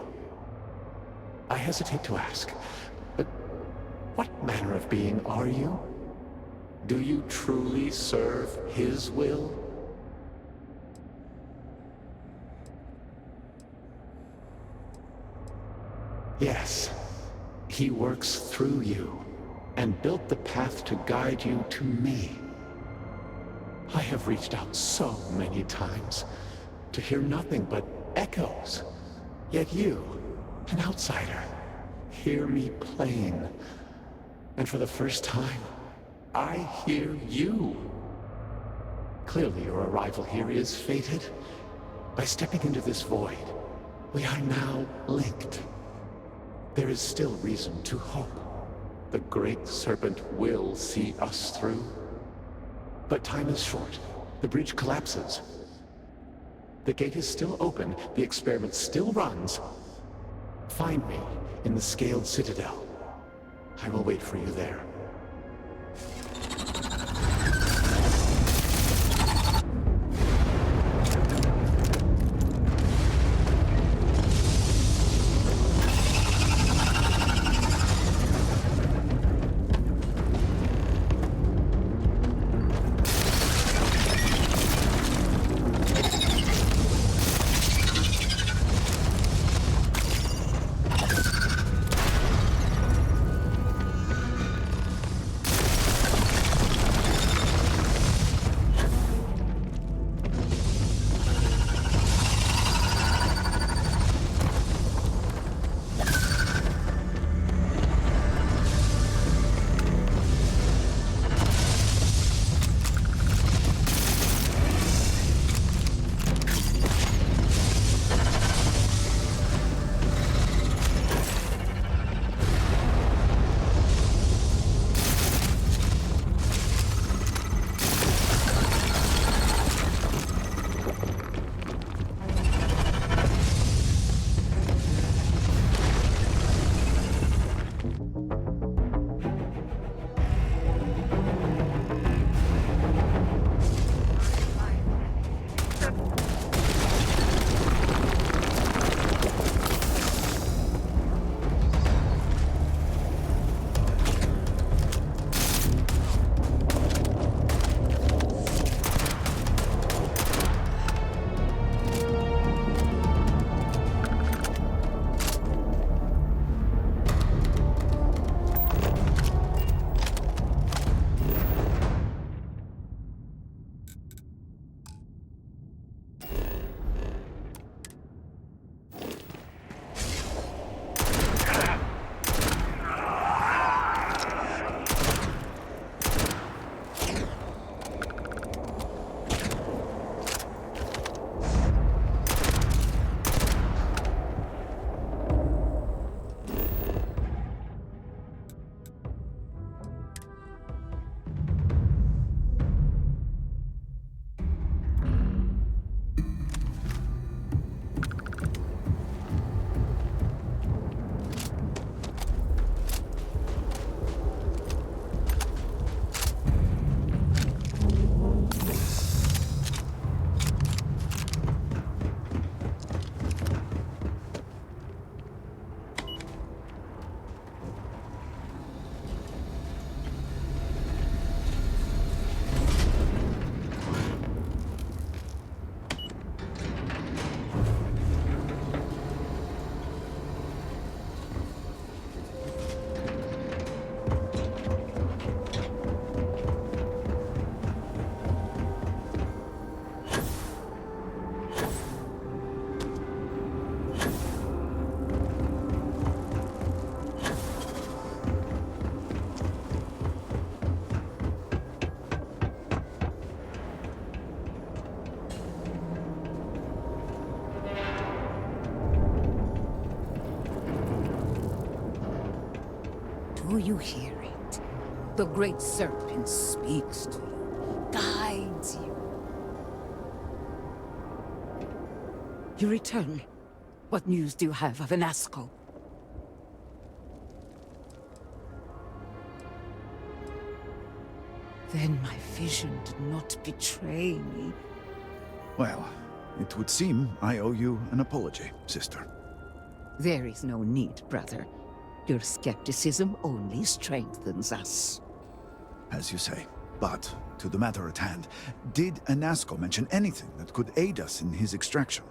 I hesitate to ask, but what manner of being are you? Do you truly serve his will? Yes, he works through you, and built the path to guide you to me. I have reached out so many times, to hear nothing but echoes. Yet you, an outsider, hear me plain. And for the first time, I hear you. Clearly your arrival here is fated. By stepping into this void, we are now linked. There is still reason to hope. The Great Serpent will see us through. But time is short. The breach collapses. The gate is still open. The experiment still runs. Find me in the Scaled Citadel. I will wait for you there.
you hear it? The Great Serpent speaks to you, guides you. You return. What news do you have of Anasco? Then my vision did not betray me.
Well, it would seem I owe you an apology, sister.
There is no need, brother. Your skepticism only strengthens us.
As you say. But, to the matter at hand, did Anasco mention anything that could aid us in his extraction?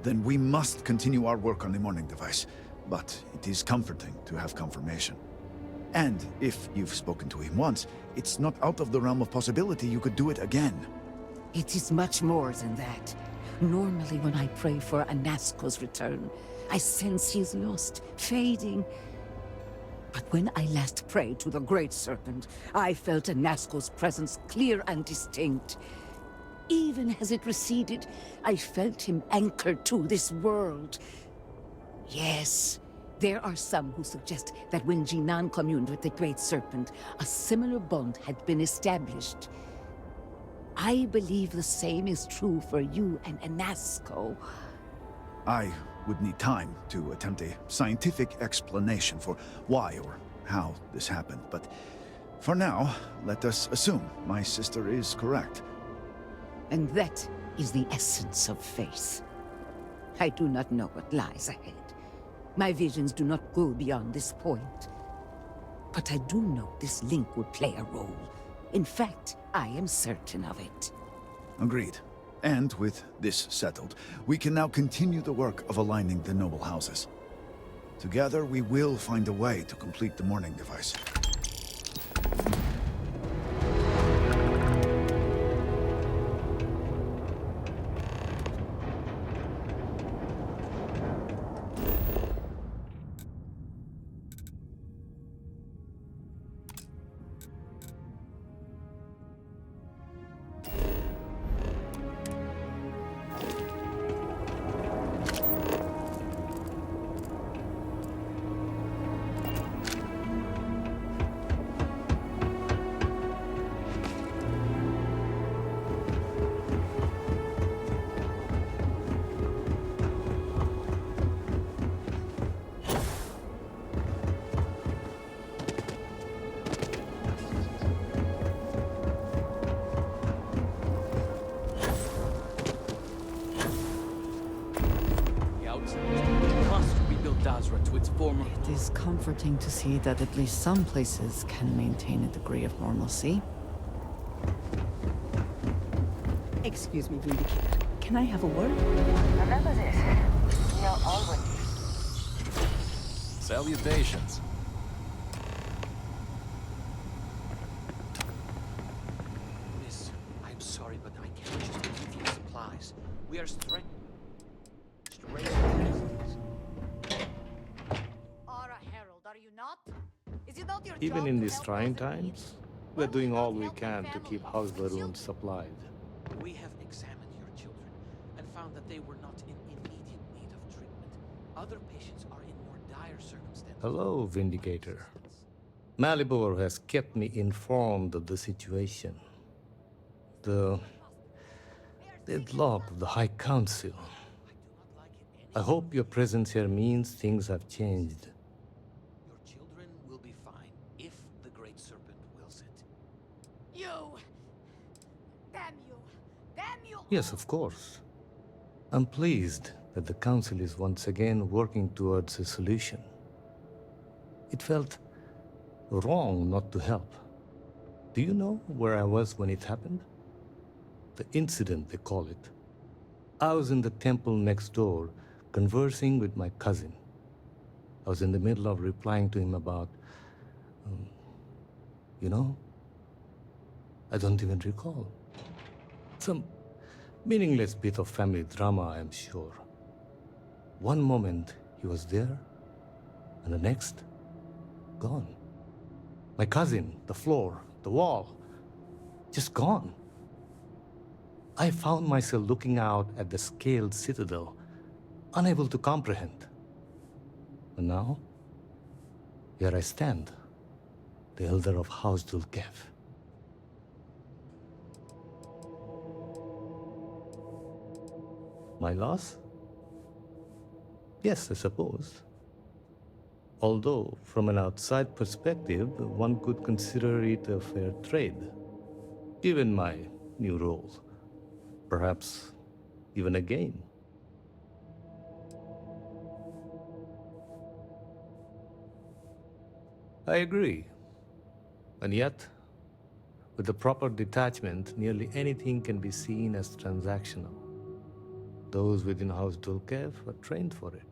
Then we must continue our work on the morning device. But it is comforting to have confirmation. And if you've spoken to him once, it's not out of the realm of possibility you could do it again.
It is much more than that. Normally when I pray for Anasco's return, I sense he is lost, fading. But when I last prayed to the Great Serpent, I felt Anasco's presence clear and distinct. Even as it receded, I felt him anchored to this world. Yes, there are some who suggest that when Jinan communed with the Great Serpent, a similar bond had been established. I believe the same is true for you and Anasco.
I would need time to attempt a scientific explanation for why or how this happened, but for now, let us assume my sister is correct.
And that is the essence of faith. I do not know what lies ahead. My visions do not go beyond this point. But I do know this link will play a role. In fact, I am certain of it.
Agreed. And with this settled, we can now continue the work of aligning the noble houses. Together, we will find a way to complete the morning device.
It is comforting to see that at least some places can maintain a degree of normalcy.
Excuse me, Vindicator. Can I have a word?
Remember this. We are always...
Salutations.
Miss, I'm sorry, but I can't just give you supplies. We are straight.
Even in these trying times, we're doing all we can to keep house balloons supplied.
We have examined your children and found that they were not in immediate need of treatment. Other patients are in more dire circumstances.
Hello, Vindicator. Malibor has kept me informed of the situation. The deadlock of the High Council. I hope your presence here means things have changed. Yes, of course. I'm pleased that the Council is once again working towards a solution. It felt wrong not to help. Do you know where I was when it happened? The incident, they call it. I was in the temple next door, conversing with my cousin. I was in the middle of replying to him about... you know? I don't even recall. Some meaningless bit of family drama, I'm sure. One moment, he was there, and the next, gone. My cousin, the floor, the wall, just gone. I found myself looking out at the scaled citadel, unable to comprehend. And now, here I stand, the elder of House Dulkev. My loss? Yes, I suppose. Although, from an outside perspective, one could consider it a fair trade, given my new role. Perhaps even a gain. I agree. And yet, with the proper detachment, nearly anything can be seen as transactional. Those within House Dulkev are trained for it.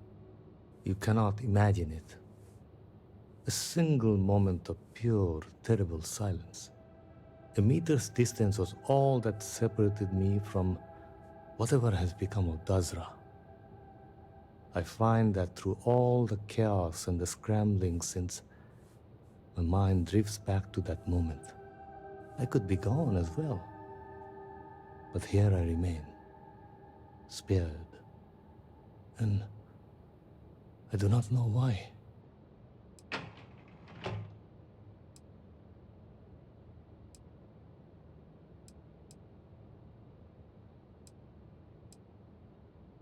You cannot imagine it. A single moment of pure, terrible silence. A meter's distance was all that separated me from whatever has become of Dazra. I find that through all the chaos and the scrambling since, my mind drifts back to that moment. I could be gone as well. But here I remain, spared. And I do not know why.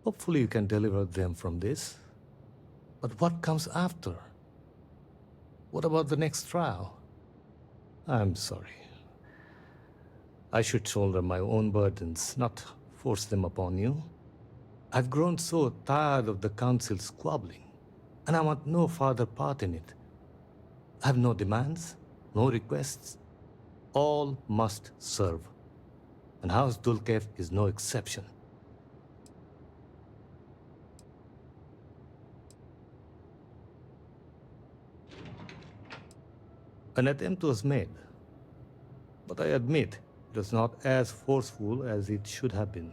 Hopefully you can deliver them from this. But what comes after? What about the next trial? I'm sorry. I should shoulder my own burdens, not force them upon you. I've grown so tired of the Council squabbling, and I want no further part in it. I have no demands, no requests. All must serve. And House Dulkev is no exception. An attempt was made, but I admit it was not as forceful as it should have been.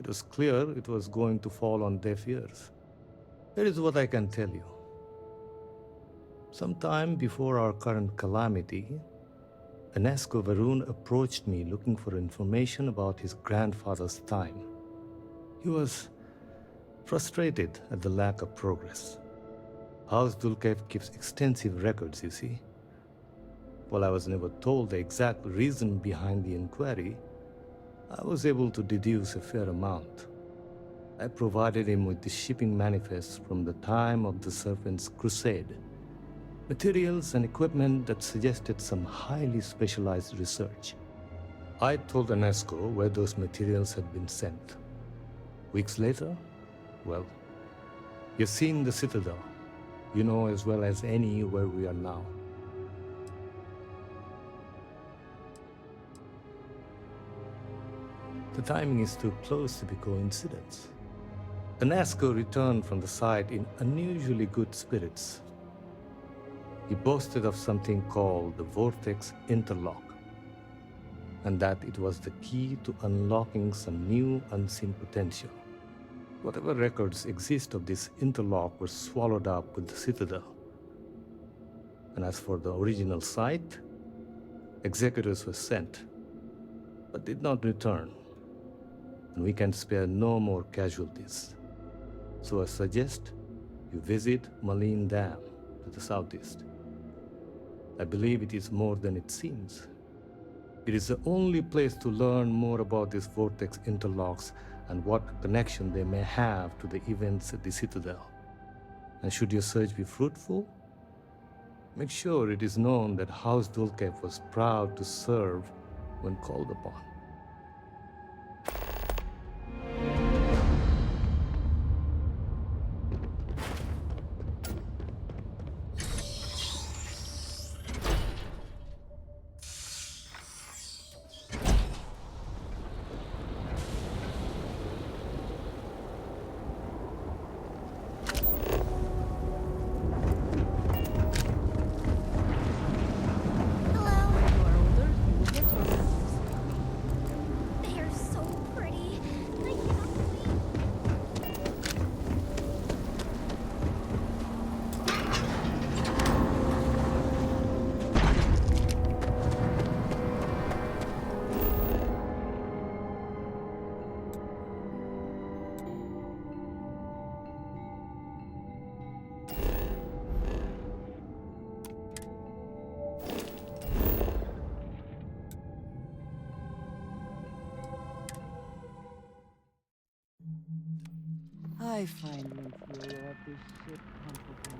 It was clear it was going to fall on deaf ears. Here is what I can tell you. Sometime before our current calamity, Enesco Varun approached me looking for information about his grandfather's time. He was frustrated at the lack of progress. House Dulkev keeps extensive records, you see. While I was never told the exact reason behind the inquiry, I was able to deduce a fair amount. I provided him with the shipping manifests from the time of the Serpent's crusade, materials and equipment that suggested some highly specialized research. I told Enesco where those materials had been sent. Weeks later, well, you've seen the Citadel. You know as well as any where we are now. The timing is too close to be coincidence. Enesco returned from the site in unusually good spirits. He boasted of something called the Vortex Interlock, and that it was the key to unlocking some new unseen potential. Whatever records exist of this interlock were swallowed up with the Citadel. And as for the original site, executors were sent, but did not return. And we can spare no more casualties. So I suggest you visit Malin Dam to the southeast. I believe it is more than it seems. It is the only place to learn more about these vortex interlocks and what connection they may have to the events at the Citadel. And should your search be fruitful, make sure it is known that House Dulkev was proud to serve when called upon.
I finally feel that this ship comfortable.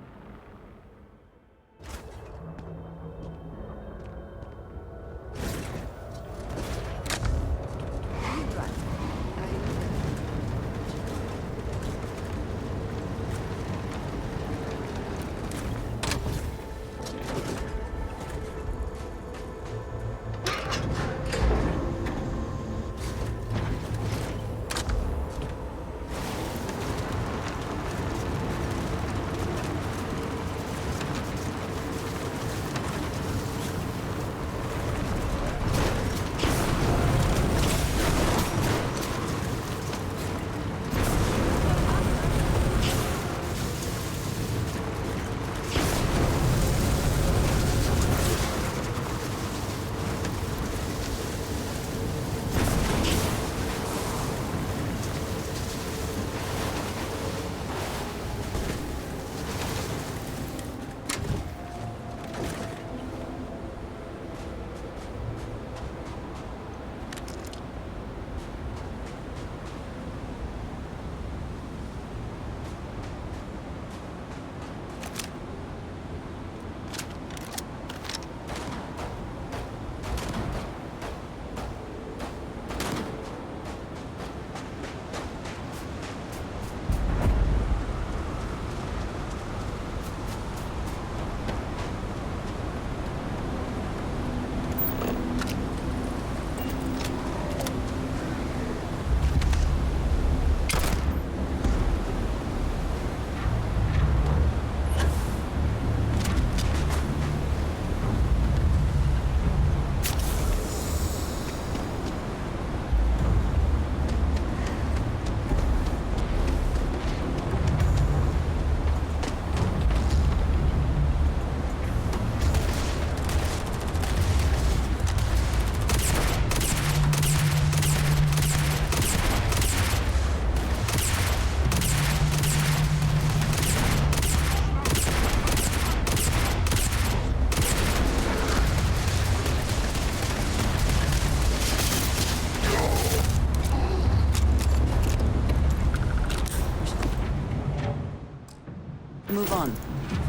Move on.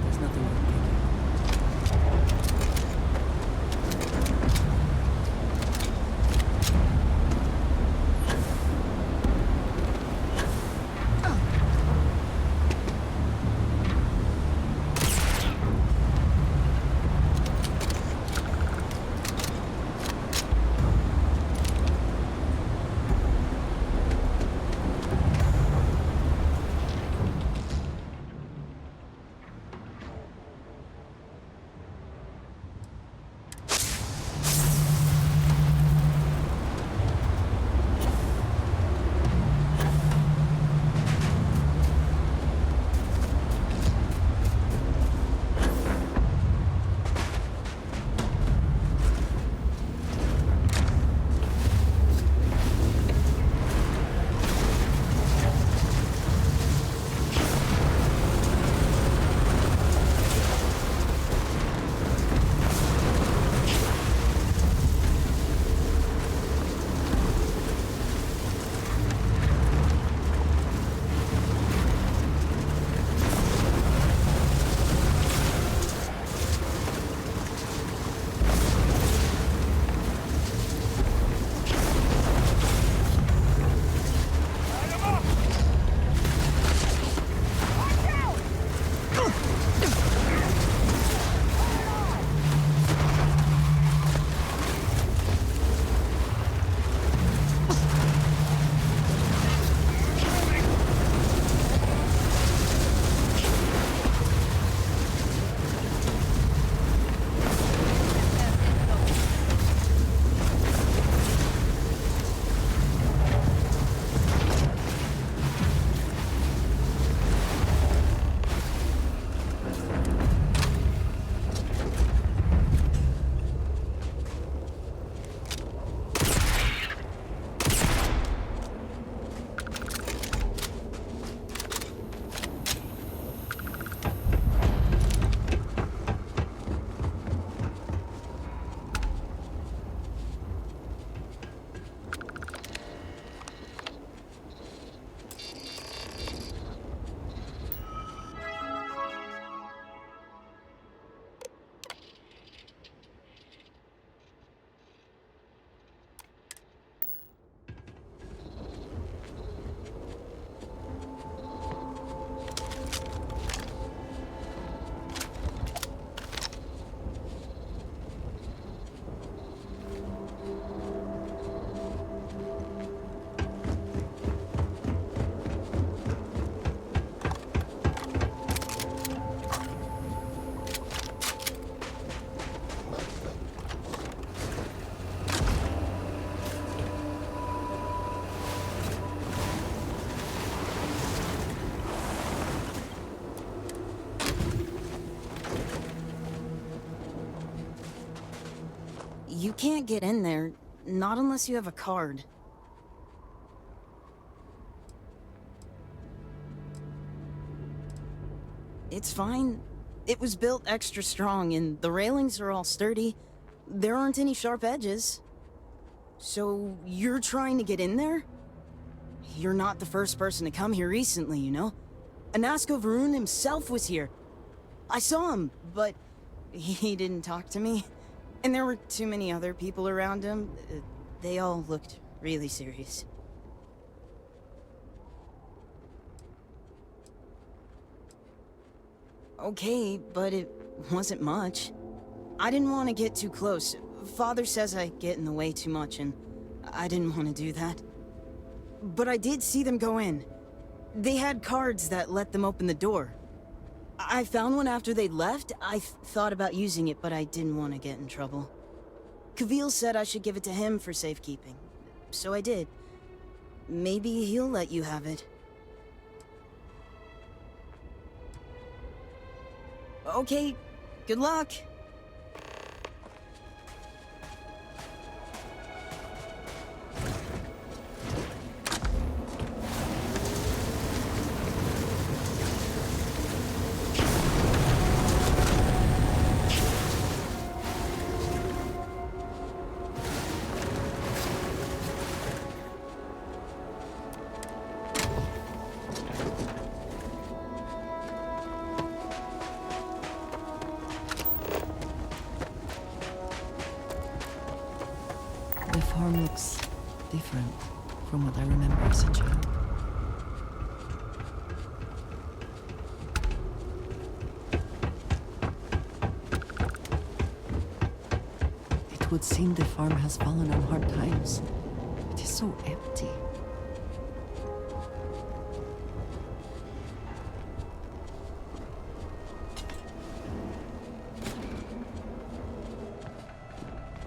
There's nothing more.
can't get in there, not unless you have a card. It's fine. It was built extra strong, and the railings are all sturdy. There aren't any sharp edges. So, you're trying to get in there? You're not the first person to come here recently, you know? Anasko Varun himself was here. I saw him, but he didn't talk to me. And there were too many other people around him. They all looked really serious. Okay, but it wasn't much. I didn't want to get too close. Father says I get in the way too much, and I didn't want to do that. But I did see them go in. They had cards that let them open the door. I found one after they left. I thought about using it, but I didn't want to get in trouble. Kavil said I should give it to him for safekeeping. So I did. Maybe he'll let you have it. Okay, good luck.
The farm looks different from what I remember as a child. It would seem the farm has fallen on hard times. It is so empty.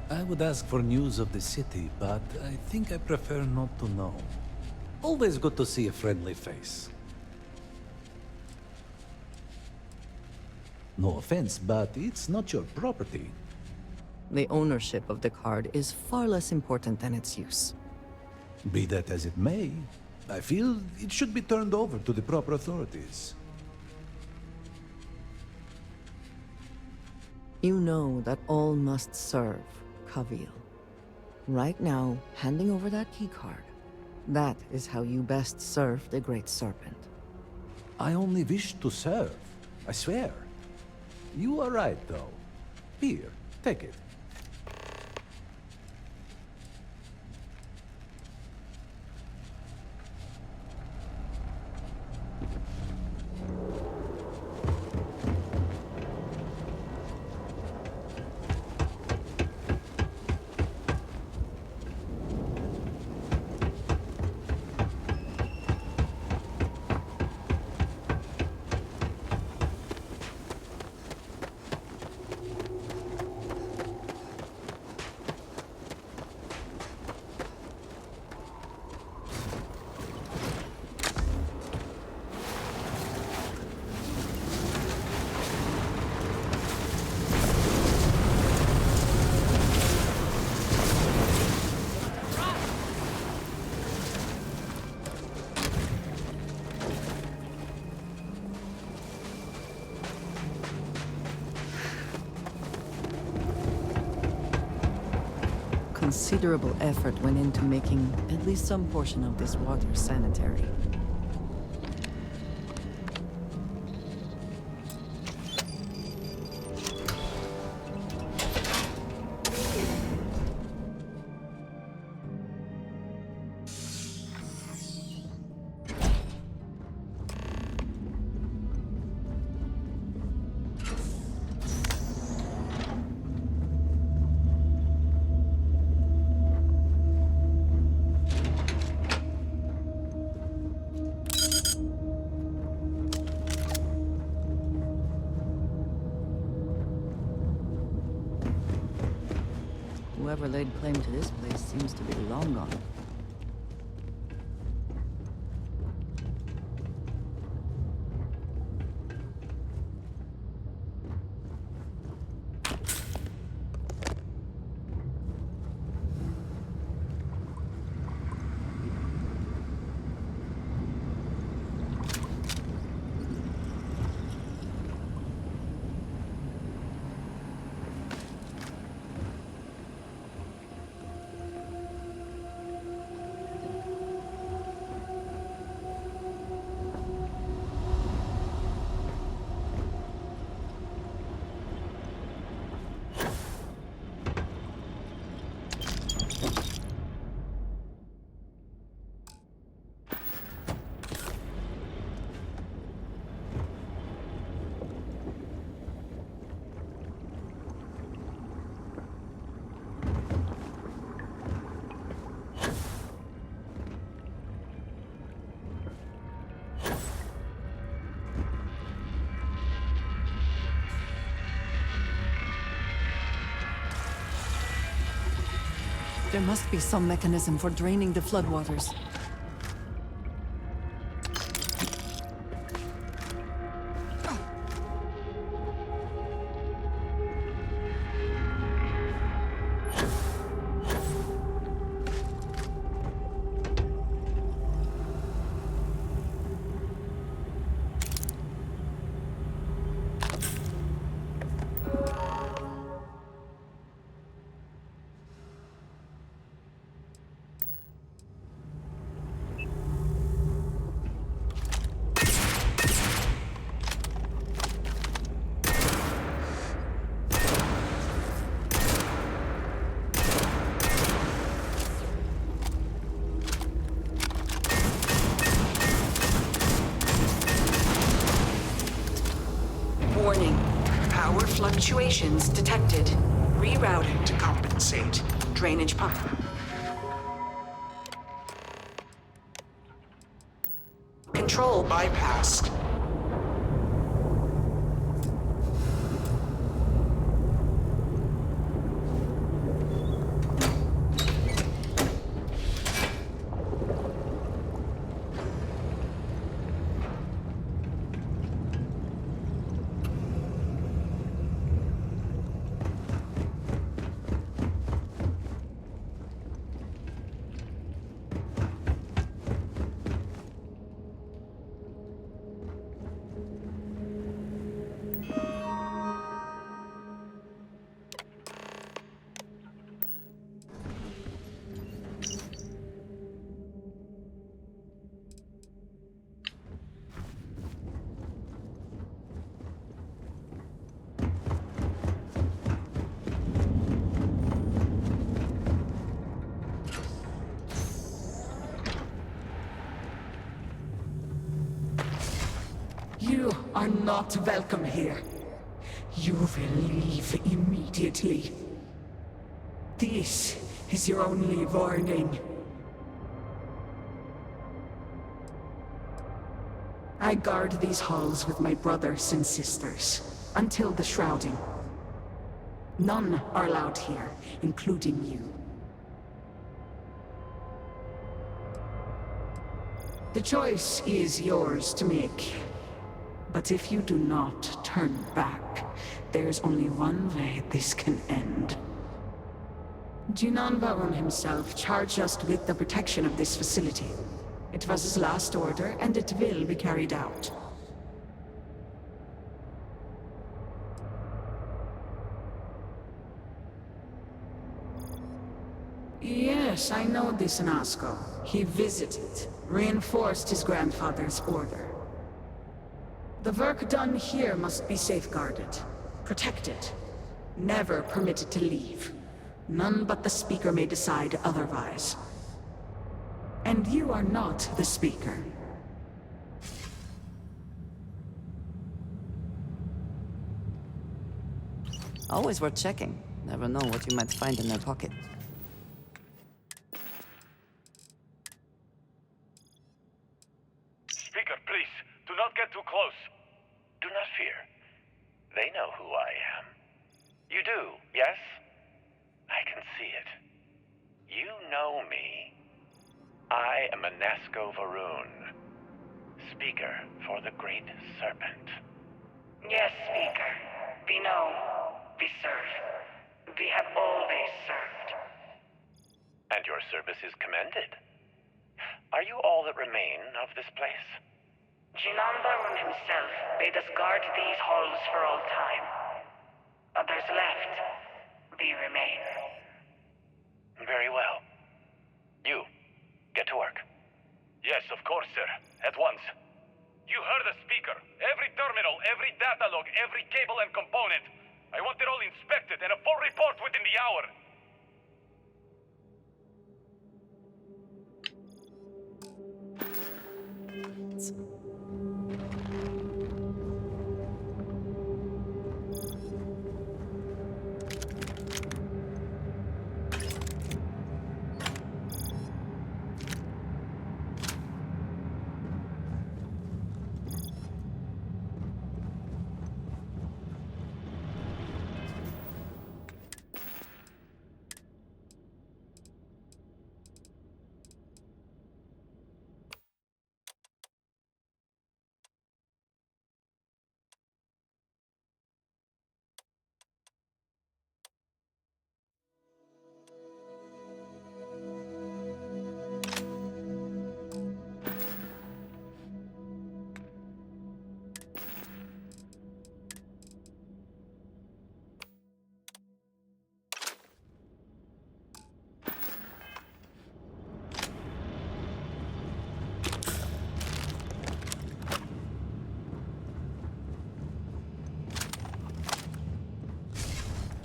I would ask for news of the city, but I think I prefer not to know. Always good to see a friendly face. No offense, but it's not your property.
The ownership of the card is far less important than its use.
Be that as it may, I feel it should be turned over to the proper authorities.
You know that all must serve Kavil. Right now, handing over that keycard. That is how you best serve the Great Serpent.
I only wish to serve, I swear. You are right, though. Here, take it.
Considerable effort went into making at least some portion of this water sanitary. Whoever laid claim to this place seems to be long gone. There must be some mechanism for draining the floodwaters.
Warning. Power fluctuations detected. Rerouting to compensate. Drainage pump. Control bypassed.
You are not welcome here. You will leave immediately. This is your only warning. I guard these halls with my brothers and sisters, until the shrouding. None are allowed here, including you. The choice is yours to make. But if you do not turn back, there's only one way this can end. Jinan Baron himself charged us with the protection of this facility. It was his last order, and it will be carried out. Yes, I know this Nazco. He visited, reinforced his grandfather's order. The work done here must be safeguarded, protected, never permitted to leave. None but the Speaker may decide otherwise. And you are not the Speaker.
Always worth checking. Never know what you might find in their pocket.
Speaker, please, do not get too close. Do not fear. They know who I am. You do, yes? I can see it. You know me. I am a Nazco Varoon. Speaker for the Great Serpent.
Yes, Speaker. We know. We serve. We have always served.
And your service is commended. Are you all that remain of this place?
Jinan Baron himself bade us guard these halls for all time. Others left. We remain.
Very well. You, get to work. Yes, of course, sir. At once. You heard the Speaker. Every terminal, every data log, every cable and component. I want it all inspected and a full report within the hour.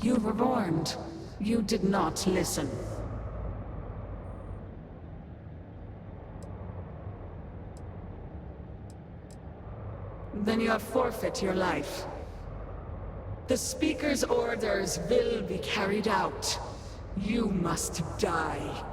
You were warned. You did not listen. Then you have forfeit your life. The Speaker's orders will be carried out. You must die.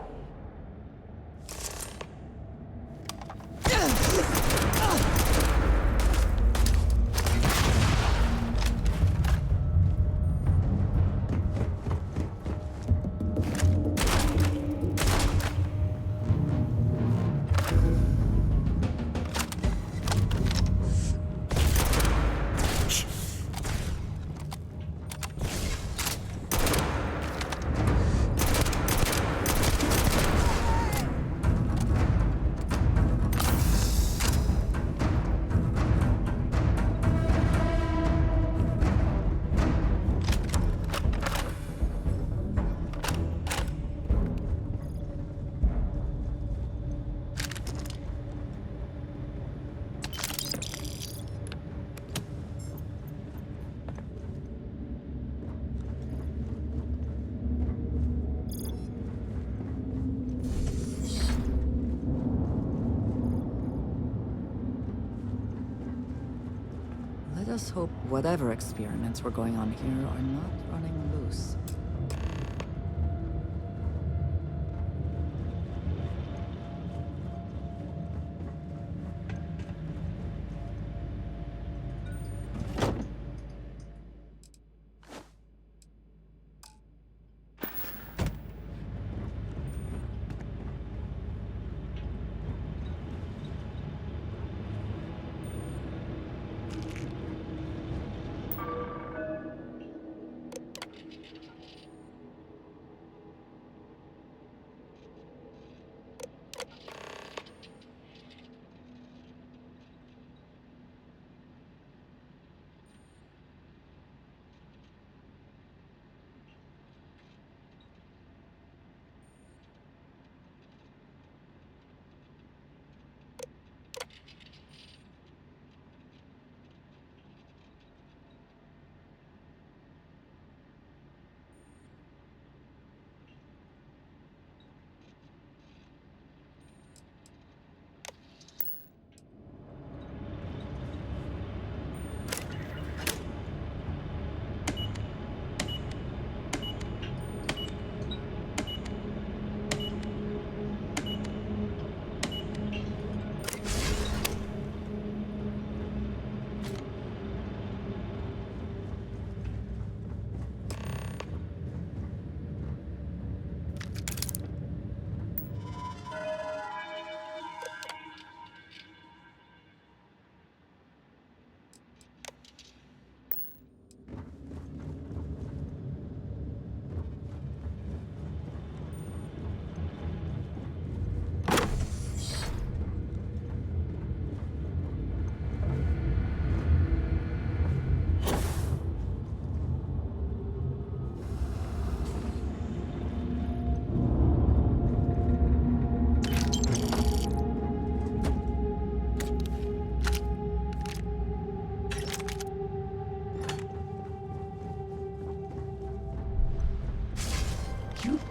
Let us hope whatever experiments were going on here are not running loose.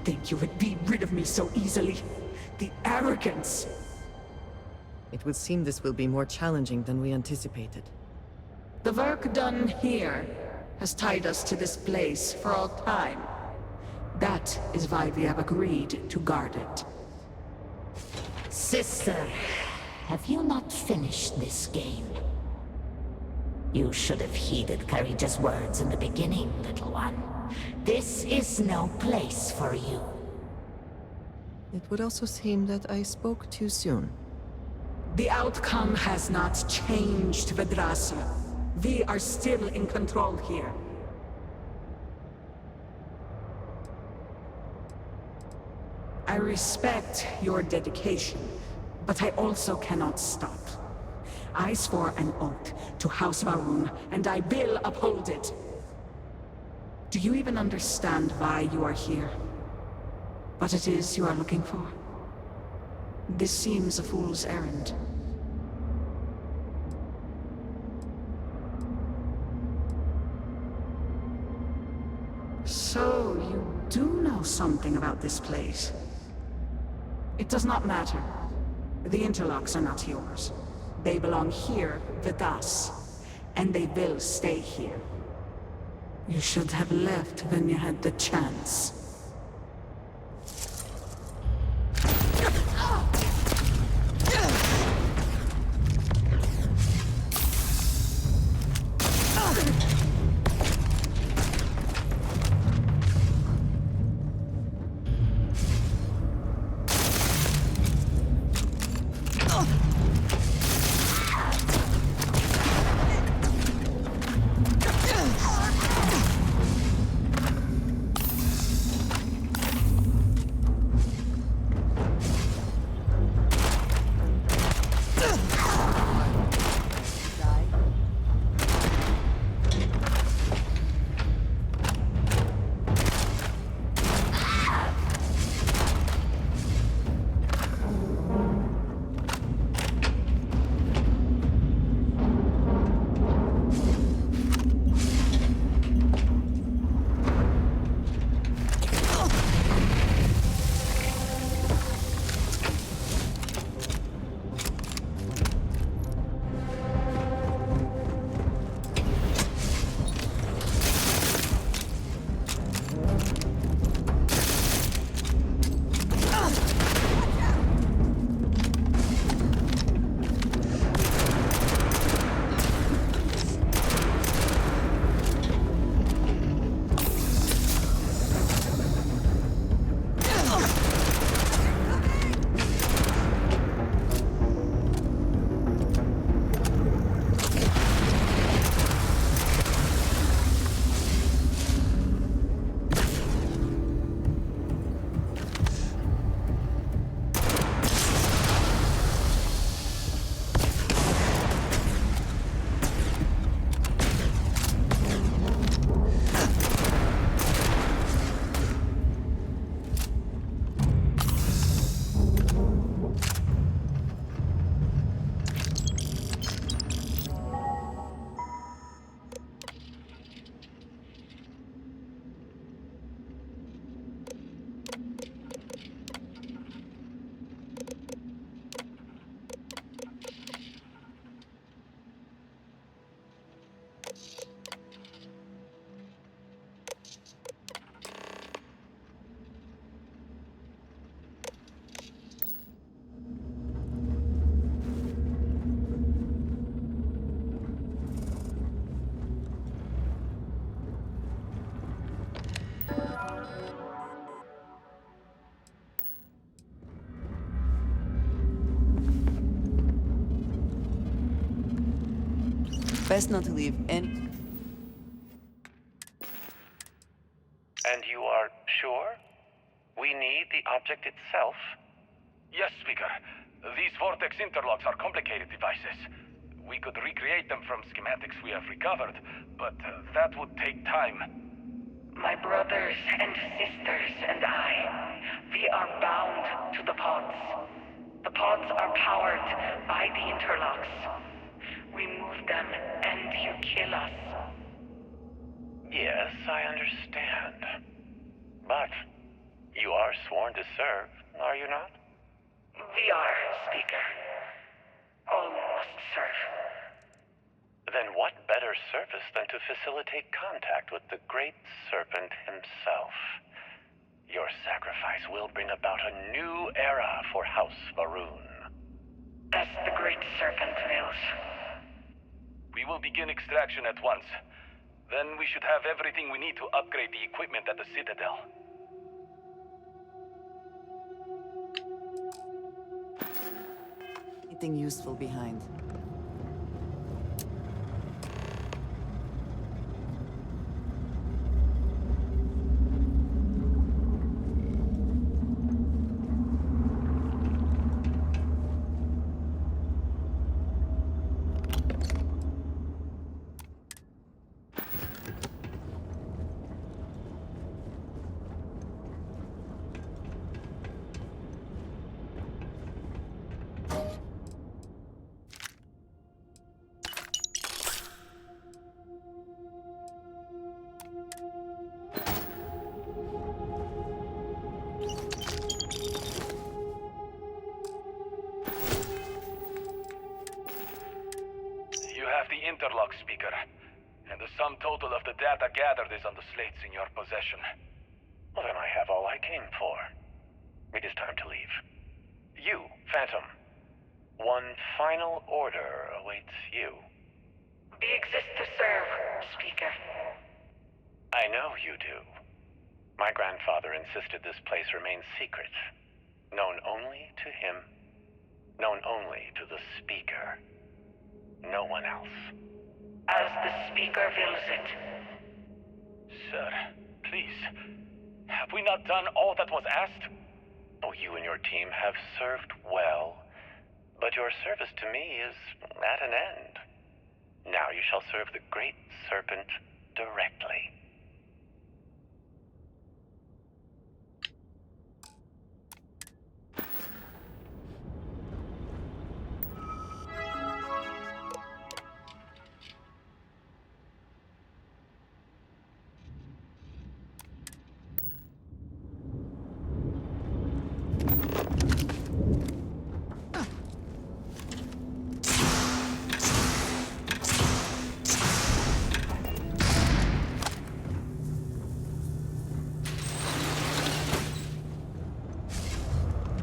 Think you would be rid of me so easily? The arrogance!
It would seem this will be more challenging than we anticipated.
The work done here has tied us to this place for all time. That is why we have agreed to guard it.
Sister, have you not finished this game? You should have heeded Courageous words in the beginning, little one. This is no place for you.
It would also seem that I spoke too soon.
The outcome has not changed, Vedrasia. We are still in control here. I respect your dedication, but I also cannot stop. I swore an oath to House Va'ruun, and I will uphold it. Do you even understand why you are here? What it is you are looking for? This seems a fool's errand. So, you do know something about this place. It does not matter. The interlocks are not yours. They belong here with us, and they will stay here. You should have left when you had the chance.
Best not to leave any...
And you are sure? We need the object itself?
Yes, Speaker. These vortex interlocks are complicated devices. We could recreate them from schematics we have recovered, but that would take time.
My brothers and sisters and I, we are bound to the pods. The pods are powered by the interlocks. We move them and you kill us.
Yes, I understand. But you are sworn to serve, are you not?
We are, Speaker. All must serve.
Then what better service than to facilitate contact with the Great Serpent himself? Your sacrifice will bring about a new era for House Va'ruun.
As the Great Serpent wills.
We will begin extraction at once. Then we should have everything we need to upgrade the equipment at the Citadel.
Anything useful behind.
sum total of the data gathered is on the slates in your possession.
Well, then I have all I came for. It is time to leave. You, Phantom. One final order awaits you.
We exist to serve, Speaker.
I know you do. My grandfather insisted this place remain secret. Known only to him. Known only to the Speaker. No one else.
As the Speaker wills it.
Sir, please. Have we not done all that was asked?
Oh, you and your team have served well. But your service to me is at an end. Now you shall serve the Great Serpent directly.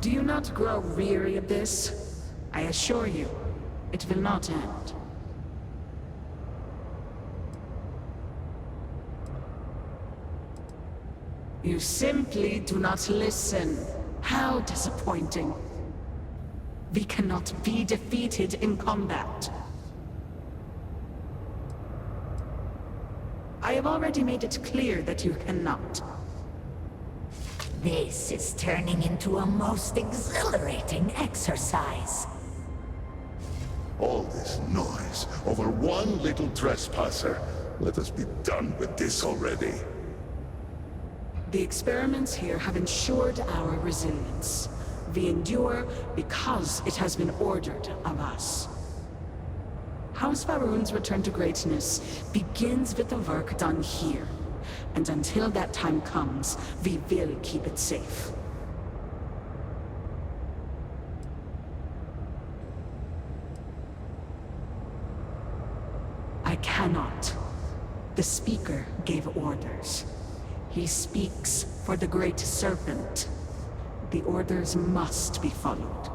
Do you not grow weary of this? I assure you, it will not end. You simply do not listen. How disappointing. We cannot be defeated in combat. I have already made it clear that you cannot.
This is turning into a most exhilarating exercise.
All this noise over one little trespasser. Let us be done with this already.
The experiments here have ensured our resilience. We endure because it has been ordered of us. House Faroon's return to greatness begins with the work done here. And until that time comes, we will keep it safe. I cannot. The Speaker gave orders. He speaks for the Great Serpent. The orders must be followed.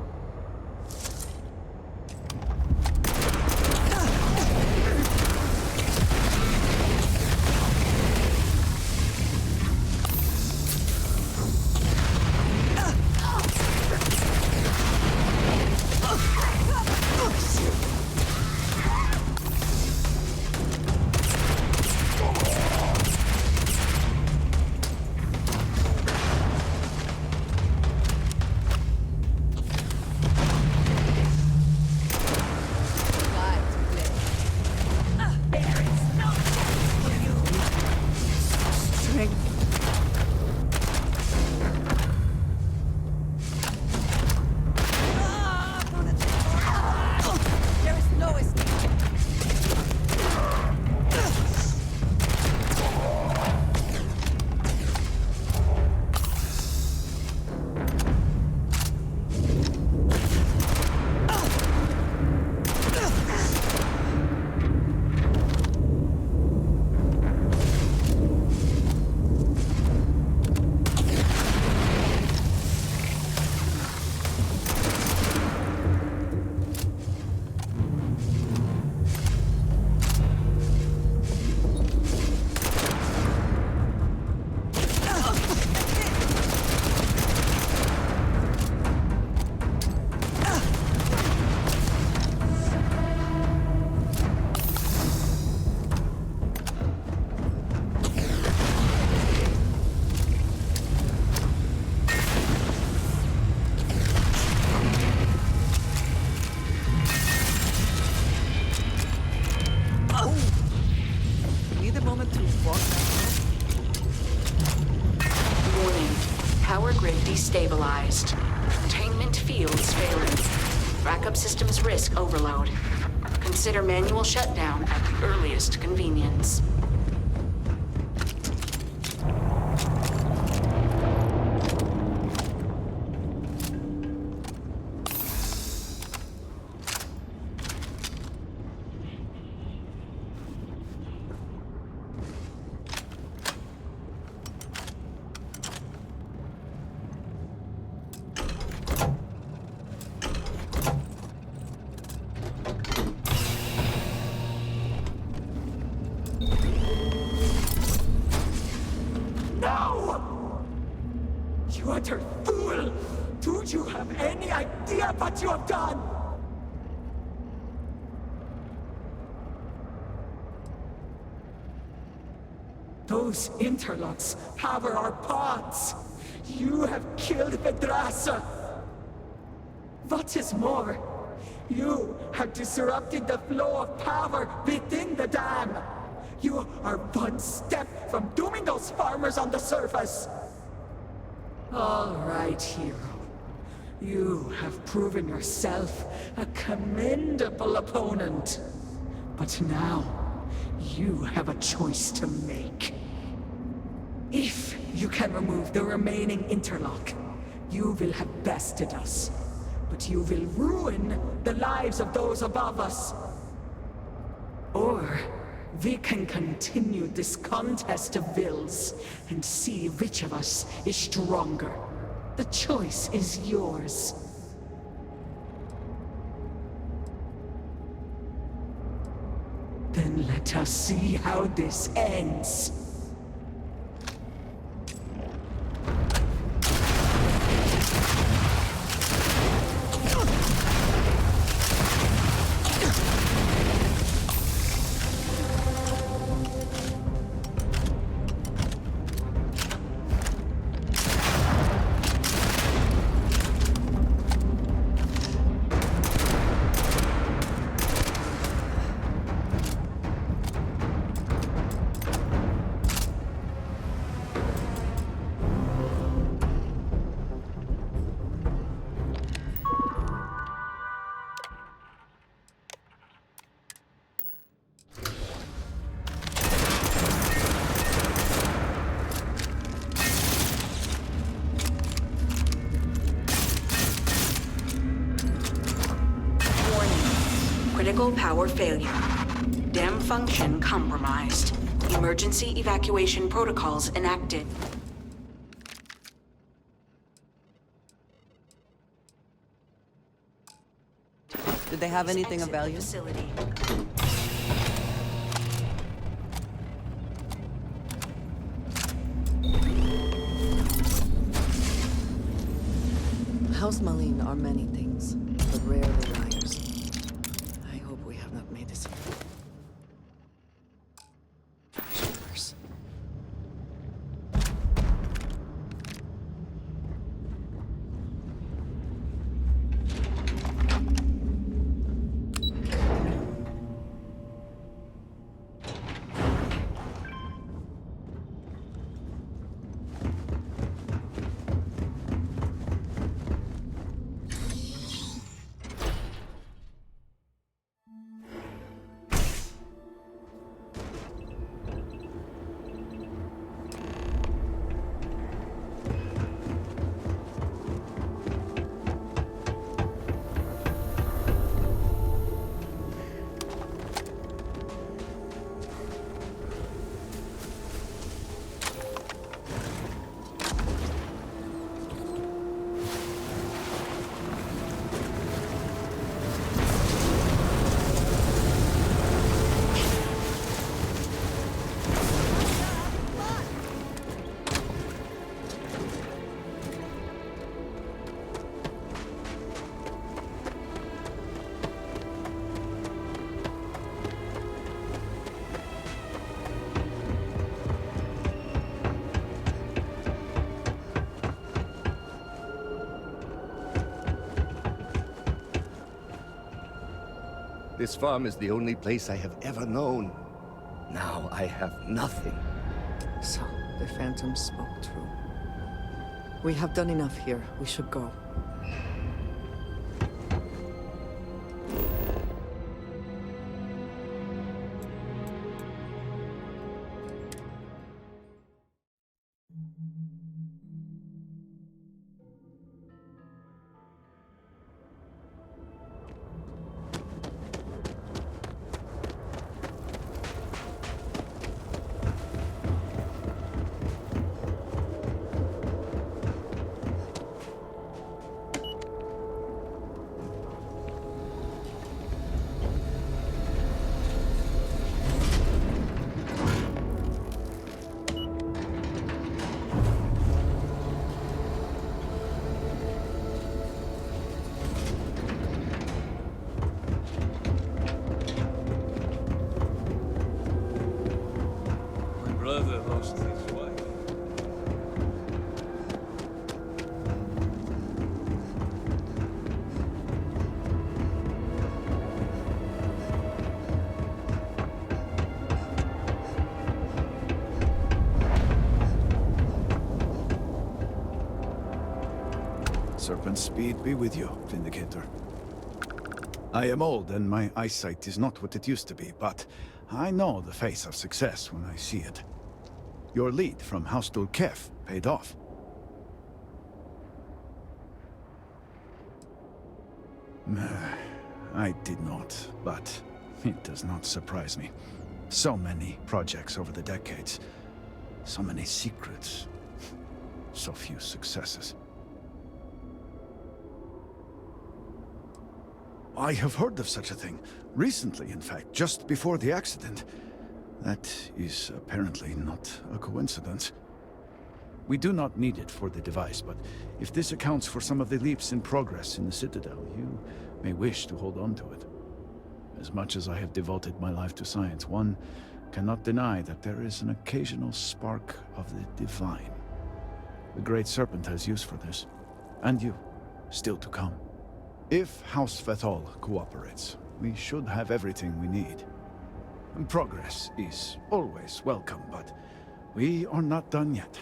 Destabilized. Containment fields failing. Backup systems risk overload. Consider manual shutdown at the earliest convenience.
You utter fool! Do you have any idea what you have done? Those interlocks power our pods. You have killed Bethesda. What is more, you have disrupted the flow of power within the dam. You are one step from dooming those farmers on the surface. All right, hero. You have proven yourself a commendable opponent. But now, you have a choice to make. If you can remove the remaining interlock, you will have bested us. But you will ruin the lives of those above us. Or we can continue this contest of wills and see which of us is stronger. The choice is yours. Then let us see how this ends.
Critical power failure. Dam function compromised. Emergency evacuation protocols enacted.
Did they have anything of value?
Facility.
House Malin are many things, but rarely liars. I hope we have not made this. Shivers.
This farm is the only place I have ever known. Now I have nothing.
So, the Phantom spoke true. We have done enough here. We should go.
Serpent speed be with you, Vindicator. I am old and my eyesight is not what it used to be, but I know the face of success when I see it. Your lead from House Dulkef paid off. I did not, but it does not surprise me. So many projects over the decades. So many secrets. So few successes. I have heard of such a thing. Recently, in fact, just before the accident. That is apparently not a coincidence. We do not need it for the device, but if this accounts for some of the leaps in progress in the Citadel, you may wish to hold on to it. As much as I have devoted my life to science, one cannot deny that there is an occasional spark of the divine. The Great Serpent has use for this, and you, still to come. If House Vethal cooperates, we should have everything we need. Progress is always welcome, but we are not done yet.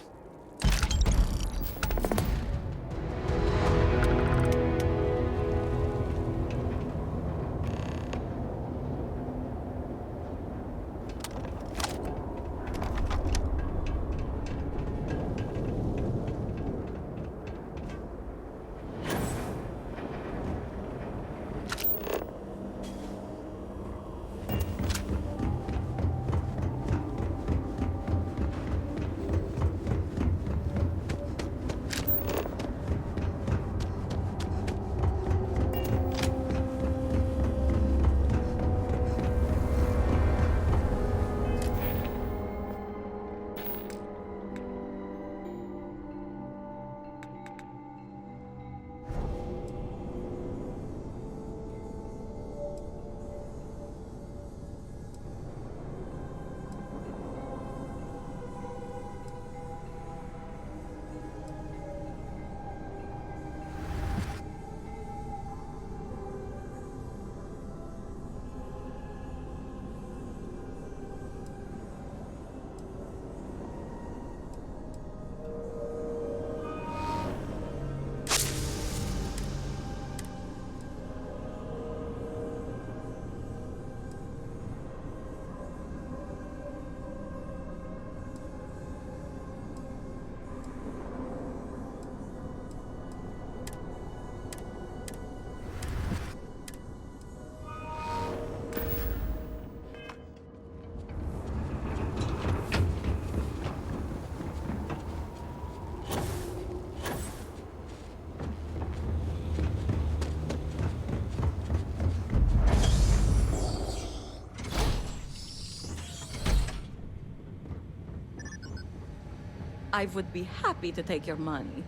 I would be happy to take your money.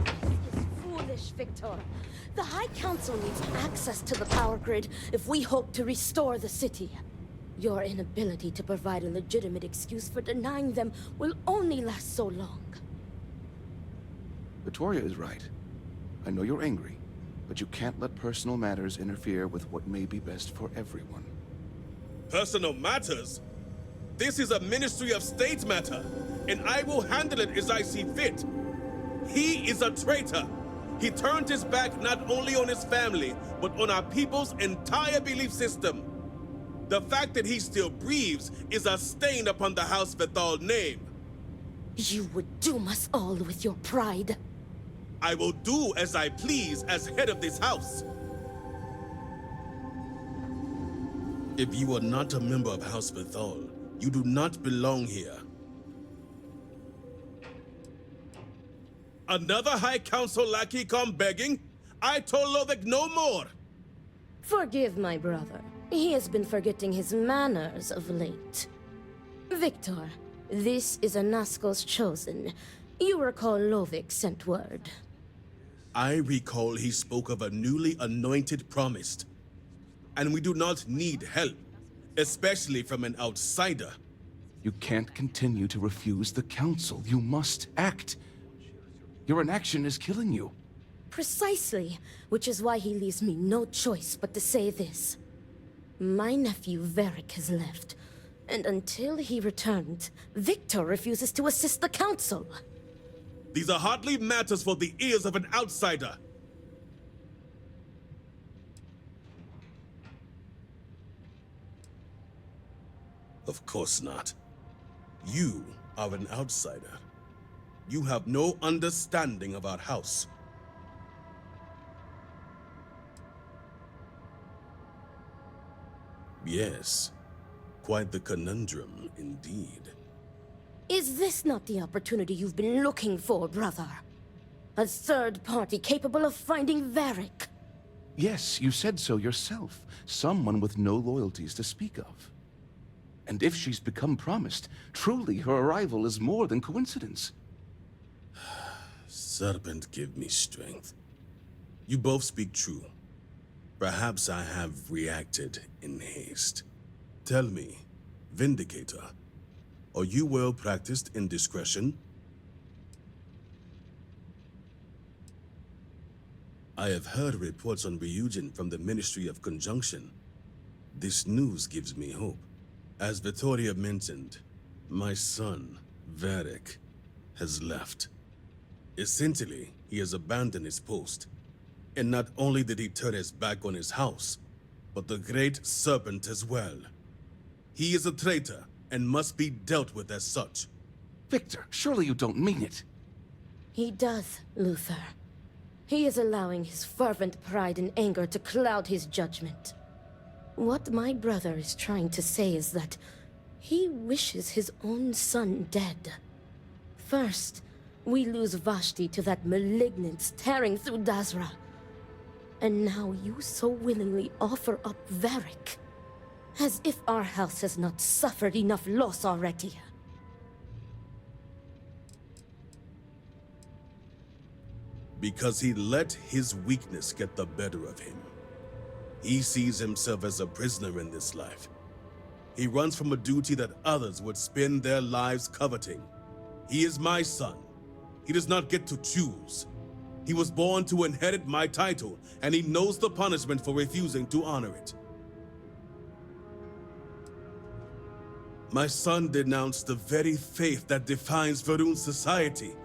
This is foolish, Victor. The High Council needs access to the power grid if we hope to restore the city. Your inability to provide a legitimate excuse for denying them will only last so long.
Victoria is right. I know you're angry, but you can't let personal matters interfere with what may be best for everyone.
Personal matters? This is a Ministry of State matter, and I will handle it as I see fit. He is a traitor. He turned his back not only on his family, but on our people's entire belief system. The fact that he still breathes is a stain upon the House Vethal name.
You would doom us all with your pride.
I will do as I please as head of this house. If you are not a member of House Vethal, you do not belong here. Another High Council lackey come begging? I told Lovick no more!
Forgive my brother. He has been forgetting his manners of late. Victor, this is a Nazgul's chosen. You recall Lovick sent word.
I recall he spoke of a newly anointed promised. And we do not need help, especially from an outsider.
You can't continue to refuse the Council. You must act. Your inaction is killing you.
Precisely, which is why he leaves me no choice but to say this. My nephew Varric has left, and until he returns, Victor refuses to assist the Council.
These are hardly matters for the ears of an outsider. Of course not. You are an outsider. You have no understanding of our house. Yes, quite the conundrum indeed.
Is this not the opportunity you've been looking for, brother? A third party capable of finding Varric?
Yes, you said so yourself. Someone with no loyalties to speak of. And if she's become promised, truly her arrival is more than coincidence.
Serpent, give me strength. You both speak true. Perhaps I have reacted in haste. Tell me, Vindicator, are you well practiced in discretion? I have heard reports on Ryujin from the Ministry of Conjunction. This news gives me hope. As Vittoria mentioned, my son, Varric, has left. Essentially, he has abandoned his post. And not only did he turn his back on his house, but the Great Serpent as well. He is a traitor and must be dealt with as such.
Victor, surely you don't mean it.
He does, Luther. He is allowing his fervent pride and anger to cloud his judgment. What my brother is trying to say is that he wishes his own son dead. First, we lose Vashti to that malignance tearing through Dazra. And now you so willingly offer up Varric. As if our house has not suffered enough loss already.
Because he let his weakness get the better of him. He sees himself as a prisoner in this life. He runs from a duty that others would spend their lives coveting. He is my son. He does not get to choose. He was born to inherit my title, and he knows the punishment for refusing to honor it. My son denounced the very faith that defines Va'ruun's society.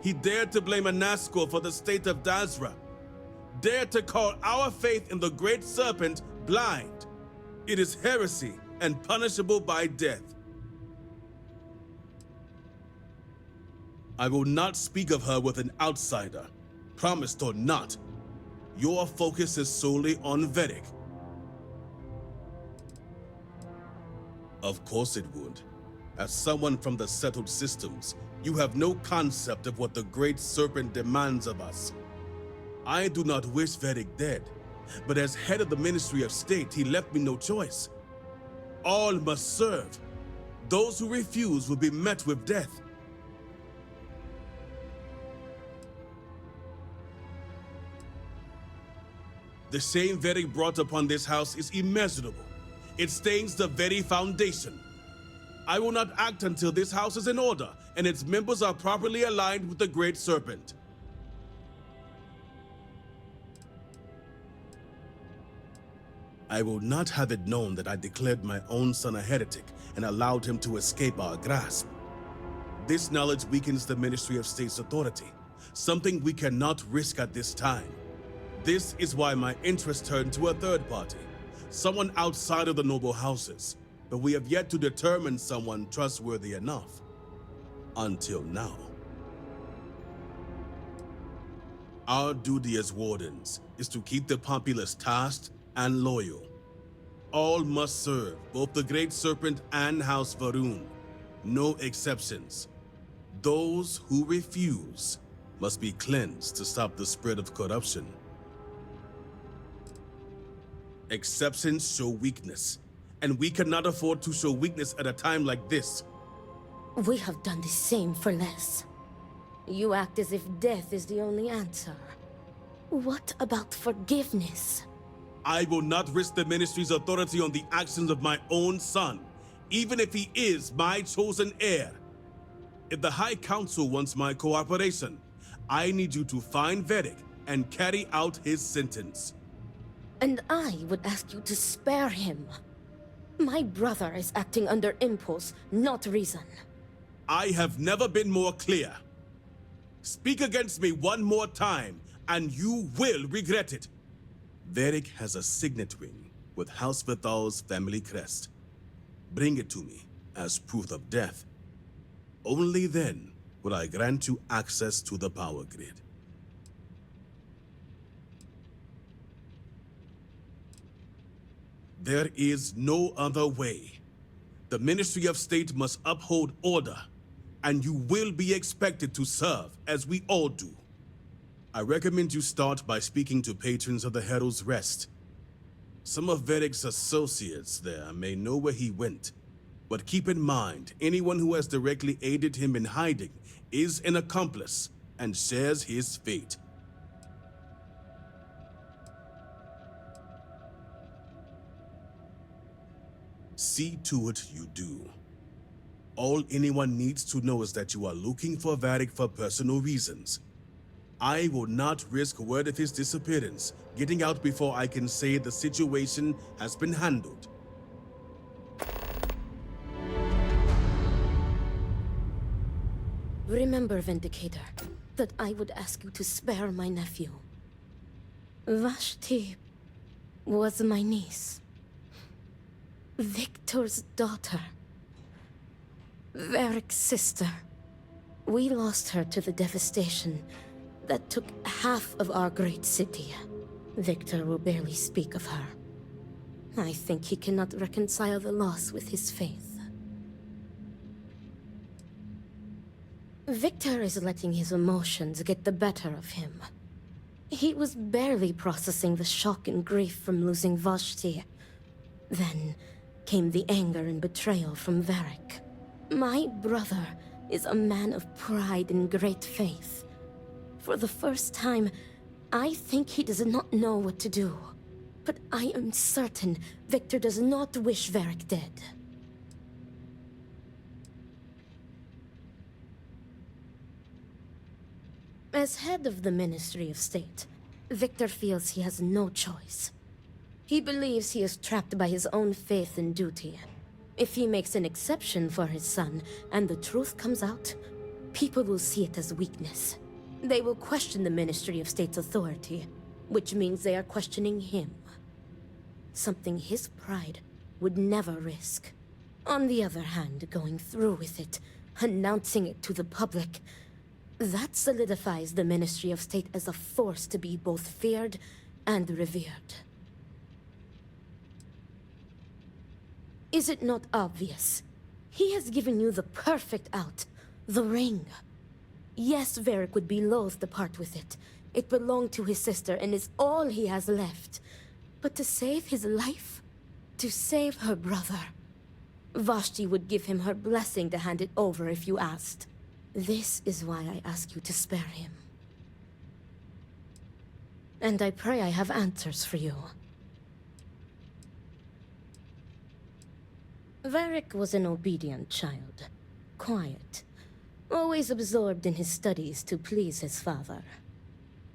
He dared to blame Anasco for the state of Dazra. Dared to call our faith in the Great Serpent blind. It is heresy and punishable by death. I will not speak of her with an outsider, promised or not. Your focus is solely on Varric. Of course it would. As someone from the settled systems, you have no concept of what the Great Serpent demands of us. I do not wish Varric dead, but as head of the Ministry of State, he left me no choice. All must serve. Those who refuse will be met with death. The shame Varric brought upon this house is immeasurable. It stains the very foundation. I will not act until this house is in order and its members are properly aligned with the Great Serpent. I will not have it known that I declared my own son a heretic and allowed him to escape our grasp. This knowledge weakens the Ministry of State's authority, something we cannot risk at this time. This is why my interest turned to a third party, someone outside of the noble houses, but we have yet to determine someone trustworthy enough. Until now. Our duty as wardens is to keep the populace tasked and loyal. All must serve both the Great Serpent and House Va'ruun. No exceptions. Those who refuse must be cleansed to stop the spread of corruption. Exceptions show weakness, and we cannot afford to show weakness at a time like this.
We have done the same for less. You act as if death is the only answer. What about forgiveness?
I will not risk the Ministry's authority on the actions of my own son, even if he is my chosen heir. If the High Council wants my cooperation, I need you to find Vedic and carry out his sentence.
And I would ask you to spare him. My brother is acting under impulse, not reason.
I have never been more clear. Speak against me one more time, and you will regret it. Vedic has a signet ring with House Vithal's family crest. Bring it to me as proof of death. Only then will I grant you access to the power grid. There is no other way. The Ministry of State must uphold order, and you will be expected to serve as we all do. I recommend you start by speaking to patrons of the Herald's Rest. Some of Vedic's associates there may know where he went, but keep in mind, anyone who has directly aided him in hiding is an accomplice and shares his fate. See to it you do. All anyone needs to know is that you are looking for Vedic for personal reasons. I will not risk word of his disappearance getting out before I can say the situation has been handled.
Remember, Vindicator, that I would ask you to spare my nephew. Vashti was my niece. Victor's daughter. Varric's sister. We lost her to the devastation that took half of our great city. Victor will barely speak of her. I think he cannot reconcile the loss with his faith. Victor is letting his emotions get the better of him. He was barely processing the shock and grief from losing Vashti. Then came the anger and betrayal from Varric. My brother is a man of pride and great faith. For the first time, I think he does not know what to do. But I am certain Victor does not wish Varric dead. As head of the Ministry of State, Victor feels he has no choice. He believes he is trapped by his own faith and duty. If he makes an exception for his son, and the truth comes out, people will see it as weakness. They will question the Ministry of State's authority, which means they are questioning him. Something his pride would never risk. On the other hand, going through with it, announcing it to the public, that solidifies the Ministry of State as a force to be both feared and revered. Is it not obvious? He has given you the perfect out, the ring. Yes, Varric would be loath to part with it. It belonged to his sister and is all he has left. But to save his life? To save her brother? Vashti would give him her blessing to hand it over if you asked. This is why I ask you to spare him. And I pray I have answers for you. Varric was an obedient child. Quiet. Always absorbed in his studies to please his father.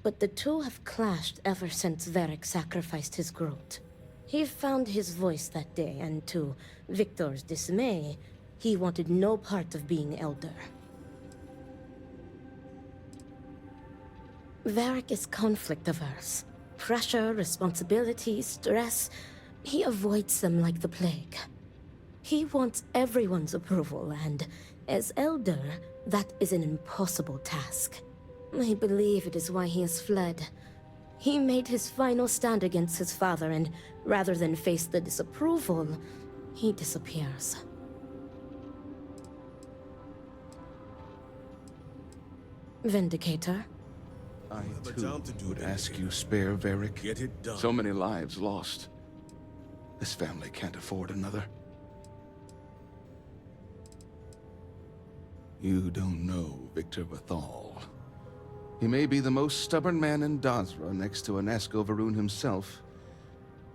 But the two have clashed ever since Varric sacrificed his growth. He found his voice that day, and to Victor's dismay, he wanted no part of being elder. Varric is conflict-averse. Pressure, responsibility, stress. He avoids them like the plague. He wants everyone's approval, and as elder, that is an impossible task. I believe it is why he has fled. He made his final stand against his father, and rather than face the disapproval, he disappears. Vindicator?
I, too, would ask you spare Varric.
Get it done.
So many lives lost. This family can't afford another. You don't know Victor Vithal. He may be the most stubborn man in Dazra next to Anesko Varun himself,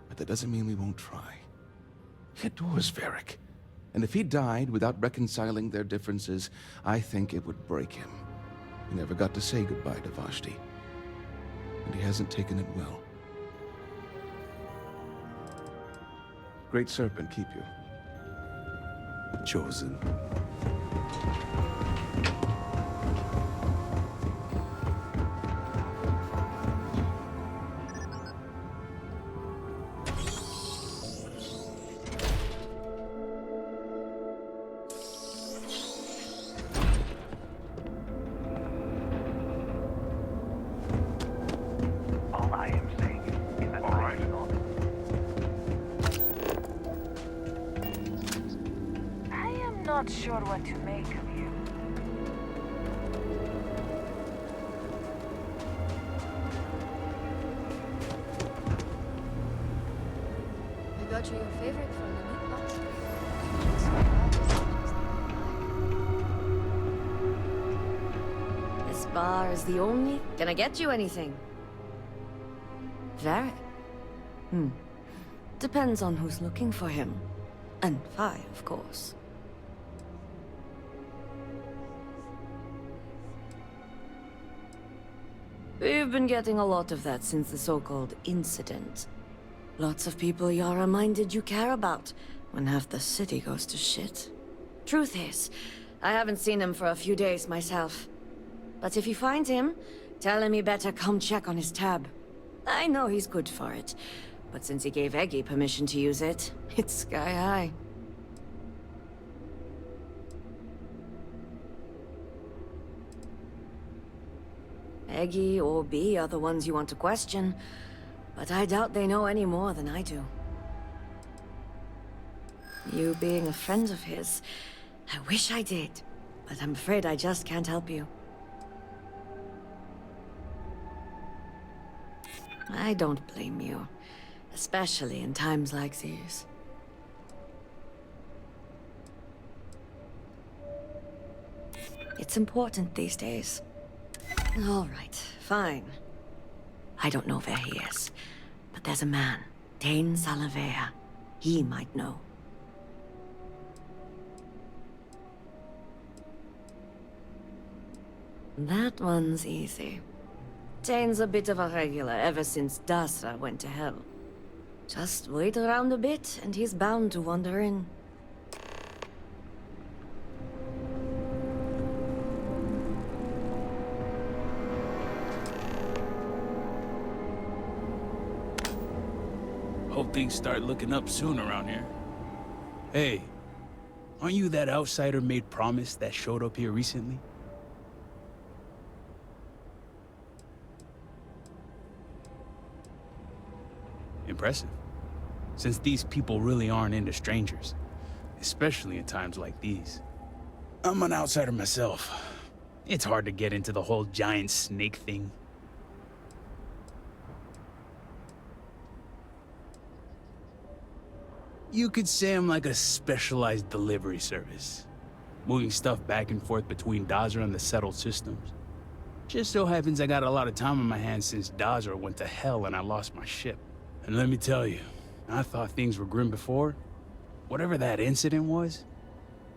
but that doesn't mean we won't try. He adores Varric, and if he died without reconciling their differences, I think it would break him. He never got to say goodbye to Vashti, and he hasn't taken it well. Great Serpent keep you.
Chosen.
All I am saying is that I do not.
I am not sure what to make of you.
I got you your favorite from the meat box. This bar is the only... Can I get you anything? Varric? Depends on who's looking for him. And Vi, of course. We've been getting a lot of that since the so-called incident. Lots of people you're reminded you care about when half the city goes to shit. Truth is, I haven't seen him for a few days myself. But if you find him, tell him he better come check on his tab. I know he's good for it, but since he gave Eggy permission to use it, it's sky high. Eggy or B are the ones you want to question, but I doubt they know any more than I do. You being a friend of his, I wish I did, but I'm afraid I just can't help you. I don't blame you, especially in times like these. It's important these days. All right, fine. I don't know where he is, but there's a man, Dane Salavea. He might know. That one's easy. Dane's a bit of a regular ever since Dasra went to hell. Just wait around a bit, and he's bound to wander in.
Hope things start looking up soon around here. Hey, aren't you that outsider made promise that showed up here recently? Impressive. Since these people really aren't into strangers, especially in times like these. I'm an outsider myself. It's hard to get into the whole giant snake thing. You could say I'm like a specialized delivery service, moving stuff back and forth between Dazra and the settled systems. Just so happens I got a lot of time on my hands since Dazra went to hell and I lost my ship. And let me tell you, I thought things were grim before. Whatever that incident was,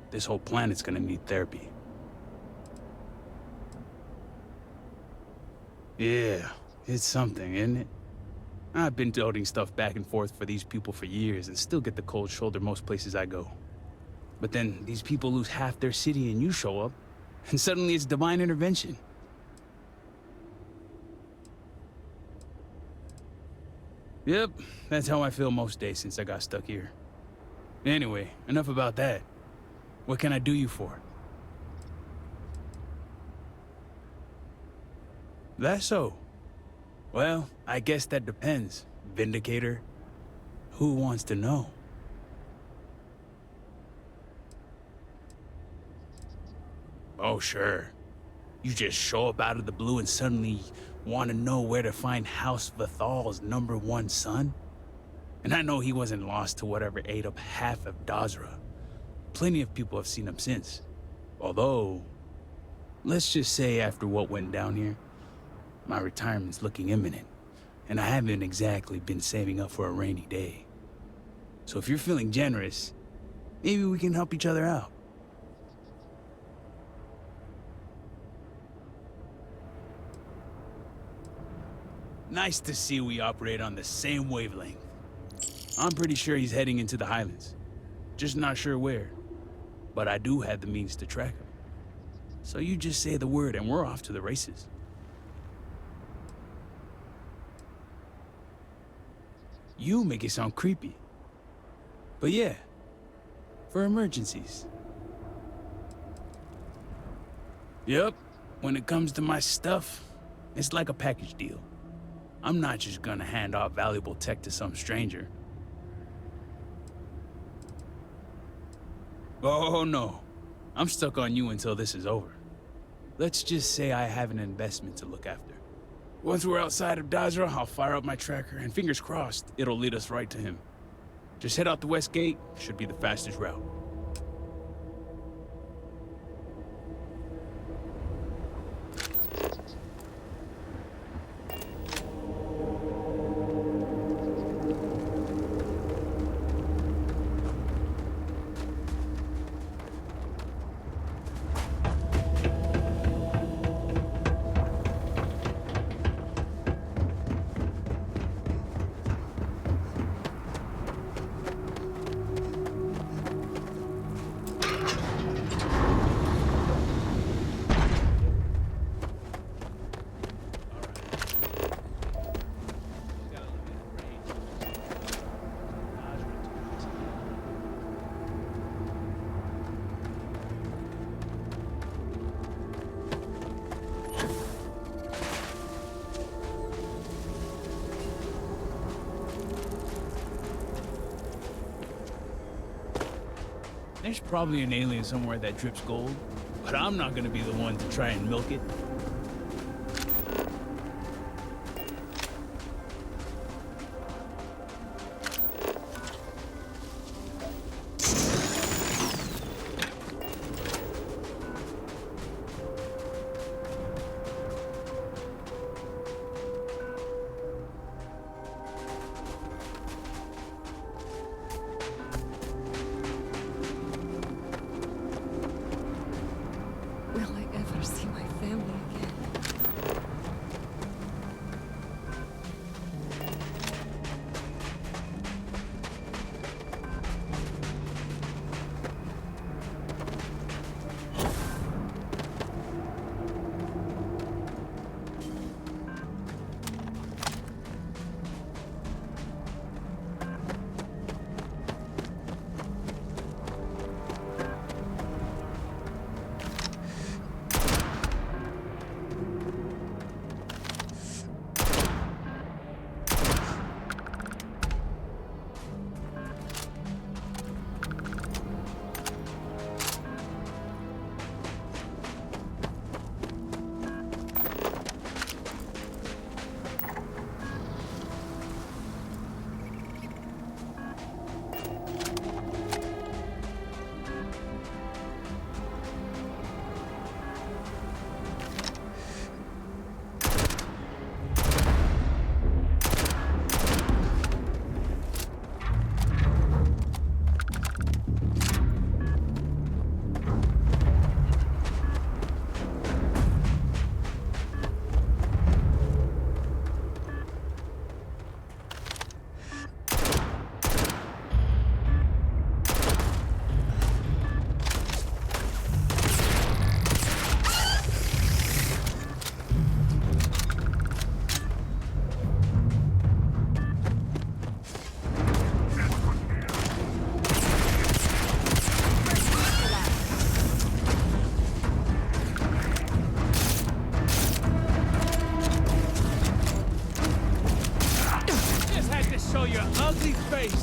this whole planet's gonna need therapy. Yeah, it's something, isn't it? I've been toting stuff back and forth for these people for years and still get the cold shoulder most places I go. But then these people lose half their city and you show up, and suddenly it's divine intervention. Yep, that's how I feel most days since I got stuck here. Anyway, enough about that. What can I do you for? That's so. Well, I guess that depends, Vindicator. Who wants to know? Oh, sure. You just show up out of the blue and suddenly want to know where to find House Vathal's #1 son? And I know he wasn't lost to whatever ate up half of Dazra. Plenty of people have seen him since. Although, let's just say after what went down here, My retirement's looking imminent, and I haven't exactly been saving up for a rainy day. So if you're feeling generous, maybe we can help each other out. Nice to see we operate on the same wavelength. I'm pretty sure he's heading into the Highlands. Just not sure where. But I do have the means to track him. So you just say the word and we're off to the races. You make it sound creepy. But yeah, for emergencies. Yep, when it comes to my stuff, it's like a package deal. I'm not just gonna hand off valuable tech to some stranger. Oh no, I'm stuck on you until this is over. Let's just say I have an investment to look after. Once we're outside of Dazra, I'll fire up my tracker, and fingers crossed, it'll lead us right to him. Just head out the west gate, should be the fastest route. There's probably an alien somewhere that drips gold, but I'm not gonna be the one to try and milk it.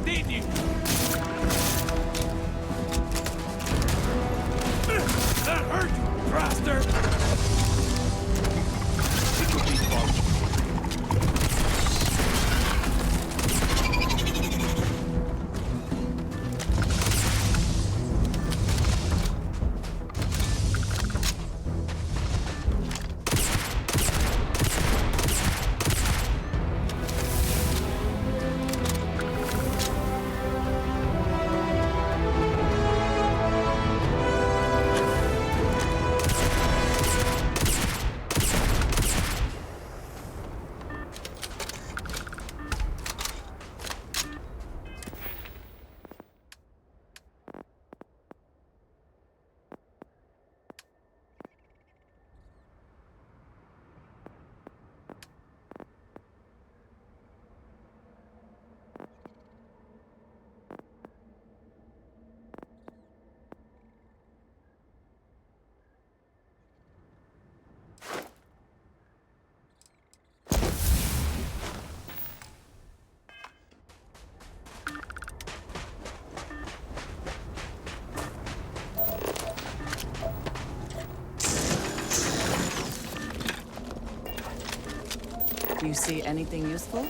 Didn't you? That hurt, you bastard!
You see anything useful?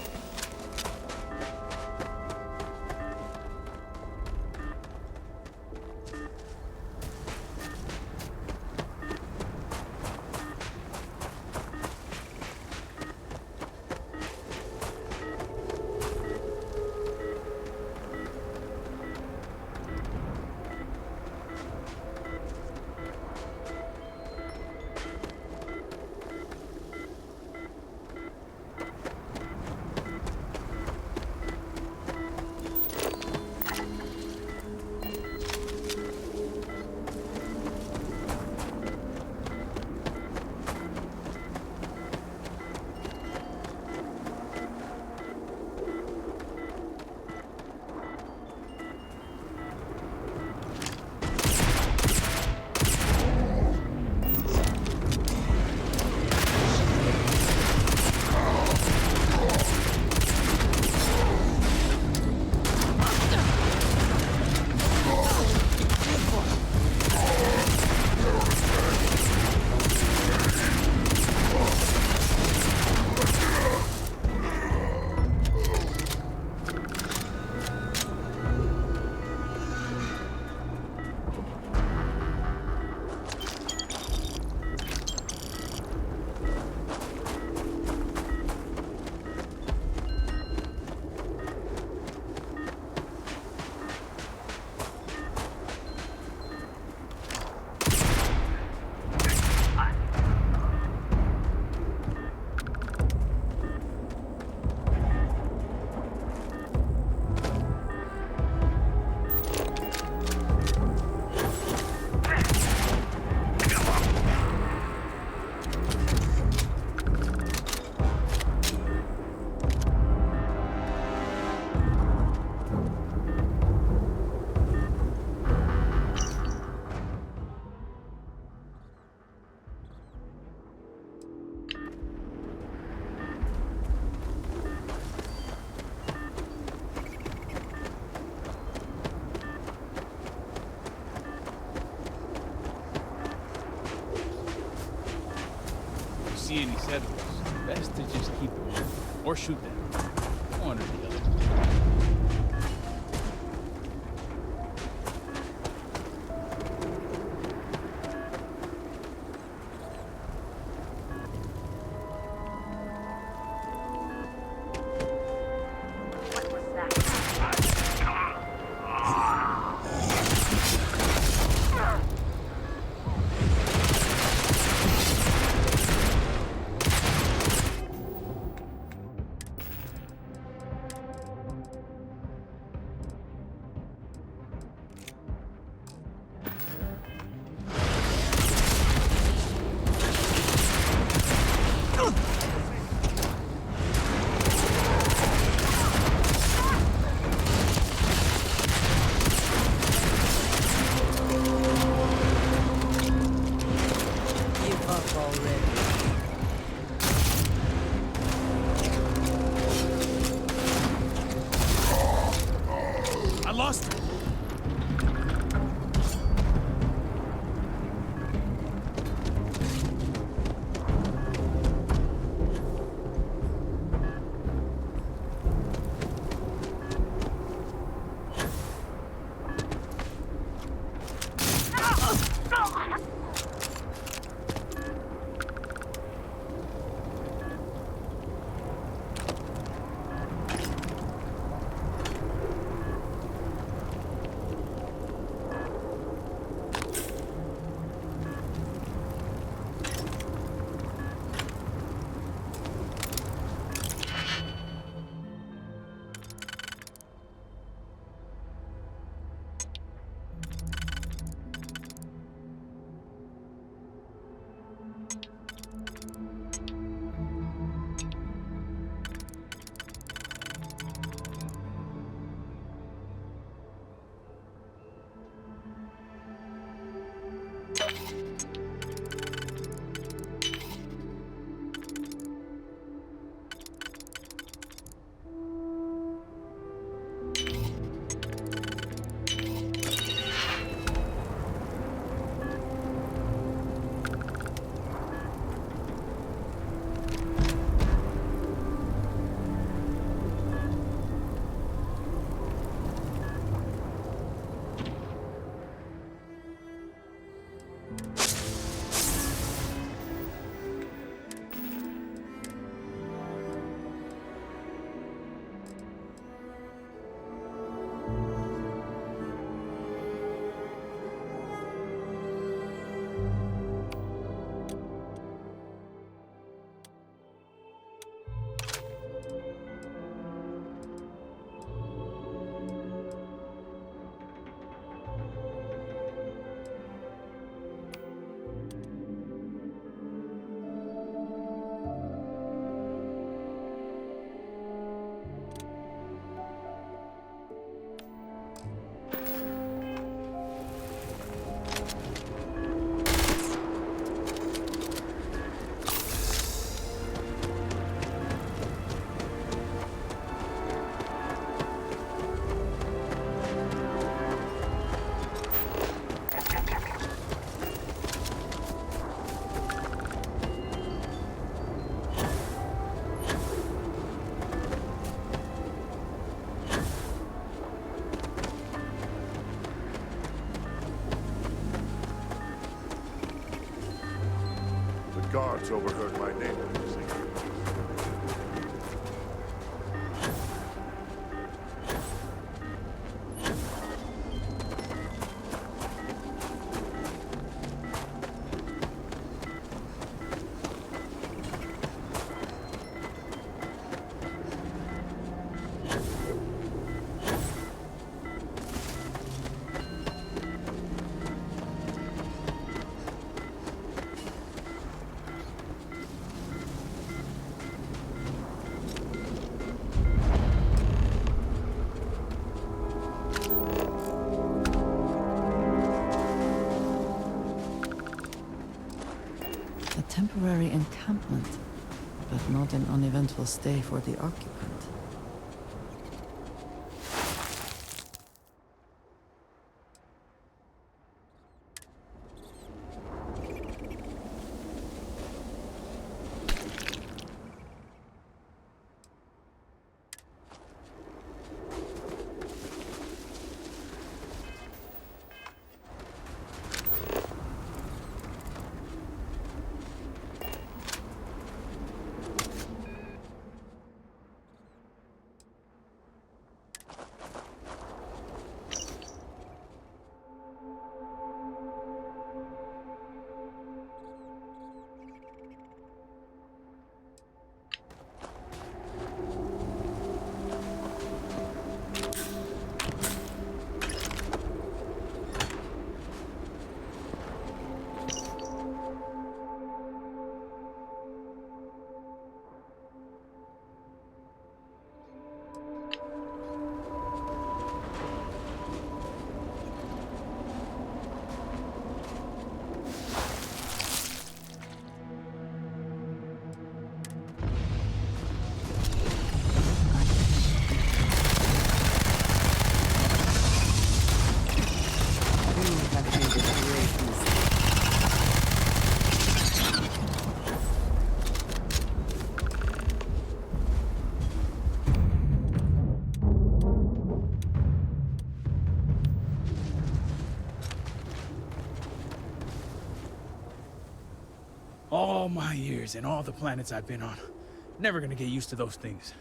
See any settlers, best to just keep it moving. Or shoot them. One or the other.
guards overheard my name.
Temporary encampment, but not an uneventful stay for the occupant.
All my years and all the planets I've been on. Never gonna get used to those things.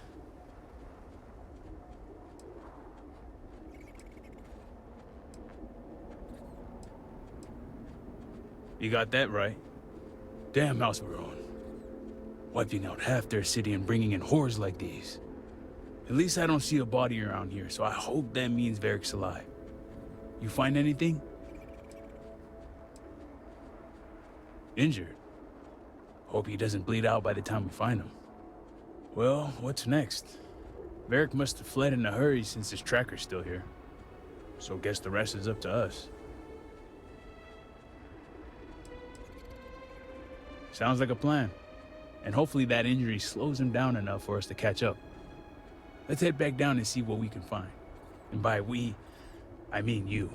You got that right. Damn house we're on. Wiping out half their city and bringing in horrors like these. At least I don't see a body around here, so I hope that means Varric's alive. You find anything? Injured? Hope he doesn't bleed out by the time we find him. Well, what's next? Varric must have fled in a hurry since his tracker's still here. So guess the rest is up to us. Sounds like a plan. And hopefully that injury slows him down enough for us to catch up. Let's head back down and see what we can find. And by we, I mean you.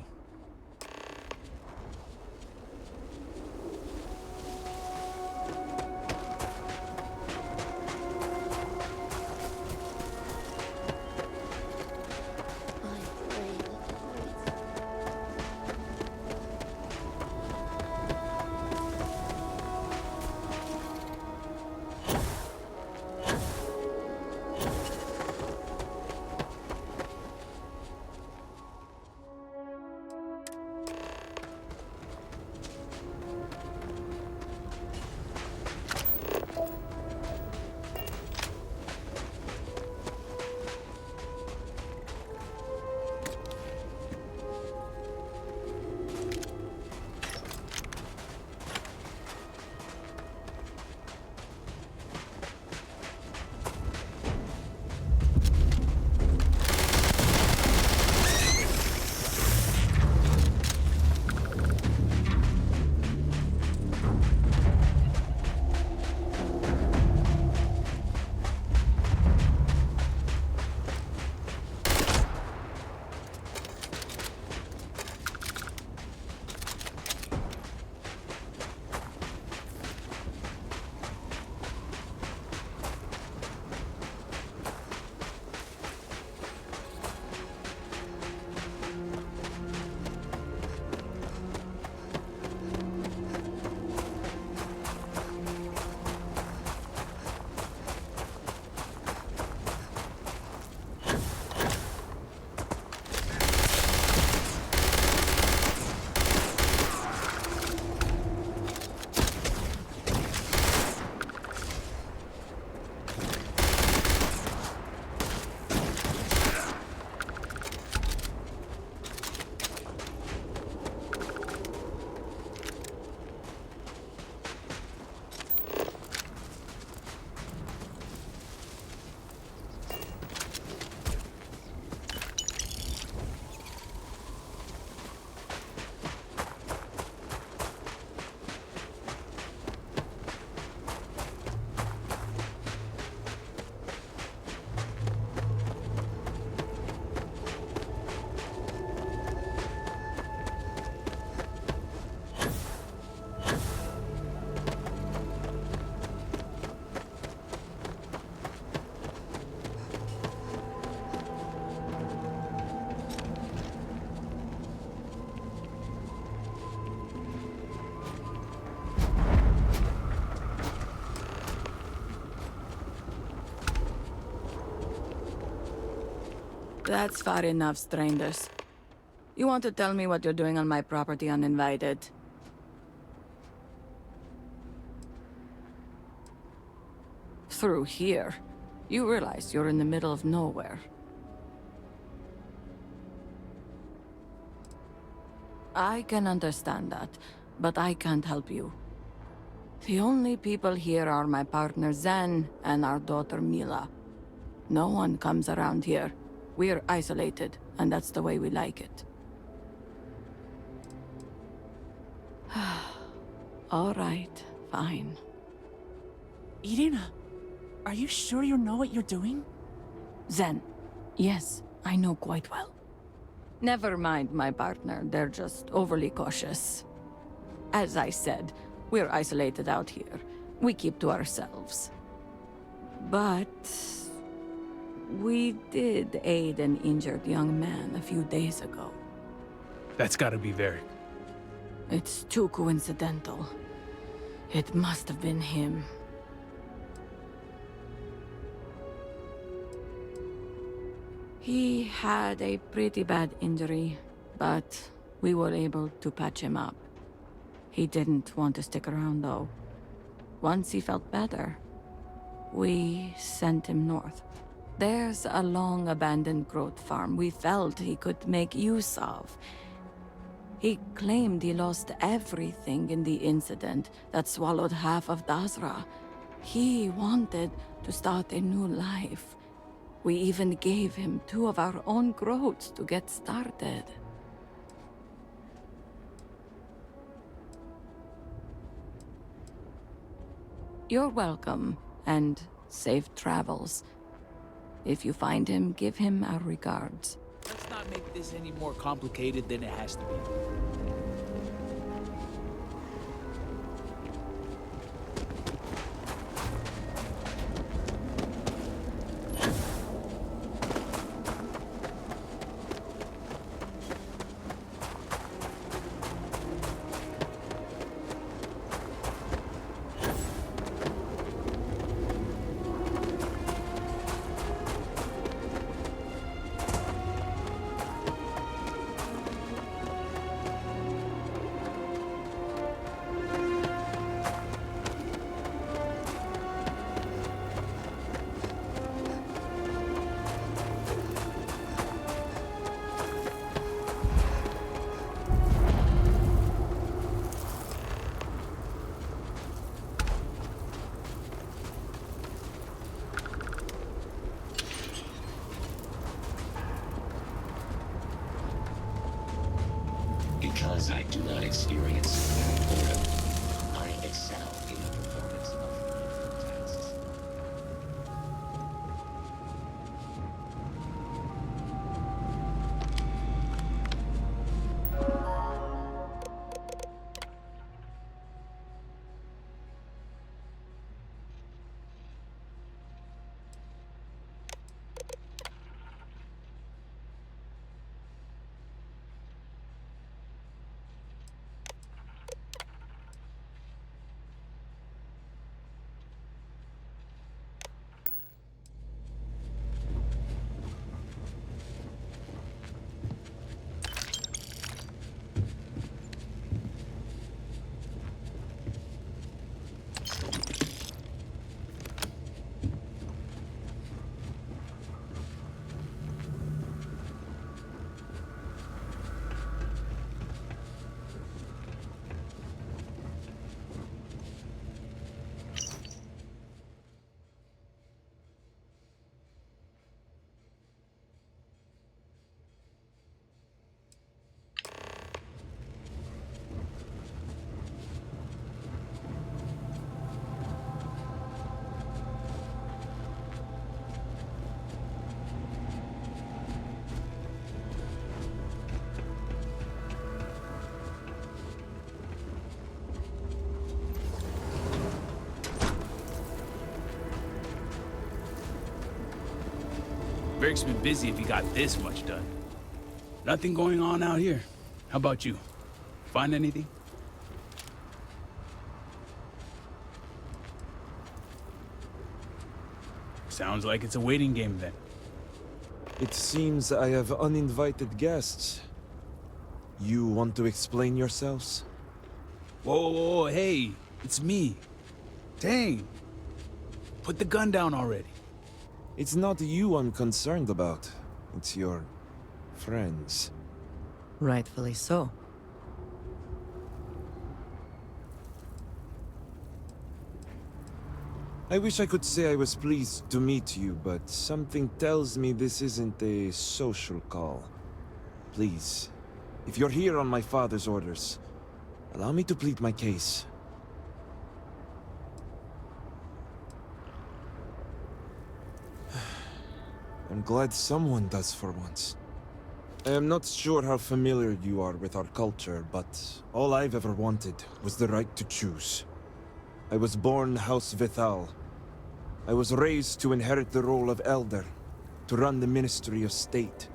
That's far enough, strangers. You want to tell me what you're doing on my property uninvited? Through here. You realize you're in the middle of nowhere. I can understand that, but I can't help you. The only people here are my partner Zen and our daughter Mila. No one comes around here. We're isolated, and that's the way we like it. All right, fine.
Irina, are you sure you know what you're doing?
Zen, yes, I know quite well. Never mind my partner, they're just overly cautious. As I said, we're isolated out here. We keep to ourselves. But we did aid an injured young man a few days ago.
That's gotta be Varric.
It's too coincidental. It must have been him. He had a pretty bad injury, but we were able to patch him up. He didn't want to stick around, though. Once he felt better, we sent him north. There's a long-abandoned growth farm we felt he could make use of. He claimed he lost everything in the incident that swallowed half of Dazra. He wanted to start a new life. We even gave him 2 of our own growths to get started. You're welcome, and safe travels. If you find him, give him our regards.
Let's not make this any more complicated than it has to be.
Because I do not experience boredom, I excel in the performance of meaningful tasks.
Varric's been busy if he got this much done. Nothing going on out here. How about you? Find anything? Sounds like it's a waiting game then.
It seems I have uninvited guests. You want to explain yourselves?
Whoa, hey, it's me. Dang. Put the gun down already.
It's not you I'm concerned about. It's your friends.
Rightfully so.
I wish I could say I was pleased to meet you, but something tells me this isn't a social call. Please, if you're here on my father's orders, allow me to plead my case. I'm glad someone does for once. I am not sure how familiar you are with our culture, but all I've ever wanted was the right to choose. I was born House Vithal. I was raised to inherit the role of Elder, to run the Ministry of State,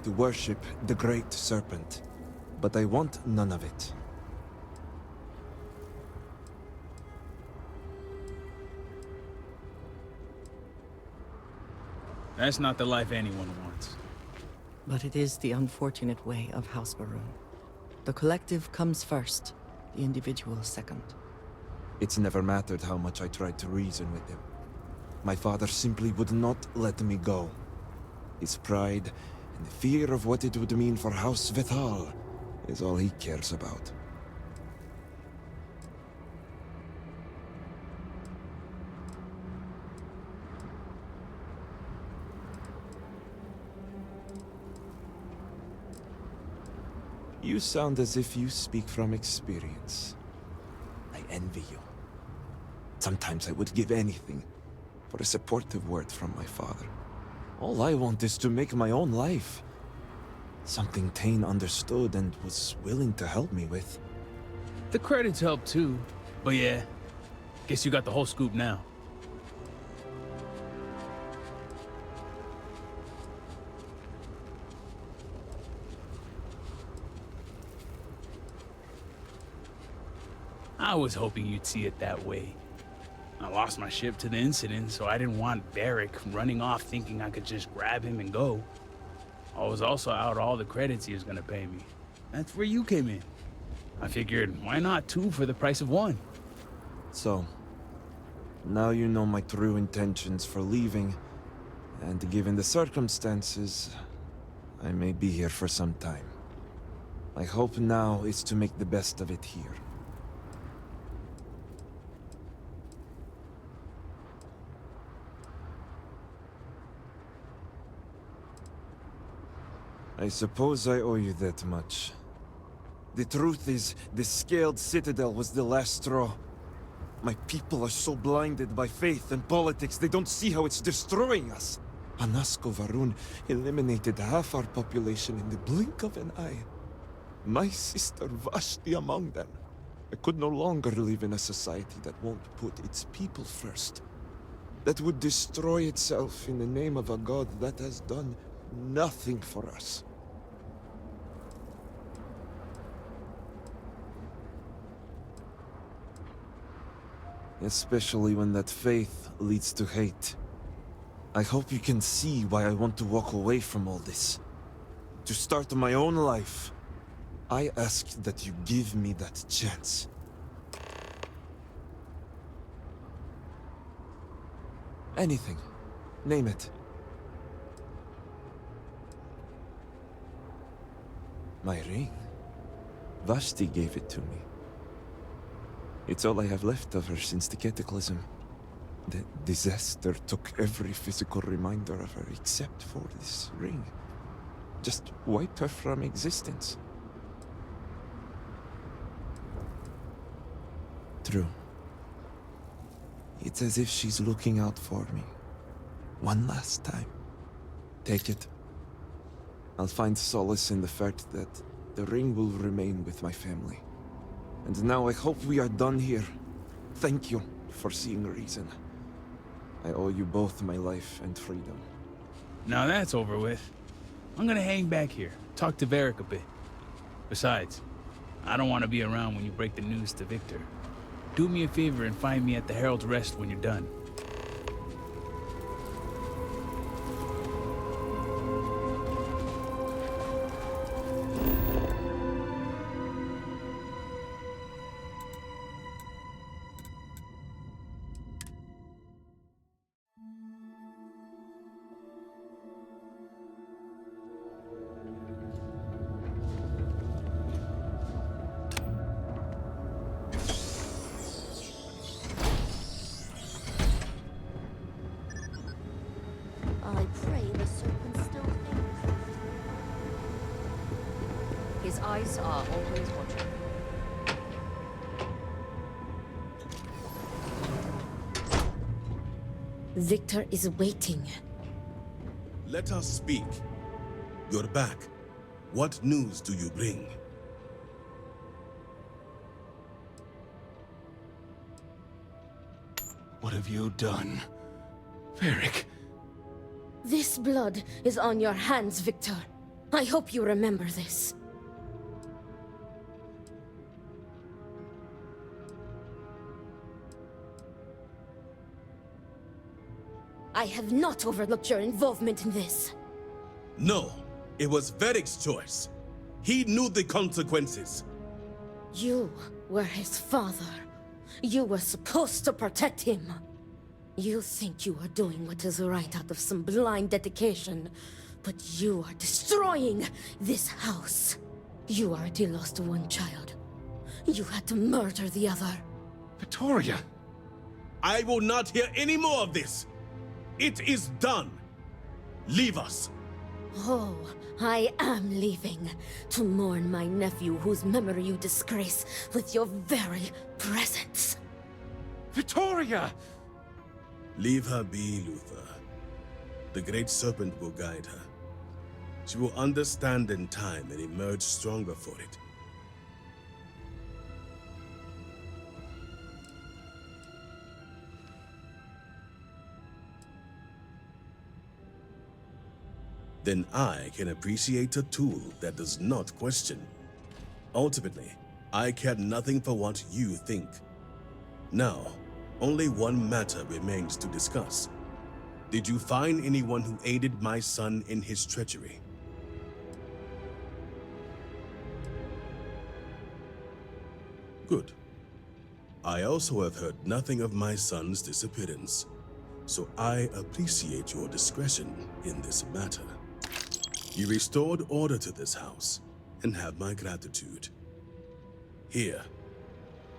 to worship the Great Serpent. But I want none of it.
That's not the life anyone wants.
But it is the unfortunate way of House Va'ruun. The collective comes first, the individual second.
It's never mattered how much I tried to reason with him. My father simply would not let me go. His pride and the fear of what it would mean for House Vithal is all he cares about. You sound as if you speak from experience. I envy you. Sometimes I would give anything for a supportive word from my father. All I want is to make my own life. Something Tane understood and was willing to help me with.
The credits help too, but yeah, guess you got the whole scoop now. I was hoping you'd see it that way. I lost my ship to the incident, so I didn't want Varric running off thinking I could just grab him and go. I was also out all the credits he was gonna pay me. That's where you came in. I figured, why not two for the price of one?
So, now you know my true intentions for leaving, and given the circumstances, I may be here for some time. My hope now is to make the best of it here. I suppose I owe you that much. The truth is, the Scaled Citadel was the last straw. My people are so blinded by faith and politics, they don't see how it's destroying us. Anasco Va'ruun eliminated half our population in the blink of an eye. My sister Vashti among them. I could no longer live in a society that won't put its people first. That would destroy itself in the name of a god that has done nothing for us. Especially when that faith leads to hate. I hope you can see why I want to walk away from all this. To start my own life. I ask that you give me that chance. Anything. Name it. My ring. Vashti gave it to me. It's all I have left of her since the cataclysm. The disaster took every physical reminder of her except for this ring. Just wiped her from existence. True. It's as if she's looking out for me. One last time. Take it. I'll find solace in the fact that the ring will remain with my family. And now I hope we are done here. Thank you for seeing reason. I owe you both my life and freedom.
Now that's over with. I'm gonna hang back here, talk to Varric a bit. Besides, I don't want to be around when you break the news to Victor. Do me a favor and find me at the Herald's Rest when you're done.
I pray the serpent still thinks.
His eyes are always watching.
Victor is waiting.
Let us speak. You're back. What news do you bring?
What have you done? Varric.
This blood is on your hands, Victor. I hope you remember this. I have not overlooked your involvement in this.
No, it was Varric's choice. He knew the consequences.
You were his father. You were supposed to protect him. You think you are doing what is right out of some blind dedication, but you are destroying this house. You already lost one child. You had to murder the other.
Victoria! I will not hear any more of this. It is done. Leave us.
Oh, I am leaving to mourn my nephew whose memory you disgrace with your very presence.
Victoria! Leave her be, Luther. The Great Serpent will guide her. She will understand in time and emerge stronger for it. Then I can appreciate a tool that does not question. Ultimately, I care nothing for what you think. Now, only one matter remains to discuss. Did you find anyone who aided my son in his treachery? Good. I also have heard nothing of my son's disappearance, so I appreciate your discretion in this matter. You restored order to this house, and have my gratitude. Here,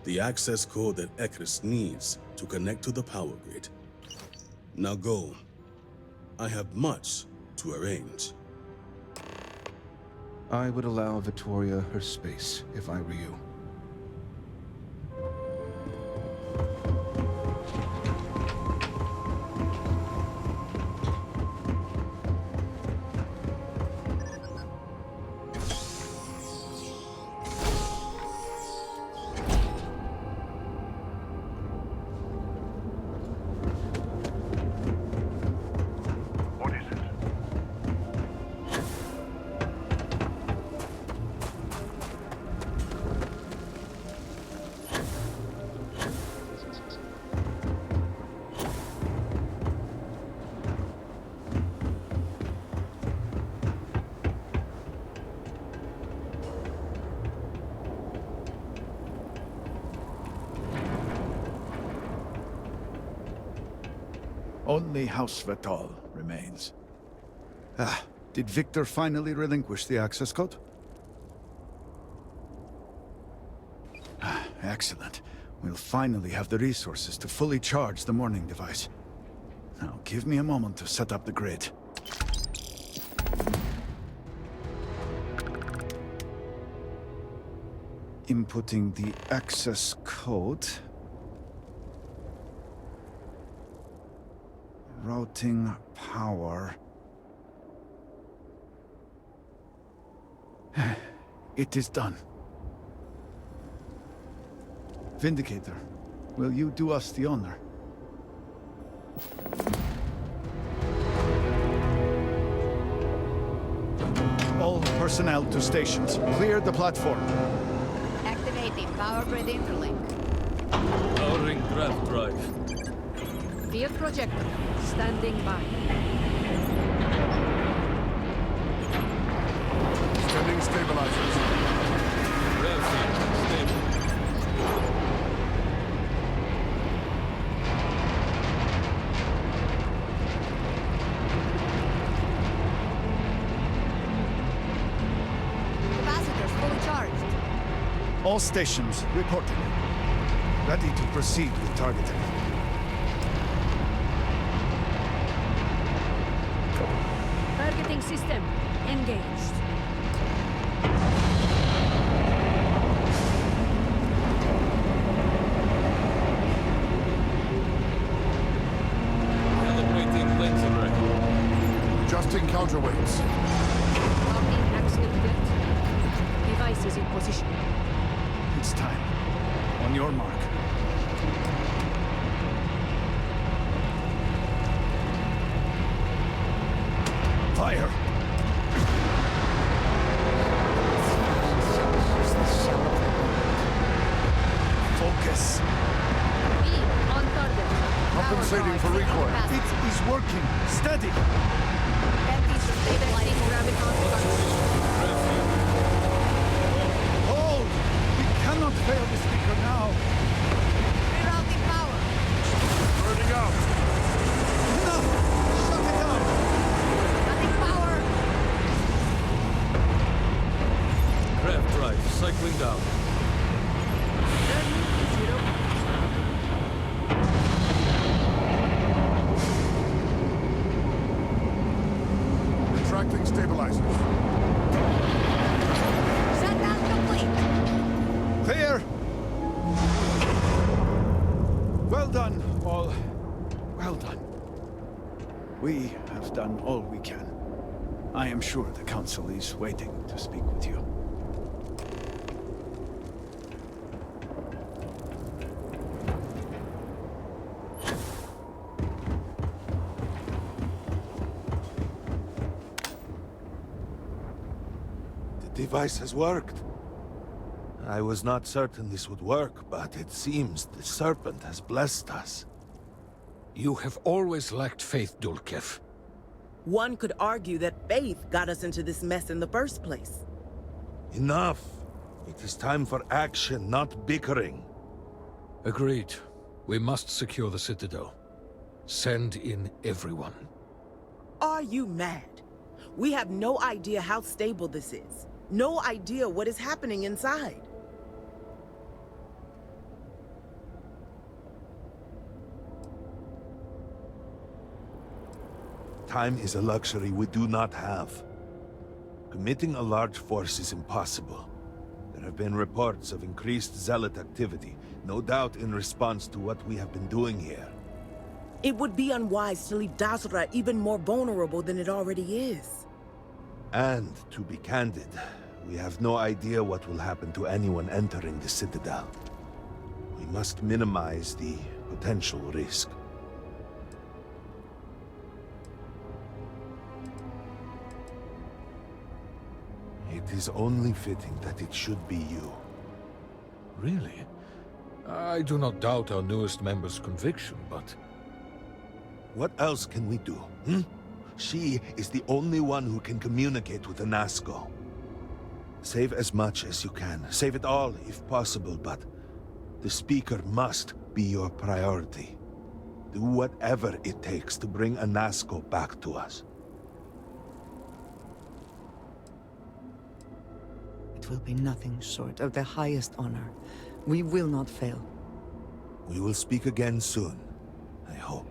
the access code that Ekris needs to connect to the power grid. Now go. I have much to arrange.
I would allow Vittoria her space if I were you.
Only House Vital remains. Did Victor finally relinquish the access code? Excellent. We'll finally have the resources to fully charge the morning device. Now, give me a moment to set up the grid. Inputting the access code. Routing power. It is done. Vindicator, will you do us the honor? All personnel to stations. Clear the platform.
Activating power grid interlink.
Powering draft drive.
Field projector. Standing by.
Sending stabilizers. Rev field stable.
Capacitors fully charged.
All stations reporting. Ready to proceed with targeting.
system engaged.
Calibrating lens array. Adjusting counterweights.
Locking axial depth. Device is in position.
It's time. On your mark. Fire! Focus.
Beam on target.
Compensating for recoil.
It is working. Steady.
Stabilizing graviton structure.
Hold! We cannot fail the speaker now.
Rerouting power.
Burning out.
Enough! Shut it down!
Cutting power.
Craft drive cycling down.
Turning to 0.
Retracting stabilizers.
Shutdown complete.
Clear! Well done, all. Well done. We have done all we can. I am sure the Council is waiting to speak with you.
The device has worked. I was not certain this would work, but it seems the Serpent has blessed us.
You have always lacked faith, Dulkev.
One could argue that faith got us into this mess in the first place.
Enough! It is time for action, not bickering.
Agreed. We must secure the Citadel. Send in everyone.
Are you mad? We have no idea how stable this is. No idea what is happening inside.
Time is a luxury we do not have. Committing a large force is impossible. There have been reports of increased zealot activity, no doubt in response to what we have been doing here.
It would be unwise to leave Dasra even more vulnerable than it already is.
And, to be candid, we have no idea what will happen to anyone entering the Citadel. We must minimize the potential risk. It is only fitting that it should be you.
Really? I do not doubt our newest member's conviction, but...
What else can we do, She is the only one who can communicate with the Nazgul. Save as much as you can. Save it all, if possible, but... the Speaker must be your priority. Do whatever it takes to bring a Nazgul back to us.
It will be nothing short of the highest honor. We will not fail.
We will speak again soon, I hope.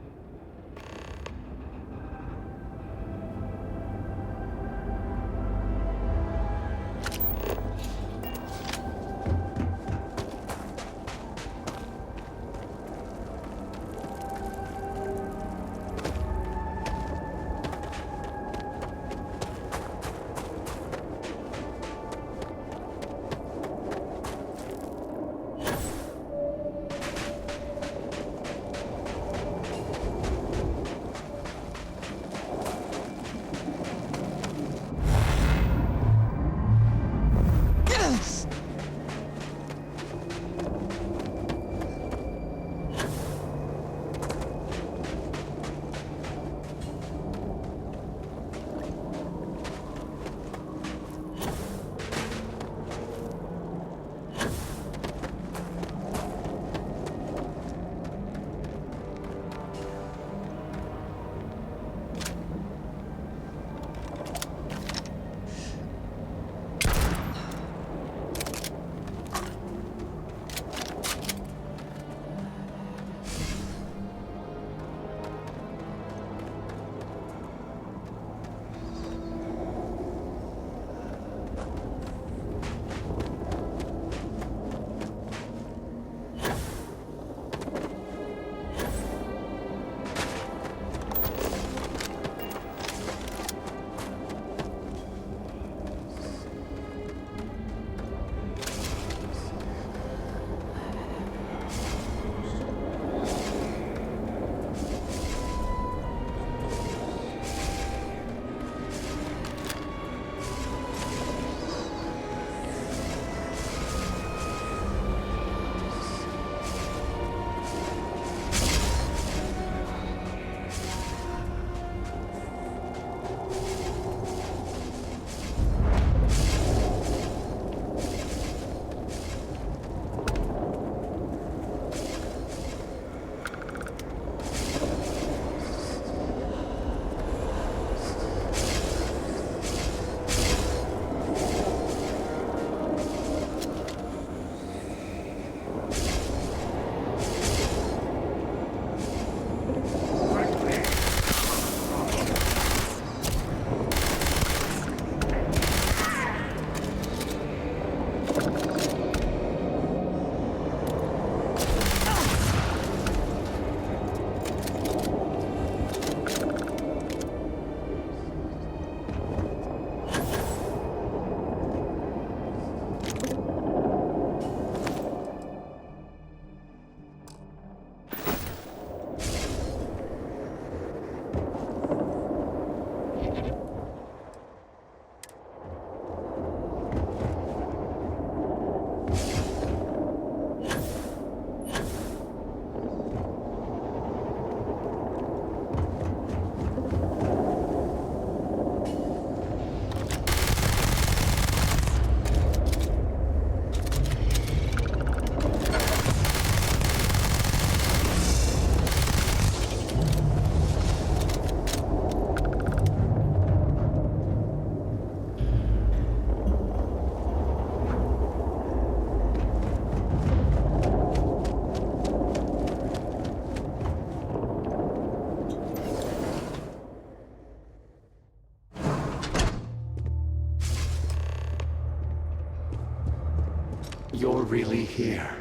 you're really here.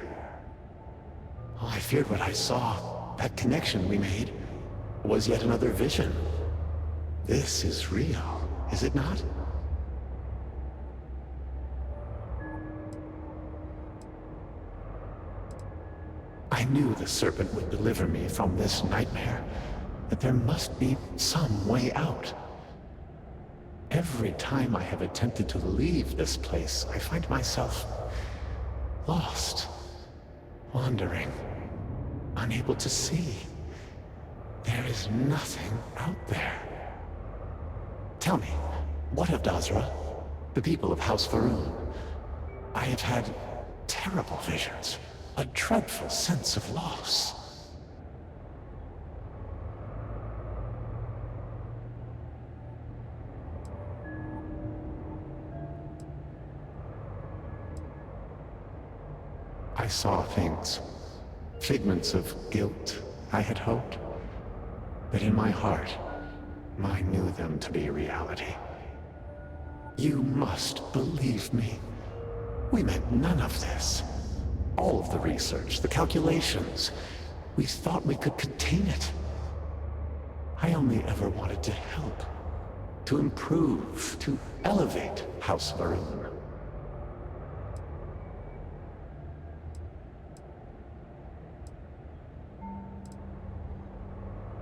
Oh, I feared what I saw. That connection we made was yet another vision. This is real, is it not? I knew the Serpent would deliver me from this nightmare, that there must be some way out. Every time I have attempted to leave this place, I find myself lost, wandering, unable to see. There is nothing out there. Tell me, what of Dazra? The people of House Va'ruun? I have had terrible visions, a dreadful sense of loss. I saw things, figments of guilt, I had hoped. But in my heart, I knew them to be reality. You must believe me. We meant none of this. All of the research, the calculations, we thought we could contain it. I only ever wanted to help, to improve, to elevate House Va'ruun.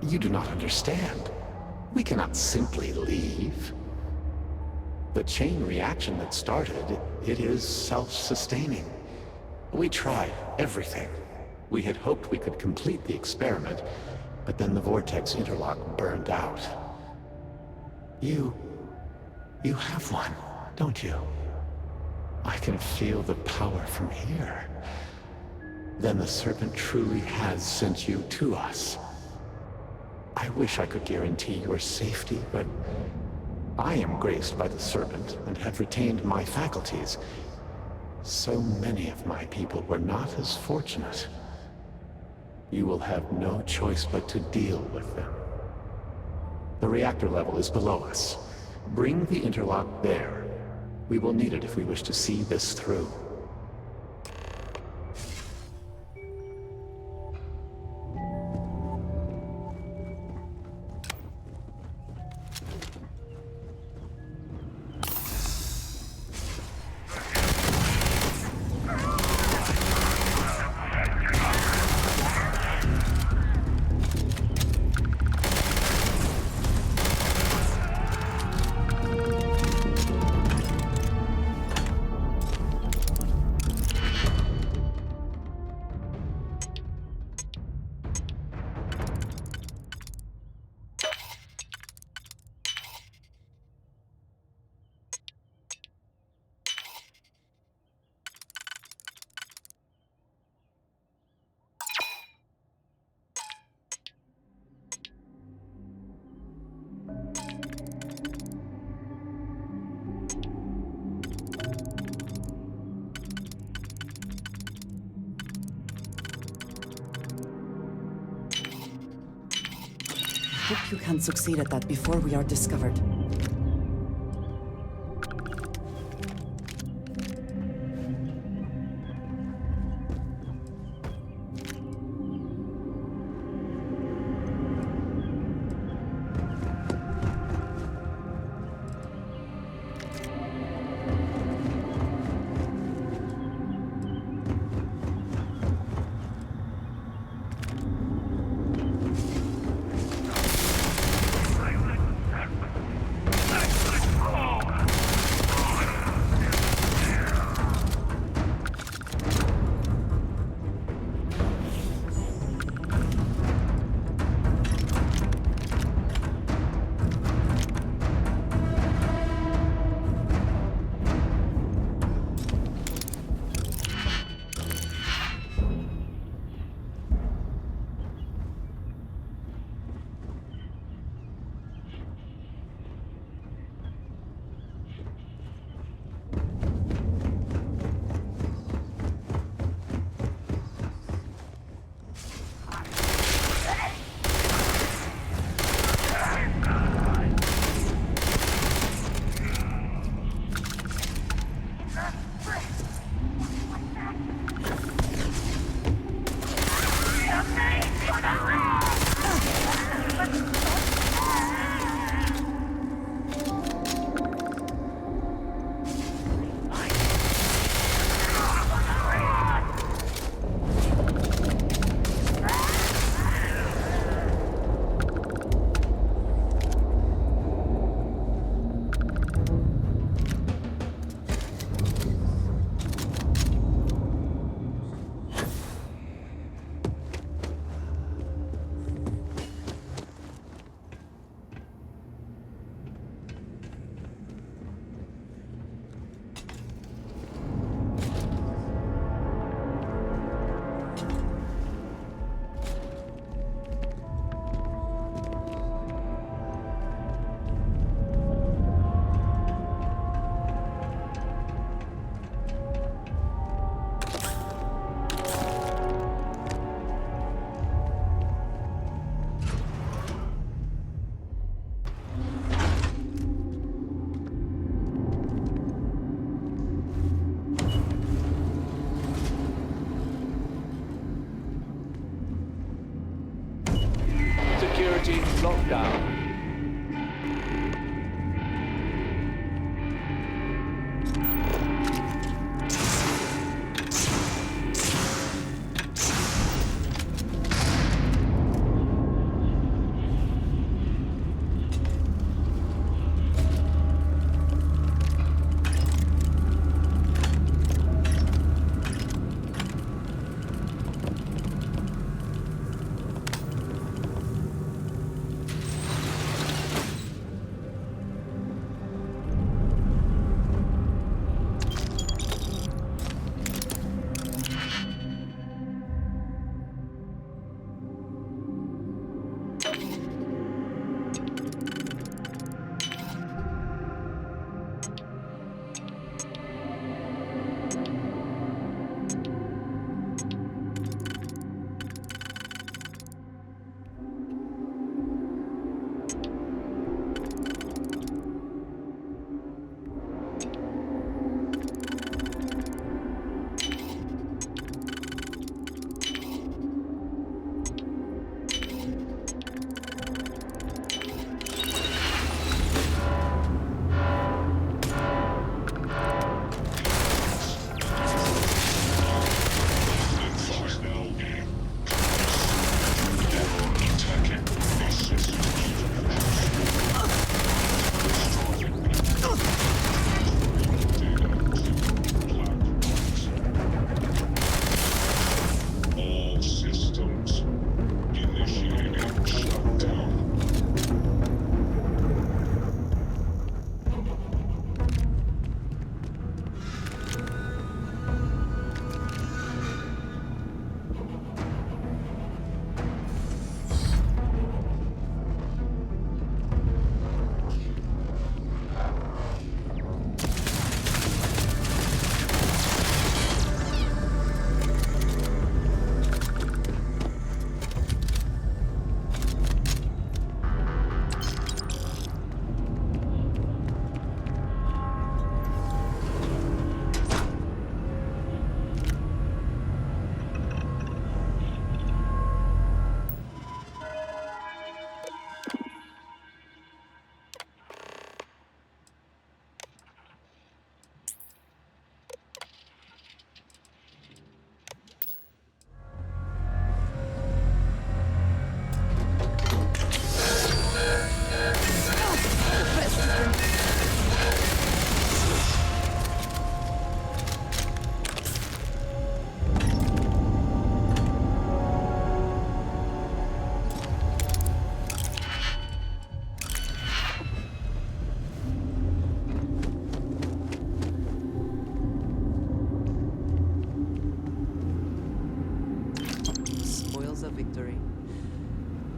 You do not understand. We cannot simply leave. The chain reaction that started, it is self-sustaining. We tried everything. We had hoped we could complete the experiment, but then the vortex interlock burned out. You have one, don't you? I can feel the power from here. Then the Serpent truly has sent you to us. I wish I could guarantee your safety, but I am graced by the Serpent and have retained my faculties. So many of my people were not as fortunate. You will have no choice but to deal with them. The reactor level is below us. Bring the interlock there. We will need it if we wish to see this through.
Hope you can succeed at that before we are discovered.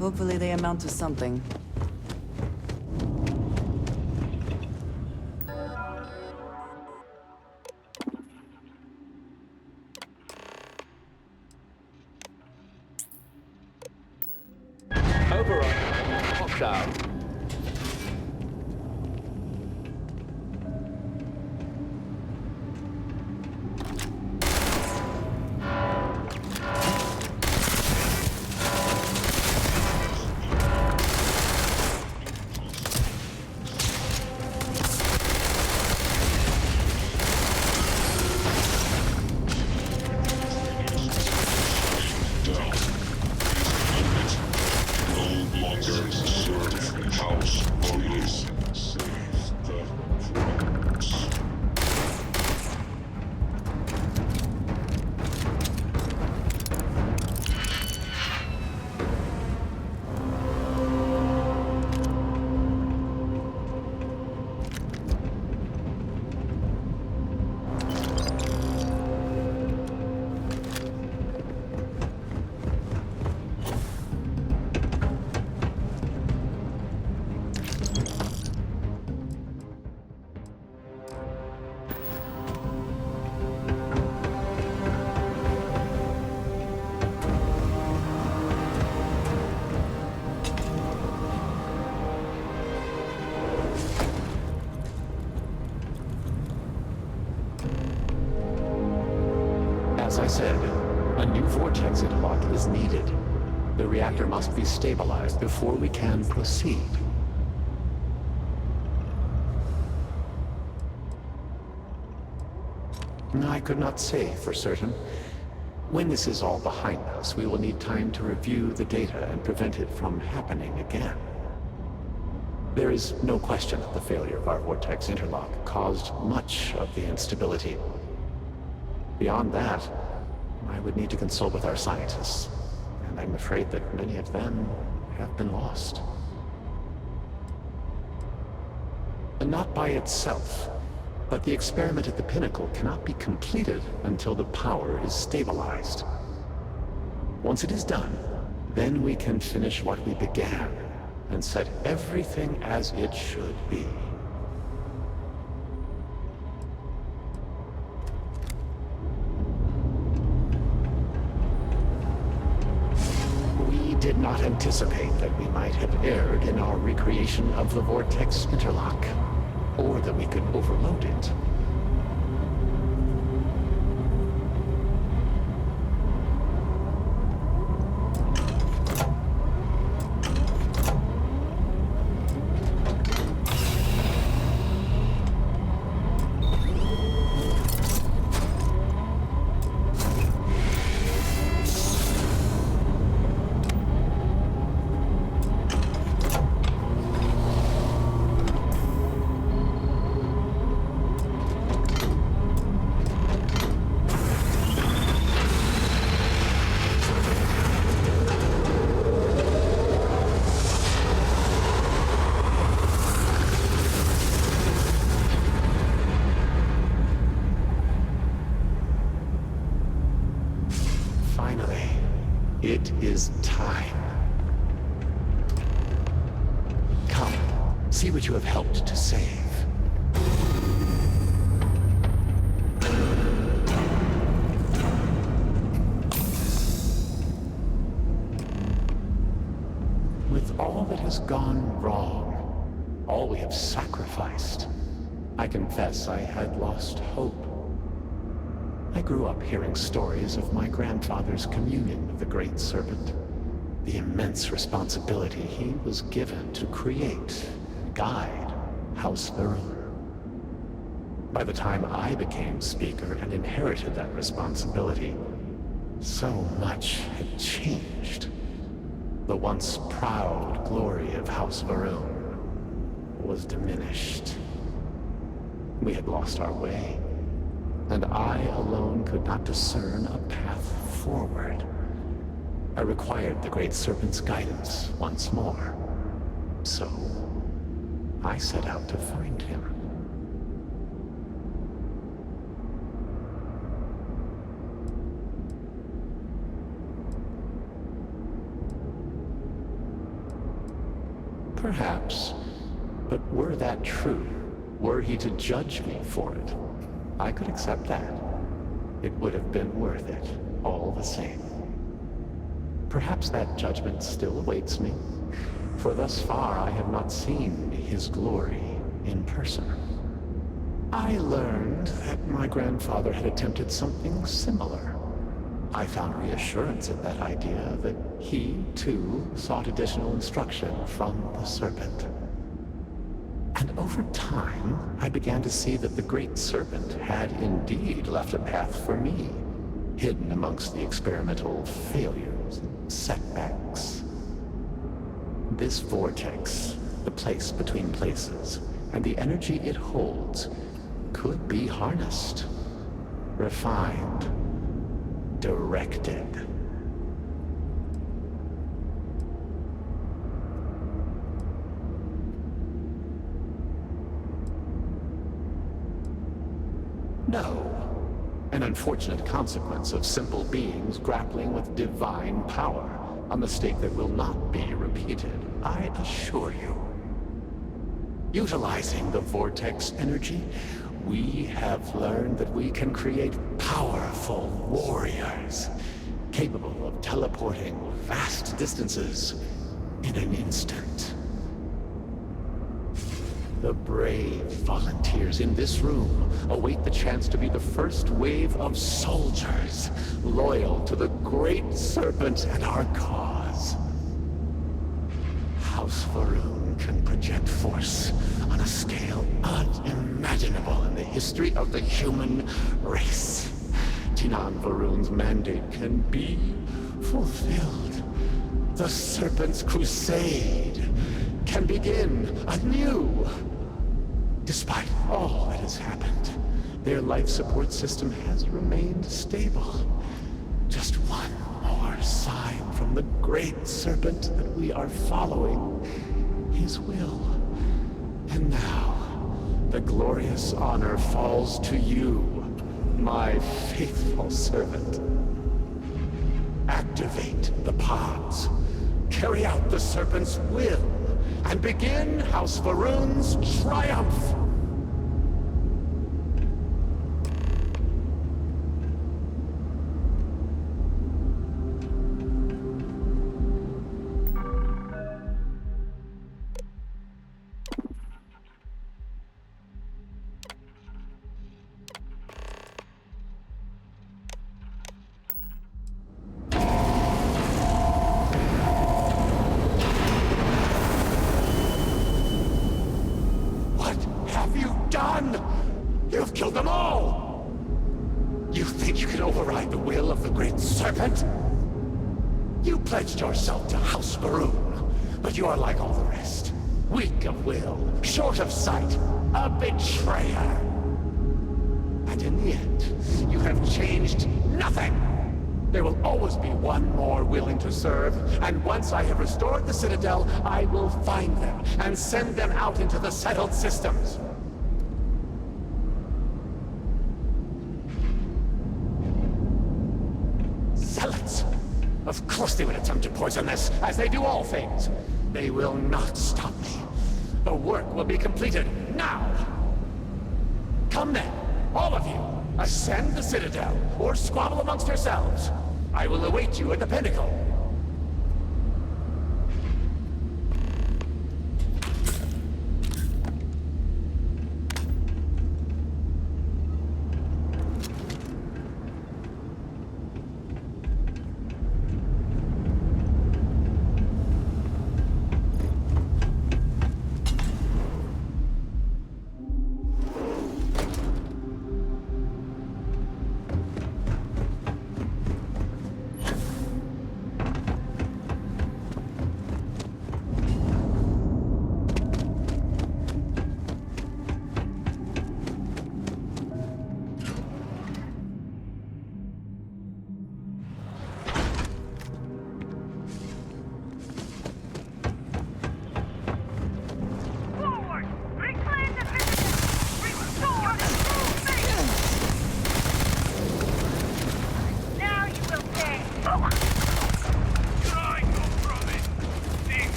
Hopefully they amount to something.
Override. Lockdown. As I said, a new vortex interlock is needed. The reactor must be stabilized before we can proceed. I could not say for certain. When this is all behind us, we will need time to review the data and prevent it from happening again. There is no question that the failure of our vortex interlock caused much of the instability. Beyond that, I would need to consult with our scientists, and I'm afraid that many of them have been lost. And not by itself, but the experiment at the pinnacle cannot be completed until the power is stabilized. Once it is done, then we can finish what we began and set everything as it should be. We did not anticipate that we might have erred in our recreation of the vortex interlock, or that we could overload it. It is time. Come, see what you have helped to save. With all that has gone wrong, all we have sacrificed, I confess I had lost hope. I grew up hearing stories of my grandfather's communion with the Great Serpent, the immense responsibility he was given to create and guide House Varun. By the time I became Speaker and inherited that responsibility, so much had changed. The once proud glory of House Varun was diminished. We had lost our way, and I alone could not discern a path forward. I required the Great Serpent's guidance once more. So, I set out to find him. Perhaps. But were that true, were he to judge me for it, I could accept that. It would have been worth it, all the same. Perhaps that judgment still awaits me, for thus far I have not seen his glory in person. I learned that my grandfather had attempted something similar. I found reassurance in that idea that he, too, sought additional instruction from the Serpent. And over time, I began to see that the Great Serpent had indeed left a path for me, hidden amongst the experimental failures and setbacks. This vortex, the place between places, and the energy it holds, could be harnessed, refined, directed. No. An unfortunate consequence of simple beings grappling with divine power. A mistake that will not be repeated, I assure you. Utilizing the vortex energy, we have learned that we can create powerful warriors, capable of teleporting vast distances in an instant. The brave volunteers in this room await the chance to be the first wave of soldiers, loyal to the Great Serpent and our cause. House Varun can project force on a scale unimaginable in the history of the human race. Tinan Varun's mandate can be fulfilled. The Serpent's crusade can begin anew. Despite all that has happened, their life support system has remained stable. Just one more sign from the Great Serpent that we are following his will. And now, the glorious honor falls to you, my faithful servant. Activate the pods, carry out the Serpent's will, and begin House Varun's triumph! You've killed them all! You think you can override the will of the Great Serpent? You pledged yourself to House Varun, but you are like all the rest. Weak of will, short of sight, a betrayer. And in the end, you have changed nothing! There will always be one more willing to serve, and once I have restored the Citadel, I will find them and send them out into the settled systems. Zealots! Of course they would attempt to poison this, as they do all things. They will not stop me. The work will be completed now! Come then, all of you! Ascend the Citadel, or squabble amongst yourselves. I will await you at the pinnacle.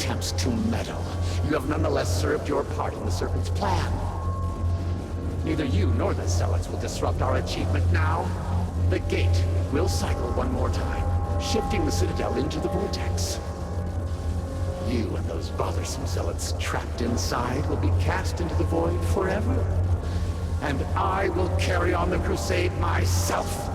attempts to meddle, you have nonetheless served your part in the Serpent's plan. Neither you nor the Zealots will disrupt our achievement now. The gate will cycle one more time, shifting the Citadel into the vortex. You and those bothersome Zealots trapped inside will be cast into the void forever. And I will carry on the crusade myself.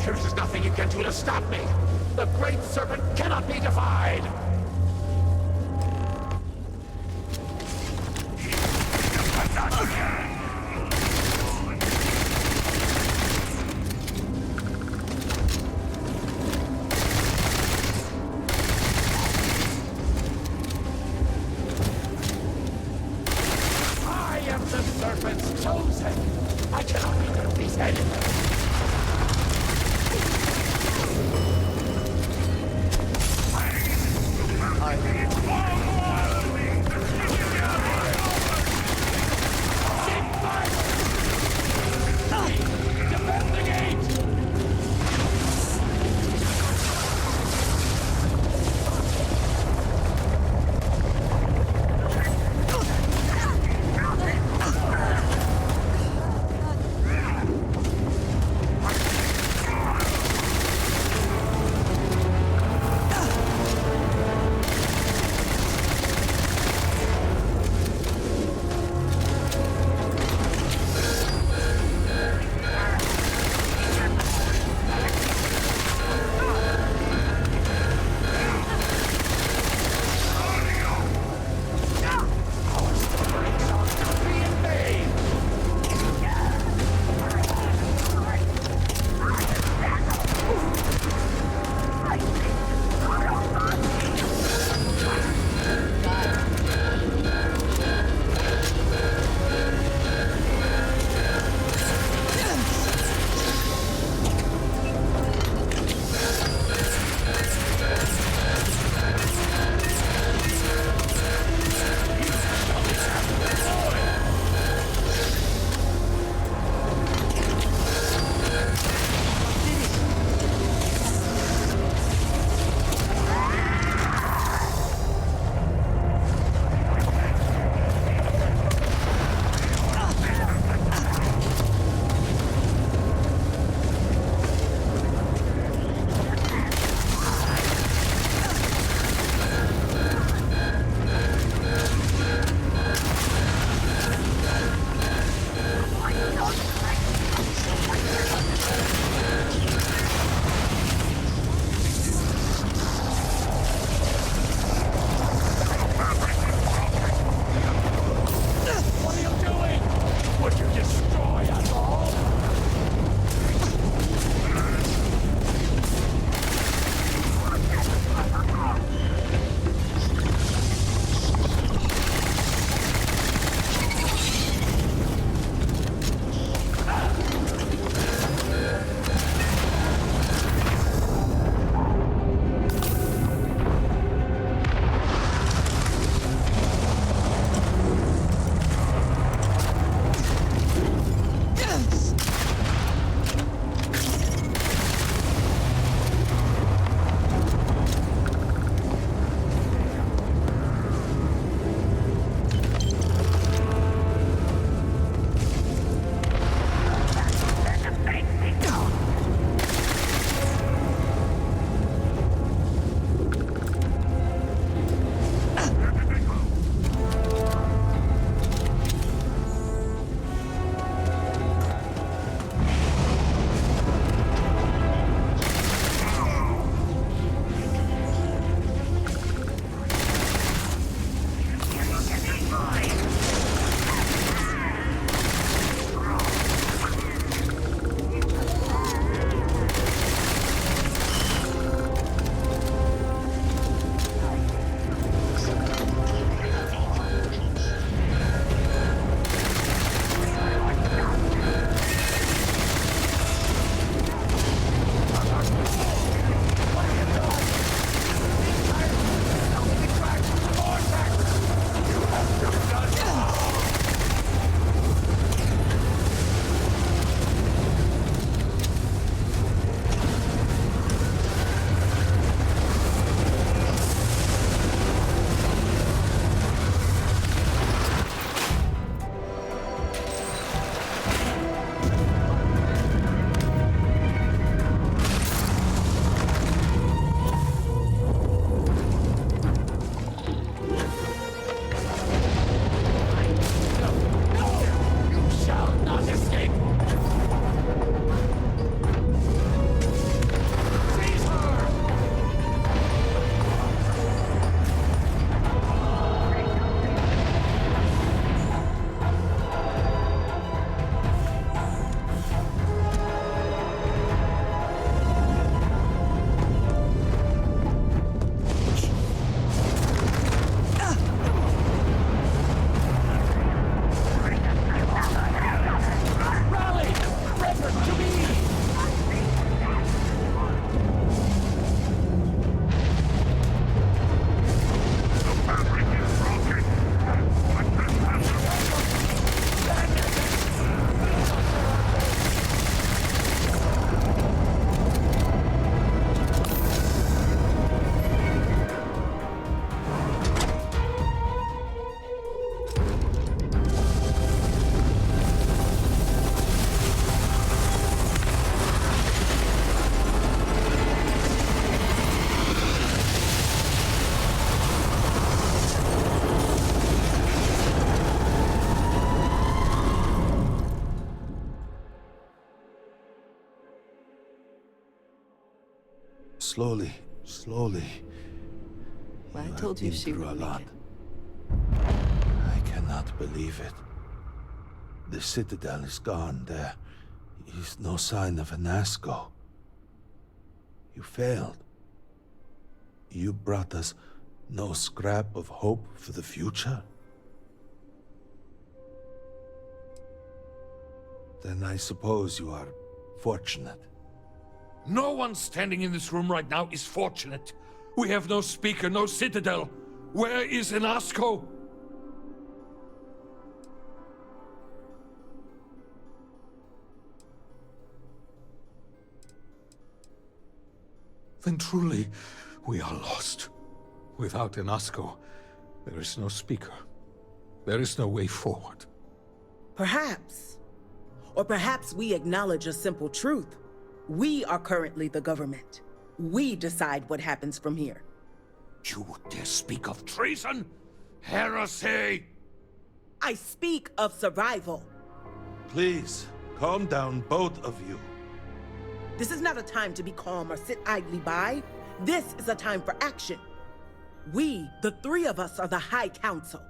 There is nothing you can do to stop me. The Great Serpent cannot be defied. I am the Serpent's chosen. I cannot be done these enemies.
Slowly, slowly.
Well, I told you
been
she
through
would
a
make
lot.
it.
I cannot believe it. The Citadel is gone. There is no sign of an Asco. You failed. You brought us no scrap of hope for the future? Then I suppose you are fortunate.
No one standing in this room right now is fortunate. We have no speaker, no citadel. Where is Inasco? Then truly, we are lost. Without Inasco, there is no speaker. There is no way forward.
Perhaps. Or perhaps we acknowledge a simple truth. We are currently the government. We decide what happens from here.
You dare speak of treason? Heresy!
I speak of survival.
Please, calm down, both of you.
This is not a time to be calm or sit idly by. This is a time for action. We, the three of us, are the High Council.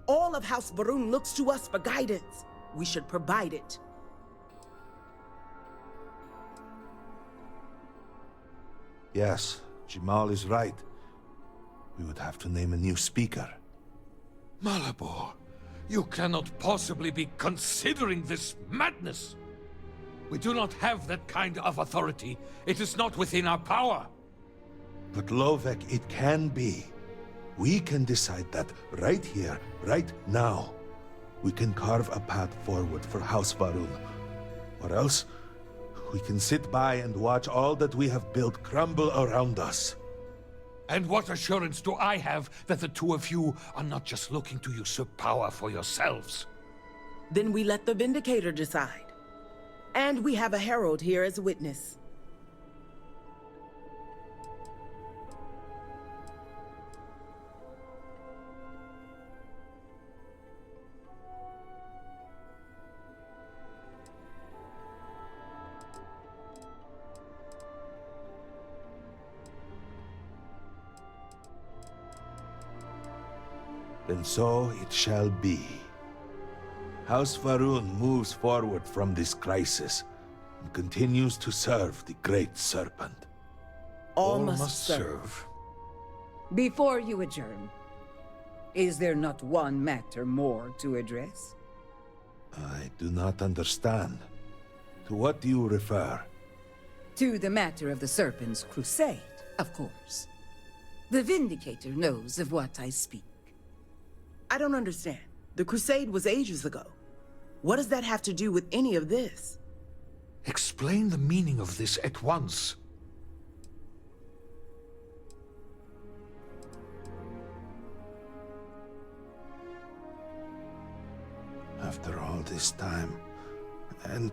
All of House Varun looks to us for guidance. We should provide it.
Yes, Jamal is right. We would have to name a new speaker.
Malabor, you cannot possibly be considering this madness. We do not have that kind of authority. It is not within our power.
But Lovek, it can be. We can decide that right here, right now. We can carve a path forward for House Varun. Or else, we can sit by and watch all that we have built crumble around us.
And what assurance do I have that the two of you are not just looking to usurp power for yourselves?
Then we let the Vindicator decide. And we have a herald here as witness.
Then so it shall be. House Varun moves forward from this crisis and continues to serve the Great Serpent.
All must serve.
Before you adjourn, is there not one matter more to address?
I do not understand. To what do you refer?
To the matter of the Serpent's crusade, of course. The Vindicator knows of what I speak.
I don't understand. The crusade was ages ago. What does that have to do with any of this?
Explain the meaning of this at once.
After all this time, and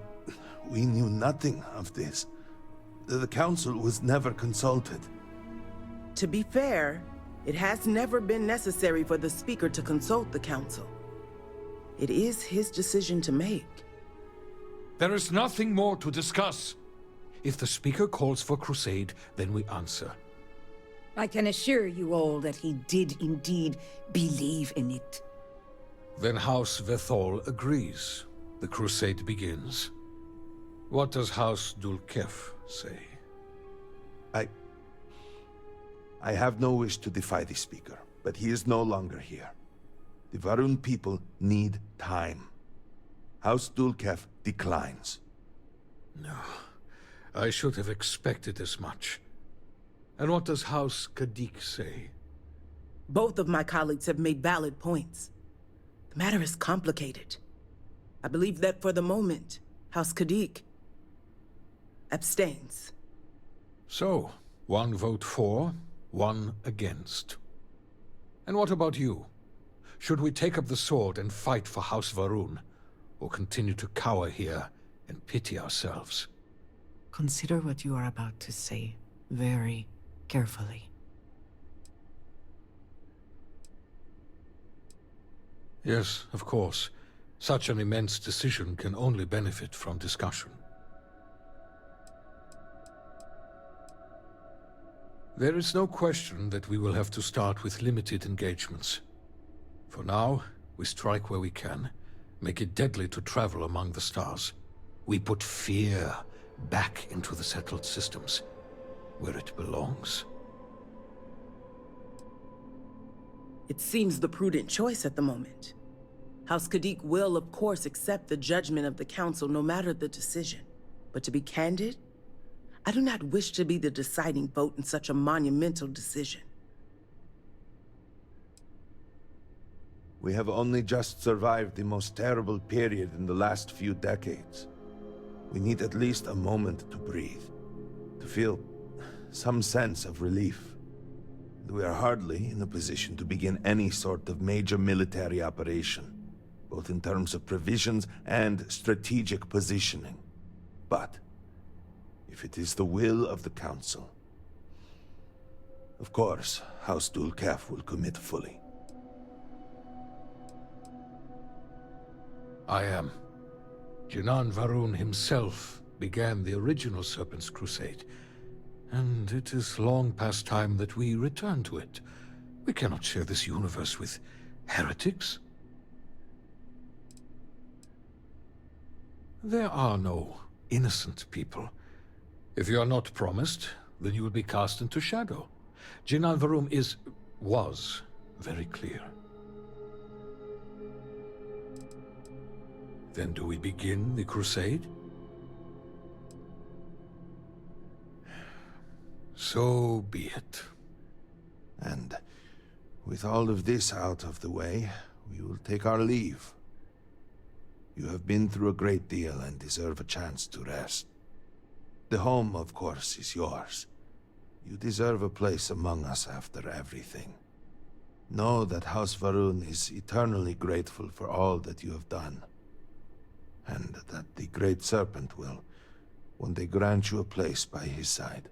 we knew nothing of this. The Council was never consulted.
To be fair, it has never been necessary for the Speaker to consult the Council. It is his decision to make.
There is nothing more to discuss. If the Speaker calls for crusade, then we answer.
I can assure you all that he did indeed believe in it.
Then House Vethol agrees. The crusade begins. What does House Dulkef say?
I have no wish to defy the Speaker, but he is no longer here. The Varun people need time. House Dulkef declines.
No, I should have expected as much. And what does House Kadik say?
Both of my colleagues have made valid points. The matter is complicated. I believe that for the moment, House Kadik abstains.
So, one vote for, one against. And what about you? Should we take up the sword and fight for House Varun, or continue to cower here and pity ourselves?
Consider what you are about to say very carefully.
Yes, of course. Such an immense decision can only benefit from discussion. There is no question that we will have to start with limited engagements. For now, we strike where we can, make it deadly to travel among the stars. We put fear back into the settled systems, where it belongs.
It seems the prudent choice at the moment. House Khadik will, of course, accept the judgment of the Council no matter the decision. But to be candid, I do not wish to be the deciding vote in such a monumental decision.
We have only just survived the most terrible period in the last few decades. We need at least a moment to breathe, to feel some sense of relief. We are hardly in a position to begin any sort of major military operation, both in terms of provisions and strategic positioning. But if it is the will of the Council, of course, House Dulkef will commit fully.
I am. Jinan Varun himself began the original Serpent's Crusade, and it is long past time that we return to it. We cannot share this universe with heretics. There are no innocent people. If you are not promised, then you will be cast into shadow. Jinan Varun was very clear. Then do we begin the crusade? So be it.
And with all of this out of the way, we will take our leave. You have been through a great deal and deserve a chance to rest. The home, of course, is yours. You deserve a place among us after everything. Know that House Varun is eternally grateful for all that you have done, and that the Great Serpent will one day grant you a place by his side.